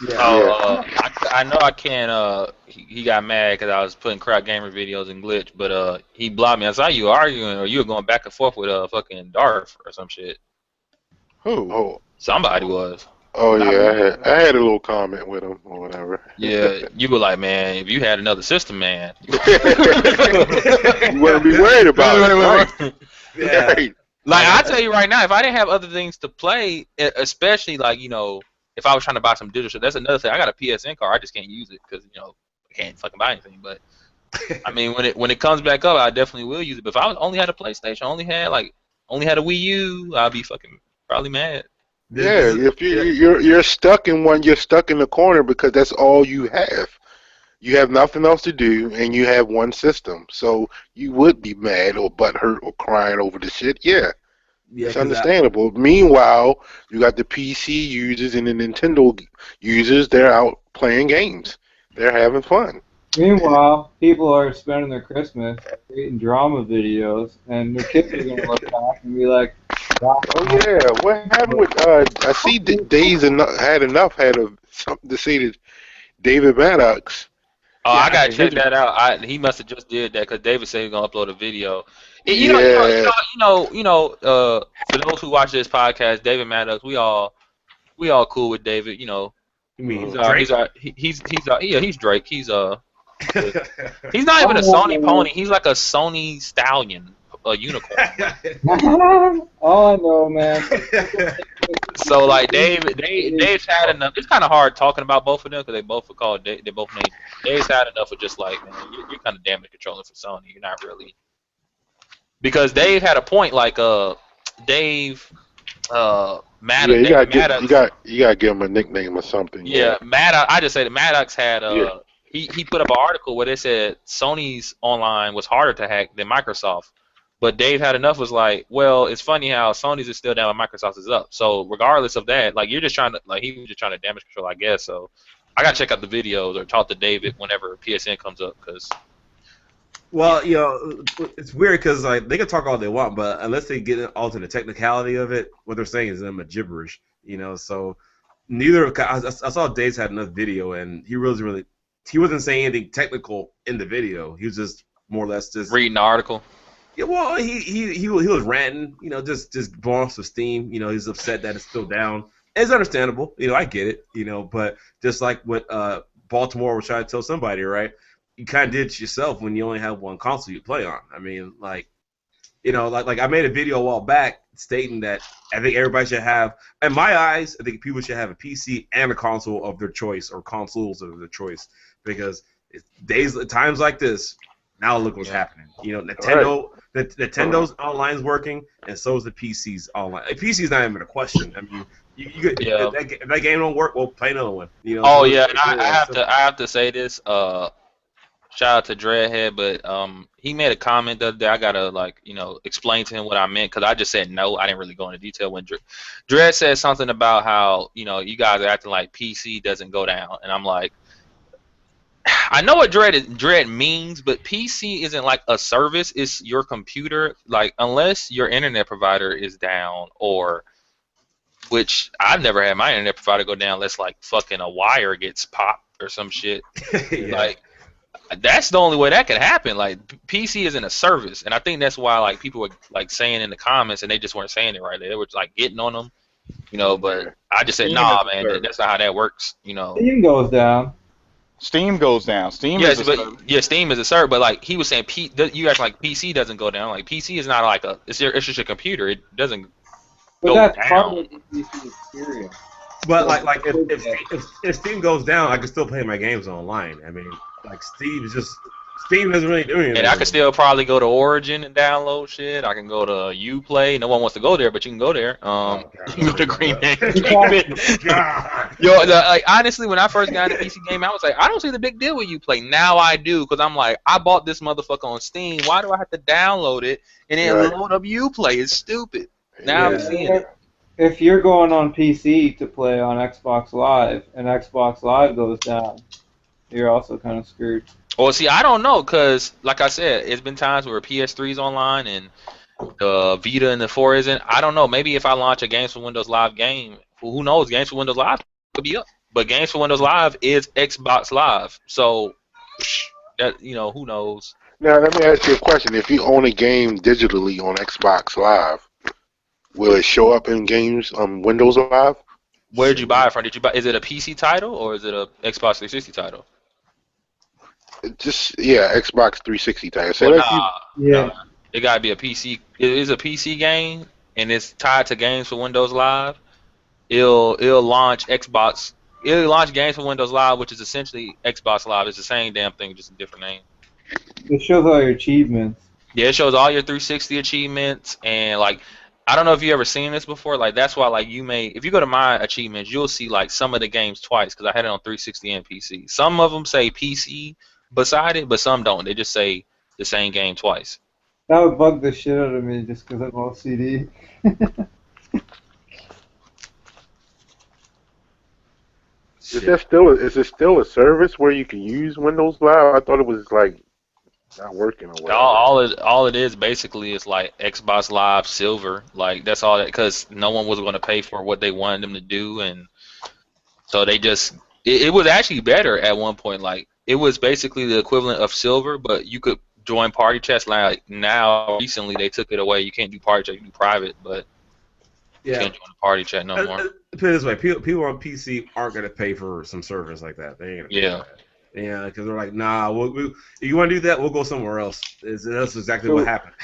Yeah. I know I can't. He got mad because I was putting crap gamer videos in Glitch, but he blocked me. I saw you arguing, or you were going back and forth with fucking Darth or some shit. Who? Oh, somebody was. Oh yeah, I had a little comment with him or whatever. Yeah, you were like, man, if you had another system, man, you wouldn't be worried about it. Right? Yeah. Right. Like, I tell you right now, if I didn't have other things to play, especially like if I was trying to buy some digital shit, that's another thing. I got a PSN card, I just can't use it because I can't fucking buy anything. But I mean, when it comes back up, I definitely will use it. But if I only had a PlayStation, only had a Wii U, I'd be fucking probably mad. Yeah, if you're stuck in one, you're stuck in the corner because that's all you have. You have nothing else to do, and you have one system. So you would be mad or butthurt or crying over the shit. Yeah, it's understandable. Meanwhile, you got the PC users and the Nintendo users. They're out playing games. They're having fun. Meanwhile, people are spending their Christmas creating drama videos, and their kids are going to look back and be like, oh yeah, what happened with, I see Days had something to say to David Maddox. Oh, I gotta check that out. He must have just did that because David said he was gonna upload a video. For those who watch this podcast, David Maddox, we all cool with David. You mean he's Drake. He's not even a Sony pony. He's like a Sony stallion. A unicorn. All I know, man. So like Dave's had enough. It's kind of hard talking about both of them because they both are called. They both named. Dave's had enough of just like, man, you're kind of damage controlling for Sony. You're not really. Because Dave had a point. Like Dave, Maddox. Yeah, you gotta give him a nickname or something. Yeah, Maddox. I just say that Maddox had he put up an article where they said Sony's online was harder to hack than Microsoft. But Dave had enough was like, well, it's funny how Sony's is still down and Microsoft's is up. So regardless of that, like he was just trying to damage control, I guess. So I gotta check out the videos or talk to David whenever PSN comes up, because. Well, it's weird because like they can talk all they want, but unless they get all to the technicality of it, what they're saying is them a gibberish. So neither. I saw Dave's had another video and he wasn't saying anything technical in the video. He was just more or less just reading the article. Yeah, well, he was ranting, just blowing off some steam. He's upset that it's still down. And it's understandable, I get it, but just like what Baltimore was trying to tell somebody, right? You kind of did it yourself when you only have one console you play on. I mean, like I made a video a while back stating that I think everybody should have, in my eyes, I think people should have a PC and a console of their choice or consoles of their choice because times like this. Now look what's happening. Nintendo's online's working, and so is the PC's online. The PC's not even a question. I mean, if that game don't work, well, play another one. And I have to say this. Shout out to Dreadhead, but he made a comment the other day. I gotta explain to him what I meant because I just said no. I didn't really go into detail when Dread said something about how you guys are acting like PC doesn't go down, and I'm like. I know what Dread means, but PC isn't like a service. It's your computer. Like, unless your internet provider is down or which I've never had my internet provider go down unless like fucking a wire gets popped or some shit. Yeah. Like that's the only way that could happen. Like PC isn't a service, and I think that's why like people were like saying in the comments, and they just weren't saying it right. They were like getting on them, you know. But I just said, Steam nah, is a man, service. that's not how that works, you know. Steam goes down. Steam goes down. Steam Yes, is a but service. yeah, Steam is a service, but like he was saying, you act like PC doesn't go down. Like PC is not like it's just a computer. It doesn't But go that's down. part of the PC experience. But like if Steam goes down, I can still play my games online. I mean, like Steam doesn't really do anything. And I can still probably go to Origin and download shit. I can go to Uplay. No one wants to go there, but you can go there. God. You go to Green Day. God. Yo, like honestly, when I first got into PC game, I was like, I don't see the big deal with Uplay. Now I do, because I'm like, I bought this motherfucker on Steam. Why do I have to download it and then Right. load up Uplay? It's stupid. Now I'm Yeah. seeing it. If you're going on PC to play on Xbox Live and Xbox Live goes down, you're also kind of screwed. Well, see, I don't know, because like I said, it's been times where PS3's online and the Vita and the 4 isn't. I don't know. Maybe if I launch a Games for Windows Live game, who knows? Games for Windows Live could be up. But Games for Windows Live is Xbox Live, so that, you know, who knows? Now let me ask you a question: if you own a game digitally on Xbox Live, will it show up in games on Windows Live? Where did you buy it from? Is it a PC title or is it a Xbox 360 title? Just Xbox 360 title. So Well, if you- nah, Yeah. nah. It gotta be a PC. It is a PC game, and it's tied to Games for Windows Live. It'll launch Xbox. It'll launch Games for Windows Live, which is essentially Xbox Live. It's the same damn thing, just a different name. It shows all your achievements. Yeah, it shows all your 360 achievements, and like, I don't know if you ever seen this before. Like, that's why like if you go to my achievements, you'll see like some of the games twice, because I had it on 360 and PC. Some of them say PC beside it, but some don't. They just say the same game twice. That would bug the shit out of me just because I'm OCD. is it still a service where you can use Windows Live? I thought it was like not working or whatever. All it is basically is like Xbox Live Silver. Like that's all that, because no one was going to pay for what they wanted them to do, and so they just it was actually better at one point. Like it was basically the equivalent of Silver, but you could join party chats. Like now, recently they took it away. You can't do party chat. You can do private, but you Yeah. can't join the party chat no more. Put it this way: people on PC aren't gonna pay for some service like that. They ain't gonna pay Yeah. for that. Yeah, because they're like, nah. If you want to do that, we'll go somewhere else. That's exactly what happened.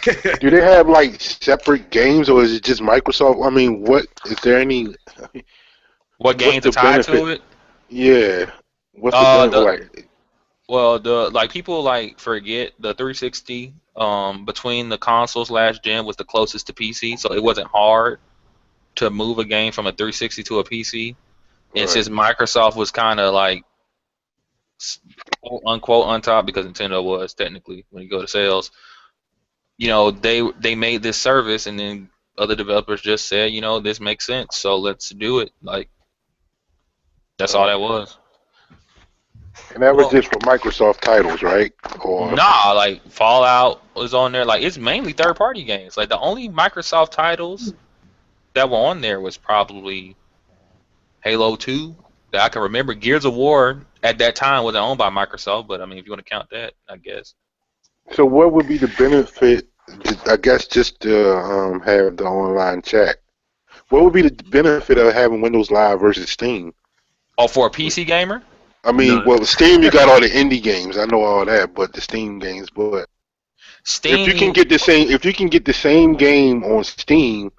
Do they have like separate games, or is it just Microsoft? I mean, what is there any? What games are the tied to benefit? it? Yeah. What's the benefit? Like, Well, people like forget the 360 between the consoles last gen was the closest to PC, so it wasn't hard to move a game from a 360 to a PC. And Right. since Microsoft was kind of like quote unquote on top, because Nintendo was technically when you go to sales, you know, they made this service, and then other developers just said, you know, this makes sense, so let's do it. Like that's all that was. and that was just for Microsoft titles, right? Or Nah, like Fallout was on there. Like it's mainly third-party games. Like the only Microsoft titles that were on there was probably Halo 2 that I can remember. Gears of War at that time wasn't owned by Microsoft, but I mean, if you want to count that, I guess. so, what would be the benefit? I guess just to have the online chat. What would be the benefit of having Windows Live versus Steam? Oh, for a PC gamer? I mean, None. well, Steam you got all the indie games. I know all that, but the Steam games. But Steam. if you can get the same game on Steam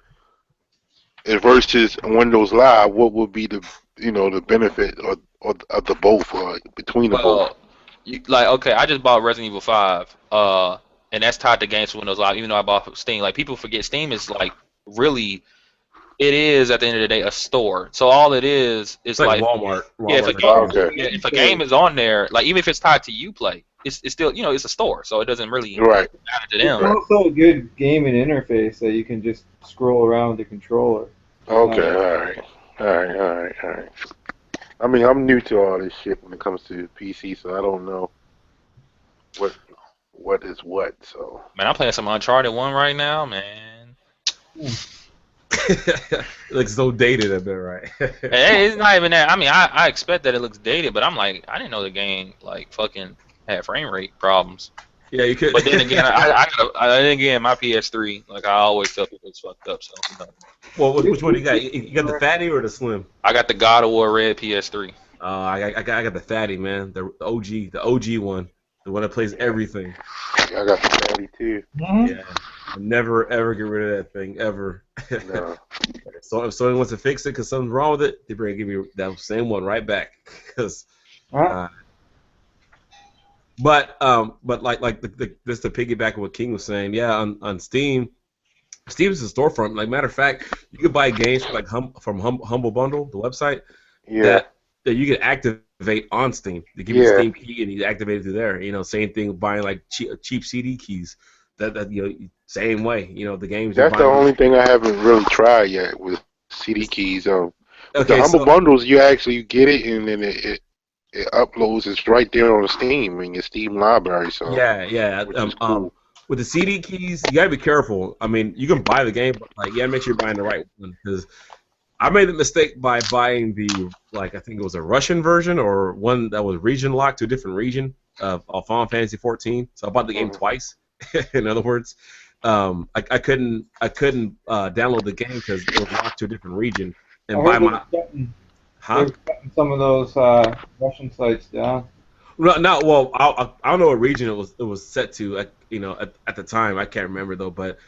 versus Windows Live, what would be the the benefit of the both or between the both? Well, okay, I just bought Resident Evil 5, and that's tied to Games for Windows Live, even though I bought Steam. Like, people forget Steam is, like, really, it is, at the end of the day, a store. So all it is It's like Walmart. yeah, if a Walmart. game, Okay. if a game is on there, like, even if it's tied to Uplay, it's still, it's a store, so it doesn't really Right. matter to It's them. also a good gaming interface that you can just scroll around with the controller. Okay. All right. I mean, I'm new to all this shit when it comes to PC, so I don't know what is what. So Man, I'm playing some Uncharted 1 right now, man. It looks so dated up there, right? Hey, it's not even that. I mean, I expect that it looks dated, but I'm like, I didn't know the game like fucking had frame rate problems. Yeah, you could. But then again, then again, my PS3, like I always tell people it's fucked up. So Well, which one you got? You got the fatty or the slim? I got the God of War Red PS3. I got the fatty, man. The OG one, the one that plays everything. I got the fatty too. Yeah, I'll never ever get rid of that thing ever. No. So if someone wants to fix it because something's wrong with it, they better give me that same one right back. Because, but this to piggyback on what King was saying. Yeah, on Steam. Steam's a storefront. Like matter of fact, you can buy games from Humble Bundle, the website. Yeah. That you can activate on Steam. They give you a Steam key and you activate it through there. You know, same thing with buying like cheap CD keys. That you know, same way. You know, the games. That's the only thing I haven't really tried yet with CD keys. With the Humble Bundles, you actually get it and then it uploads. It's right there on Steam in your Steam library. So yeah. Cool. With the CD keys, you gotta be careful. I mean, you can buy the game, but like you gotta make sure you're buying the right one because I made the mistake by buying the I think it was a Russian version or one that was region locked to a different region of Final Fantasy 14. So I bought the game twice. In other words, I couldn't download the game because it was locked to a different region and buy my. They're shutting some of those Russian sites down. No, well, I don't know what region it was set to. At the time, I can't remember though, but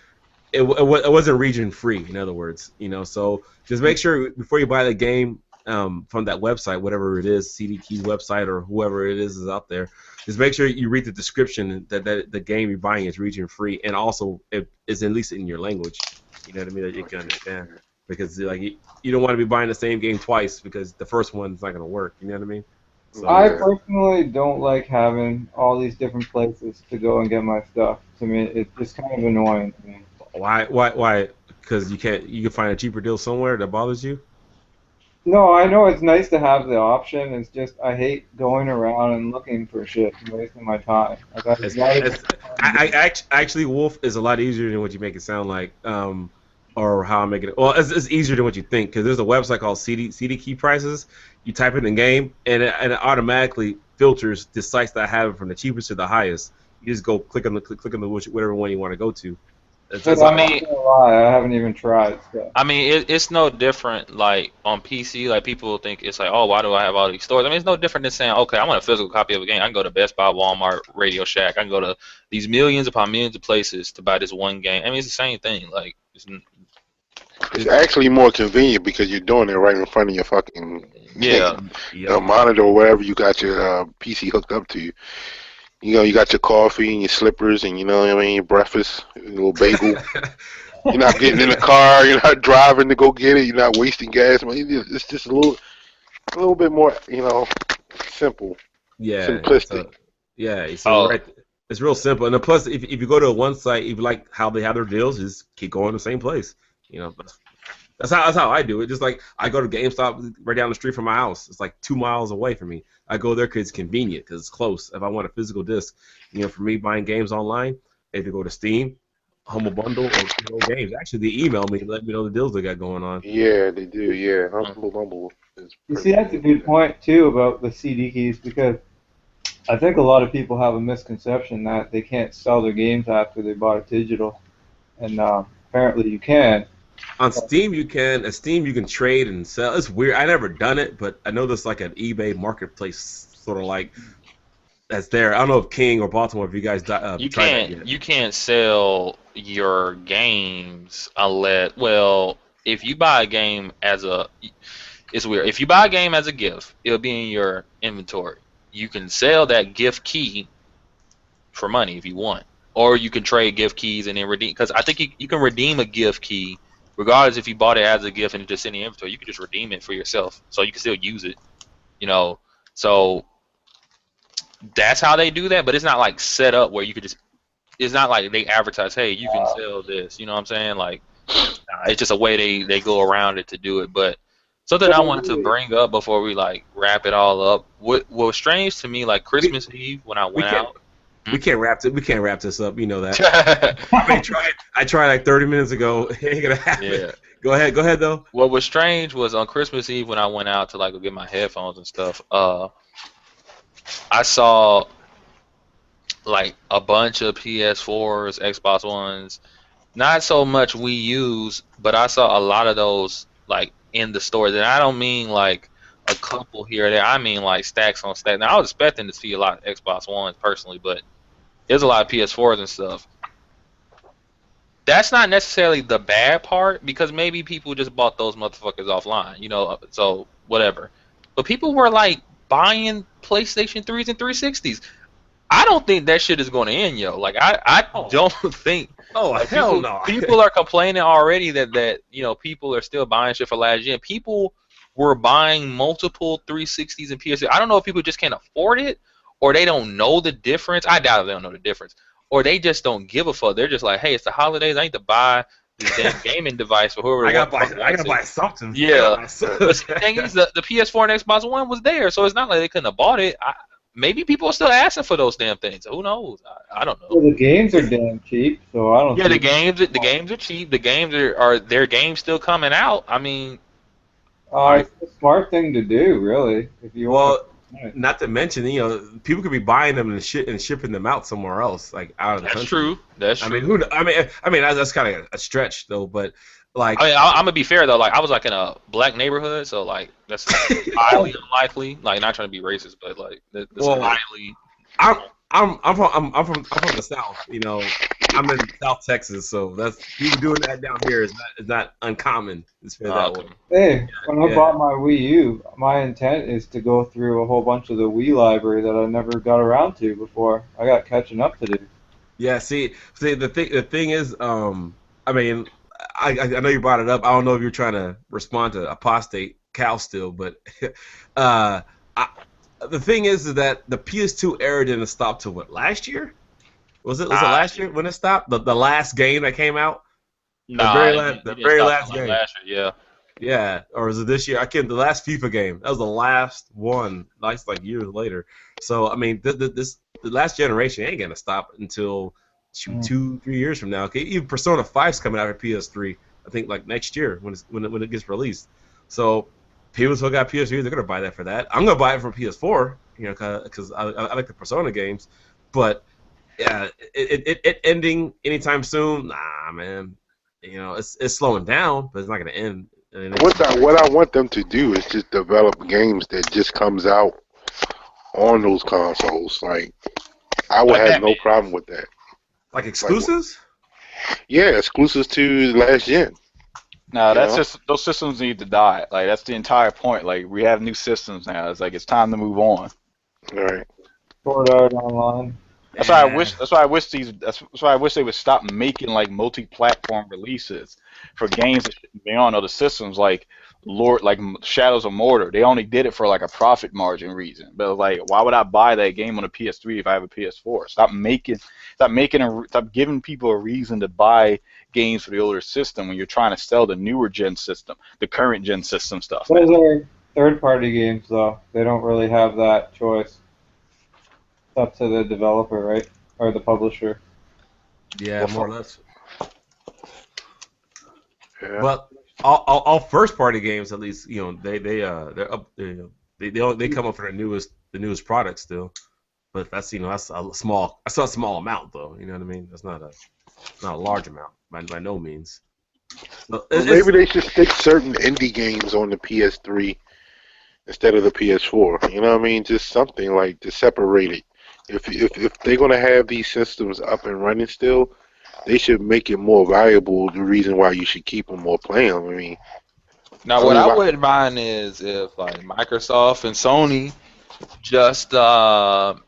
it wasn't region free. In other words, so just make sure before you buy the game from that website, whatever it is, CD Keys website or whoever it is out there, just make sure you read the description that the game you're buying is region free and also it is at least in your language. You know what I mean, that you can understand. Because like you don't want to be buying the same game twice because the first one's not going to work. You know what I mean? So, I personally don't like having all these different places to go and get my stuff. To me, it's just kind of annoying to me. Why? Because you can find a cheaper deal somewhere that bothers you? No, I know it's nice to have the option. It's just I hate going around and looking for shit and wasting my time. Actually, Wolf is a lot easier than what you make it sound like. Or how I'm making it. Well, it's easier than what you think because there's a website called CD Key Prices. You type it in game and it automatically filters the sites that have it from the cheapest to the highest. You just go click on the whatever one you want to go to. I'm not gonna lie, I haven't even tried. So. I mean, it's no different like on PC. Like people think it's like, oh, why do I have all these stores? I mean, it's no different than saying, okay, I want a physical copy of a game. I can go to Best Buy, Walmart, Radio Shack. I can go to these millions upon millions of places to buy this one game. I mean, it's the same thing. Like it's actually more convenient because you're doing it right in front of your fucking monitor or wherever you got your PC hooked up to. You got your coffee and your slippers and your breakfast, your little bagel. You're not getting in the car. You're not driving to go get it. You're not wasting gas. It's just a little bit more, simple. Yeah. Simplistic. Right. It's real simple. And plus, if you go to one site, if you like how they have their deals, just keep going to the same place. That's how I do it. Just like I go to GameStop right down the street from my house. It's like 2 miles away from me. I go there because it's convenient, because it's close. If I want a physical disc, for me buying games online, I have to go to Steam, Humble Bundle, or games. Actually, they email me and let me know the deals they got going on. Yeah, they do. Yeah, Humble Bundle is. You see, that's a good point too about the CD keys because I think a lot of people have a misconception that they can't sell their games after they bought it digital, and apparently you can. On Steam, you can. At Steam, you can trade and sell. It's weird. I never done it, but I know there's like an eBay marketplace sort of like that's there. I don't know if King or Baltimore, if you guys tried that yet. You can't sell your games unless, if you buy a game it's weird. If you buy a game as a gift, it'll be in your inventory. You can sell that gift key for money if you want, or you can trade gift keys and then redeem. Because I think you can redeem a gift key. Regardless if you bought it as a gift and it's just in the inventory, you can just redeem it for yourself. So you can still use it, So that's how they do that, but it's not like set up where you could just, it's not like they advertise, hey, you can sell this. You know what I'm saying? Like, it's just a way they go around it to do it. But something I wanted to bring up before we like wrap it all up, what was strange to me, like Christmas Eve when I went out. We can't wrap this up. You know that. I tried like 30 minutes ago. It ain't gonna happen. Go ahead though. What was strange was on Christmas Eve when I went out to like go get my headphones and stuff. I saw like a bunch of PS4s, Xbox Ones, not so much Wii U's, but I saw a lot of those like in the stores. And I don't mean like a couple here or there. I mean like stacks on stacks. Now I was expecting to see a lot of Xbox Ones personally, but there's a lot of PS4s and stuff. That's not necessarily the bad part because maybe people just bought those motherfuckers offline, you know, so whatever. But people were like buying PlayStation 3s and 360s. I don't think that shit is going to end, yo. Like I don't think. Oh Like, hell people, no! people are complaining already that you know people are still buying shit for last gen. People were buying multiple 360s and PS. I don't know if people just can't afford it or they don't know the difference. I doubt they don't know the difference, or they just don't give a fuck. They're just like, hey, it's the holidays. I need to buy this damn gaming device for whoever. I gotta buy something. Yeah. But see, The thing is, the PS4 and Xbox One was there, so it's not like they couldn't have bought it. Maybe people are still asking for those damn things. Who knows? I don't know. Well, the games are damn cheap, so I don't. Yeah, see the games are cheap. The games are their games still coming out. I mean, It's a smart thing to do, really. If you want. not to mention, you know, people could be buying them and shipping them out somewhere else, like out of the that's country. true. That's true. I mean, that's kind of a stretch though, but like, I mean, I'm gonna be fair though. Like, I was like in a black neighborhood, so like that's highly unlikely. Like, not trying to be racist, but like that's highly. I'm from the South, you know. I'm in South Texas, so that's people doing that down here is not uncommon. Let's put it that way. Hey, when I bought my Wii U, my intent is to go through a whole bunch of the Wii library that I never got around to before. I got catching up to do. Yeah, see, the thing is, I mean, I know you brought it up. I don't know if you're trying to respond to apostate Cal still, but the thing is that the PS2 era didn't stop till what, last year? Was it last year when it stopped? The last game that came out? The very last game. Last year, yeah. Yeah, or was it this year? I can't. The last FIFA game. That was the last one. Like years later. So I mean, the last generation ain't gonna stop until 2-3 years from now. Okay, even Persona 5's coming out for PS3. I think like next year when it gets released. So people still got PS3. They're gonna buy that for that. I'm gonna buy it for PS4. You know, because I like the Persona games, but. Yeah, it ending anytime soon. Nah, man. You know, it's slowing down, but it's not gonna end. What I want them to do is just develop games that just comes out on those consoles. Like, I would have no problem with that. Like exclusives? Yeah, exclusives to the last gen. No, that's just those systems need to die. Like, that's the entire point. Like, we have new systems now. It's like it's time to move on. All right. Sword Art Online. That's why I wish they would stop making like multi-platform releases for games that shouldn't be on other systems, like Shadows of Mordor. They only did it for like a profit margin reason. But like, why would I buy that game on a PS3 if I have a PS4? Stop giving people a reason to buy games for the older system when you're trying to sell the newer gen system, the current gen system stuff. Those are third-party games, though. They don't really have that choice. Up to the developer, right, or the publisher. Yeah, more or less. Yeah. But all first-party games, at least, you know, they're up. They come up for the newest product still. But that's that's a small amount though. You know what I mean? That's not a large amount by no means. Maybe they should stick certain indie games on the PS3 instead of the PS4. You know what I mean? Just something like to separate it. If they're gonna have these systems up and running still, they should make it more valuable. The reason why you should keep them or play them. I mean, now what I wouldn't mind is if like Microsoft and Sony just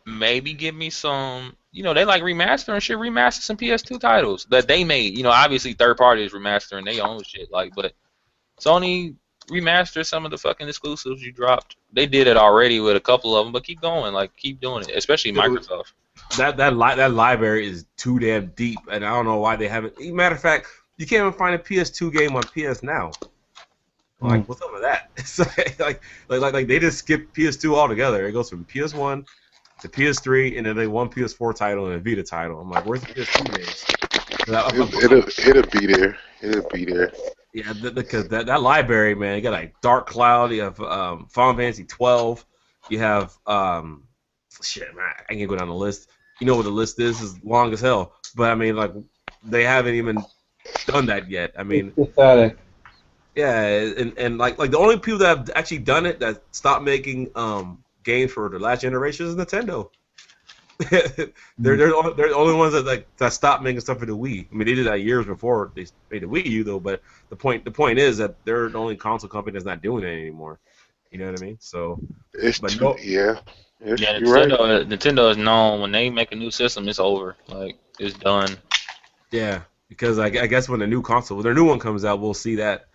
maybe give me some. You know, they like remastering shit, remaster some PS2 titles that they made. You know, obviously third parties remastering their own shit, like, but Sony remaster some of the fucking exclusives you dropped. They did it already with a couple of them, but keep going, like keep doing it, especially Microsoft. That library is too damn deep, and I don't know why they haven't. Matter of fact, you can't even find a PS2 game on PS Now. Like, what's up with that? It's like they just skip PS2 altogether. It goes from PS1 to PS3, and then they one PS4 title and a Vita title. I'm like, where's the PS2 games? It'll be there. It'll be there. Yeah, because that library, man, you got like Dark Cloud, you have Final Fantasy 12, you have shit, man, I can't go down the list. You know what the list is long as hell. But I mean, like, they haven't even done that yet. I mean, It's pathetic. yeah, and like the only people that have actually done it that stopped making games for the last generation is Nintendo. They're the only ones that stopped making stuff for the Wii. I mean, they did that years before they made the Wii U though. But the point is that they're the only console company that's not doing it anymore. You know what I mean? So, but no, Yeah. Yes, Yeah, you're right. Nintendo is known when they make a new system, it's over. Like it's done. yeah, because I guess when when their new one comes out, we'll see that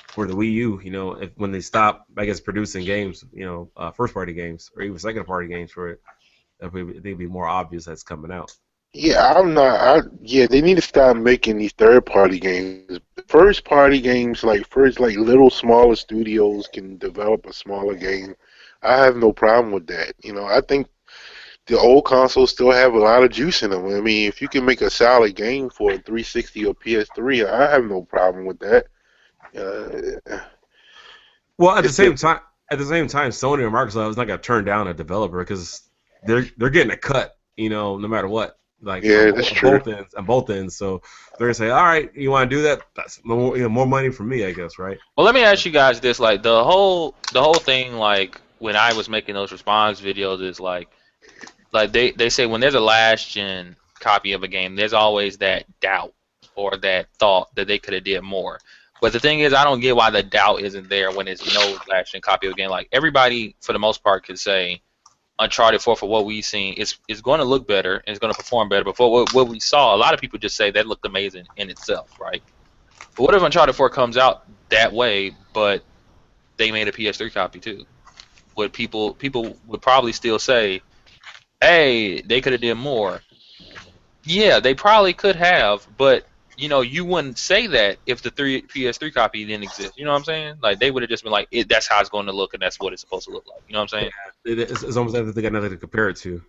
for the Wii U. You know, when they stop, I guess producing games, first party games or even second party games for it, I think it'd be more obvious that's coming out. Yeah, I'm not. Yeah, they need to stop making these third-party games. First-party games, like little smaller studios can develop a smaller game. I have no problem with that. I think the old consoles still have a lot of juice in them. I mean, if you can make a solid game for a 360 or PS3, I have no problem with that. Uh, Well, it's the at the same time, Sony or Microsoft is not gonna turn down a developer because they're getting a cut, no matter what, like yeah, that's true. on both ends. So they're gonna say, all right, you want to do that? That's more money for me, I guess, right? Well, let me ask you guys this: like the whole thing, like when I was making those response videos, is like they say when there's a last gen copy of a game, there's always that doubt or that thought that they could have did more. But the thing is, I don't get why the doubt isn't there when there's no last gen copy of a game. Like everybody, for the most part, could say Uncharted 4 for what we've seen, it's going to look better and it's going to perform better. But for what we saw, a lot of people just say that looked amazing in itself, right? But what if Uncharted 4 comes out that way, but they made a PS3 copy too? Would people would probably still say, "Hey, they could have did more." Yeah, they probably could have, but you wouldn't say that if the PS3 copy didn't exist. You know what I'm saying? Like they would have just been like, "That's how it's going to look, and that's what it's supposed to look like." You know what I'm saying? It's almost as if they got nothing to compare it to.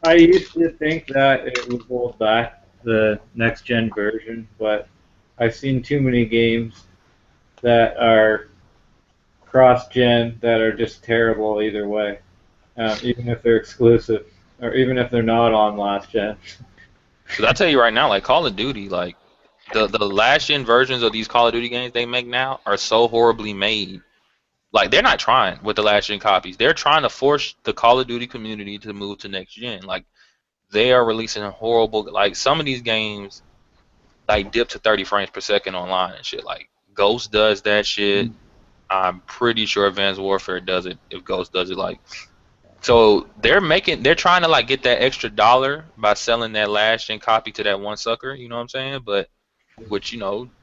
I used to think that it would hold back the next gen version, but I've seen too many games that are cross gen that are just terrible either way, even if they're exclusive or even if they're not on last gen. Because I tell you right now, like Call of Duty, like the last gen versions of these Call of Duty games they make now are so horribly made. Like they're not trying with the last gen copies. They're trying to force the Call of Duty community to move to next gen. Like they are releasing horrible. Like some of these games like dip to 30 frames per second online and shit. Like Ghost does that shit. I'm pretty sure Advanced Warfare does it. If Ghost does it, like so they're trying to like get that extra dollar by selling that last gen copy to that one sucker. You know what I'm saying? But which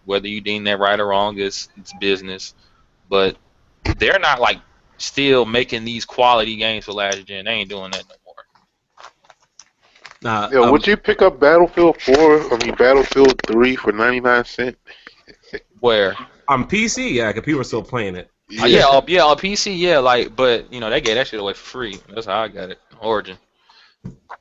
whether you deem that right or wrong is it's business. But they're not like still making these quality games for last gen. They ain't doing that no more. Nah, Yeah, would you pick up Battlefield 4? I mean, Battlefield 3 for 99 cents? Where? on PC, yeah, 'cause people are still playing it. Yeah, on PC, yeah, like, but they gave that shit away for free. That's how I got it. Origin.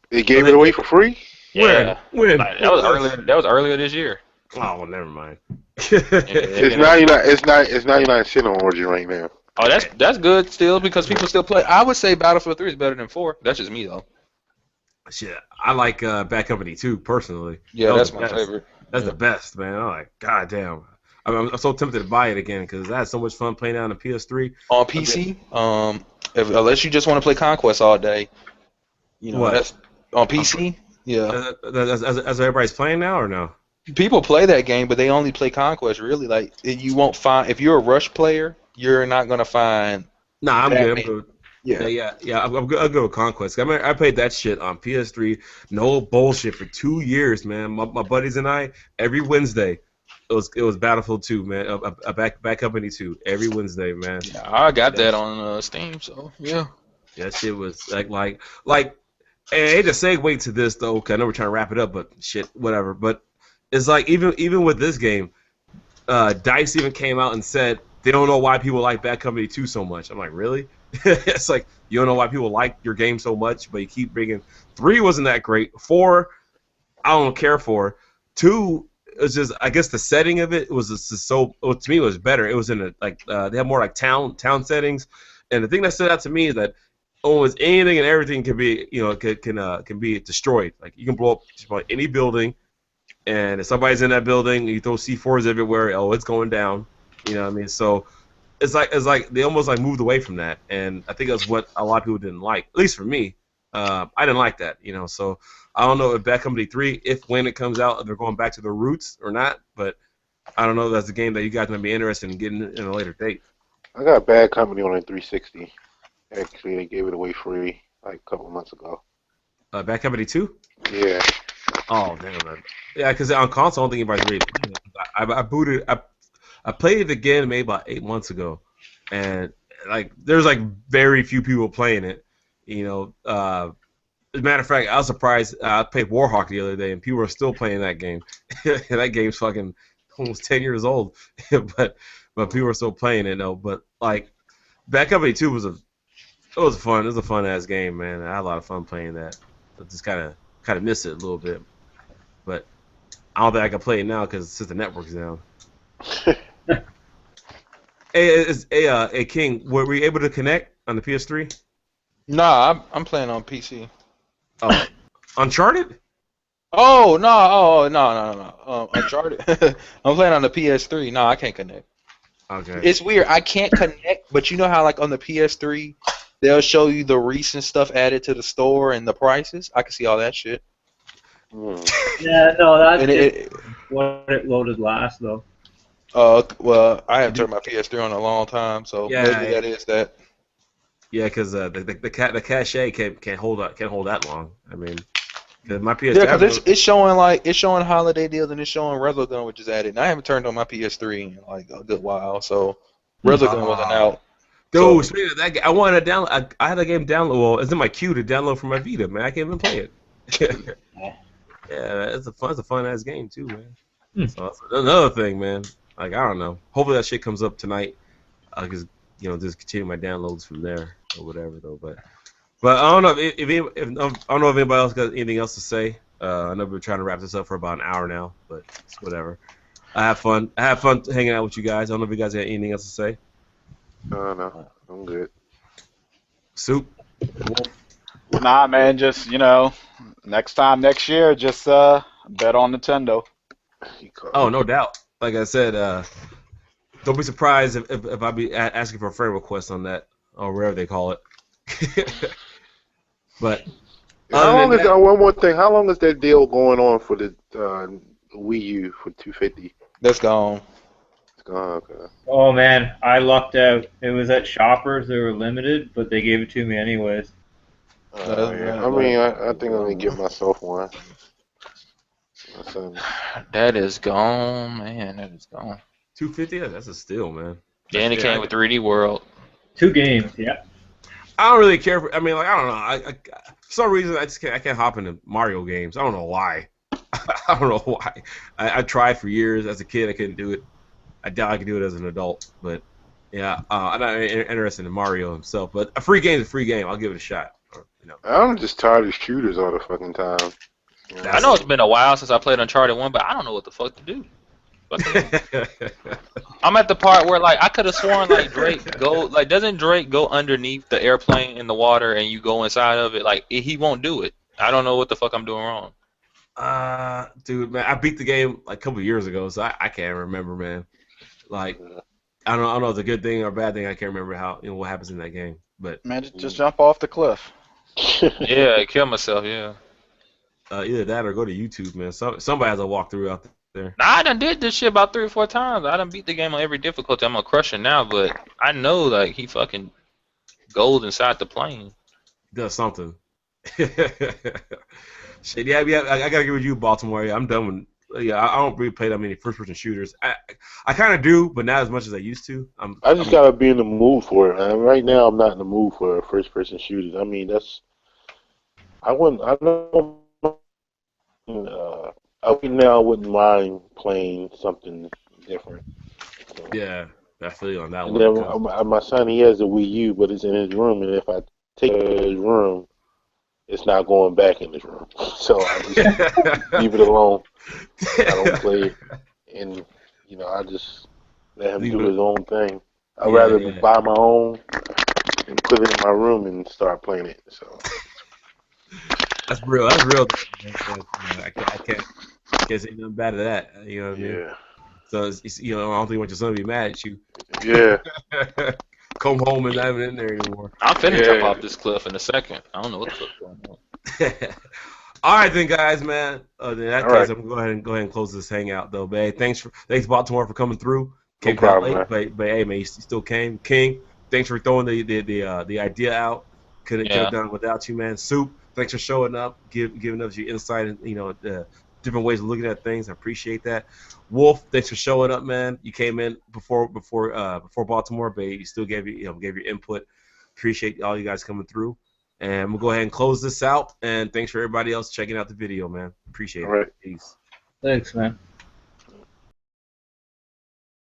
They gave it away for free? Yeah. When? Like, that was earlier. That was earlier this year. Oh, well, never mind. It's 99. It's 99 cents on Origin right now. Oh, that's good still because people still play. I would say Battlefield 3 is better than 4. That's just me though. Shit, I like Bad Company 2 personally. Yeah, that's my favorite. That's the best, man. I'm like, god damn. I'm so tempted to buy it again because I had so much fun playing it on the PS3. On PC, unless you just want to play Conquest all day, What? that's on PC. Yeah, As everybody's playing now or no? people play that game, but they only play Conquest. Really, like you won't find if you're a Rush player, you're not gonna find. Nah, I'm that good. I'm many- good. Yeah. Yeah. I'm good. I'll go with Conquest. I mean, I played that shit on PS3. No bullshit for 2 years, man. My buddies and I every Wednesday. It was Battlefield 2, man. A Bad Company 2 every Wednesday, man. Yeah, I got that on Steam, so yeah. That shit was like. And I hate to segue to this though, 'cause I know we're trying to wrap it up, but shit, whatever. But it's like even with this game, Dice even came out and said they don't know why people like Bad Company 2 so much. I'm like, really? It's like you don't know why people like your game so much, but you keep bringing 3 wasn't that great. 4, I don't care for. 2, was just I guess the setting of it was just so well, to me it was better. It was in a they have more like town settings, and the thing that stood out to me is that almost anything and everything can be can be destroyed. Like you can blow up just about any building, and if somebody's in that building, you throw C4s everywhere. Oh, it's going down. You know what I mean? So it's like they almost like moved away from that, and I think that's what a lot of people didn't like. At least for me, I didn't like that. So I don't know if Bad Company 3, if when it comes out, if they're going back to their roots or not. But I don't know if that's a game that you guys might be interested in getting in a later date. I got Bad Company on a 360. Actually, they gave it away free like a couple months ago. Bad Company 2? Yeah. Oh, damn, man. Yeah, because on console, I don't think anybody's really playing it. I played it again maybe about 8 months ago, and like there's like very few people playing it. As a matter of fact, I was surprised. I played Warhawk the other day, and people are still playing that game. And that game's fucking almost 10 years old, but people are still playing it though. But like, Bad Company 2 was a fun ass game, man. I had a lot of fun playing that. I just kind of miss it a little bit, but I don't think I can play it now because since the network's down. Hey, King, were we able to connect on the PS3? Nah, I'm playing on PC. Oh, Uncharted? Oh no. Uncharted. I'm playing on the PS3. No, I can't connect. Okay. It's weird. I can't connect, but you know how like on the PS3 they'll show you the recent stuff added to the store and the prices. I can see all that shit. Yeah, no, that's what it loaded last though. Well, I haven't turned my PS3 on in a long time, so maybe that is that. Yeah, because the cache can't hold that long. I mean, cause my PS3. Yeah, because it's showing holiday deals and it's showing Resogun, which is added. And I haven't turned on my PS3 in like a good while, so Resogun wasn't out. Dude, speaking of that game, I wanted to download. I had a game download. Well, it's in my queue to download from my Vita, man. I can't even play it. Yeah, it's a fun ass game too, man. So that's another thing, man. Like I don't know. Hopefully that shit comes up tonight. Cause just continue my downloads from there or whatever though. But I don't know if I don't know if anybody else got anything else to say. I know we're trying to wrap this up for about an hour now, but it's whatever. I have fun hanging out with you guys. I don't know if you guys got anything else to say. No, I'm good. Soup. Nah, man, just next year, just bet on Nintendo. Oh, no doubt. Like I said, don't be surprised if I be asking for a friend request on that or whatever they call it. But one more thing. How long is that deal going on for the Wii U for $250? That's gone. It's gone. Okay. Oh man, I lucked out. It was at Shoppers. They were limited, but they gave it to me anyways. Yeah. I mean, I think I'm gonna get myself one. That is gone, man. That is gone. $250? That's a steal, man. And it came with 3D World. 2 games, yeah. I don't really care for. I mean, like I don't know. I for some reason I can't hop into Mario games. I don't know why. I don't know why. I tried for years as a kid. I couldn't do it. I doubt I could do it as an adult. But yeah, I'm not interested in Mario himself. But a free game is a free game. I'll give it a shot. I'm just tired of shooters all the fucking time. I know it's been a while since I played Uncharted 1, but I don't know what the fuck to do. I'm at the part where like I could have sworn like doesn't Drake go underneath the airplane in the water and you go inside of it? Like he won't do it. I don't know what the fuck I'm doing wrong. Dude, man, I beat the game like a couple of years ago, so I can't remember, man. Like I don't know if it's a good thing or a bad thing. I can't remember what happens in that game. But man, just jump off the cliff. Yeah, kill myself. Yeah. Either that or go to YouTube, man. Somebody has a walkthrough out there. Nah, I done did this shit about 3 or 4 times. I done beat the game on every difficulty. I'm gonna crush it now, but I know like he fucking goes inside the plane. Does something. Shit, yeah. I gotta agree with you, Baltimore. Yeah, I'm done with. Yeah, I don't really play that many first-person shooters. I kind of do, but not as much as I used to. I just gotta be in the mood for it. Man. Right now, I'm not in the mood for first-person shooters. I mean, I wouldn't mind playing something different. So. Yeah, I feel you on that and one. Then my son, he has a Wii U, but it's in his room, and if I take it to his room, it's not going back in this room. So I just leave it alone. I don't play it, and I just let him do his own thing. I'd rather buy my own and put it in my room and start playing it. So That's real. That's real. I can't say nothing bad to that. You know what I mean? yeah, So it's, I don't think you want your son to be mad at you. yeah. Come home and not even in there anymore. I'm finna jump off this cliff in a second. I don't know what the fuck's going on. All right then, guys, man. In that All case, right. I'm gonna go ahead and close this hangout, though, babe. Thanks, Baltimore, for coming through. Came No problem, late, man. but hey, man, you still came. King, thanks for throwing the idea out. Couldn't have done it without you, man. Soup, thanks for showing up, giving us your insight and the different ways of looking at things. I appreciate that. Wolf, thanks for showing up, man. You came in before Baltimore, but you still gave your input. Appreciate all you guys coming through. And we'll go ahead and close this out. And thanks for everybody else checking out the video, man. Appreciate All right. it. Peace. Thanks, man.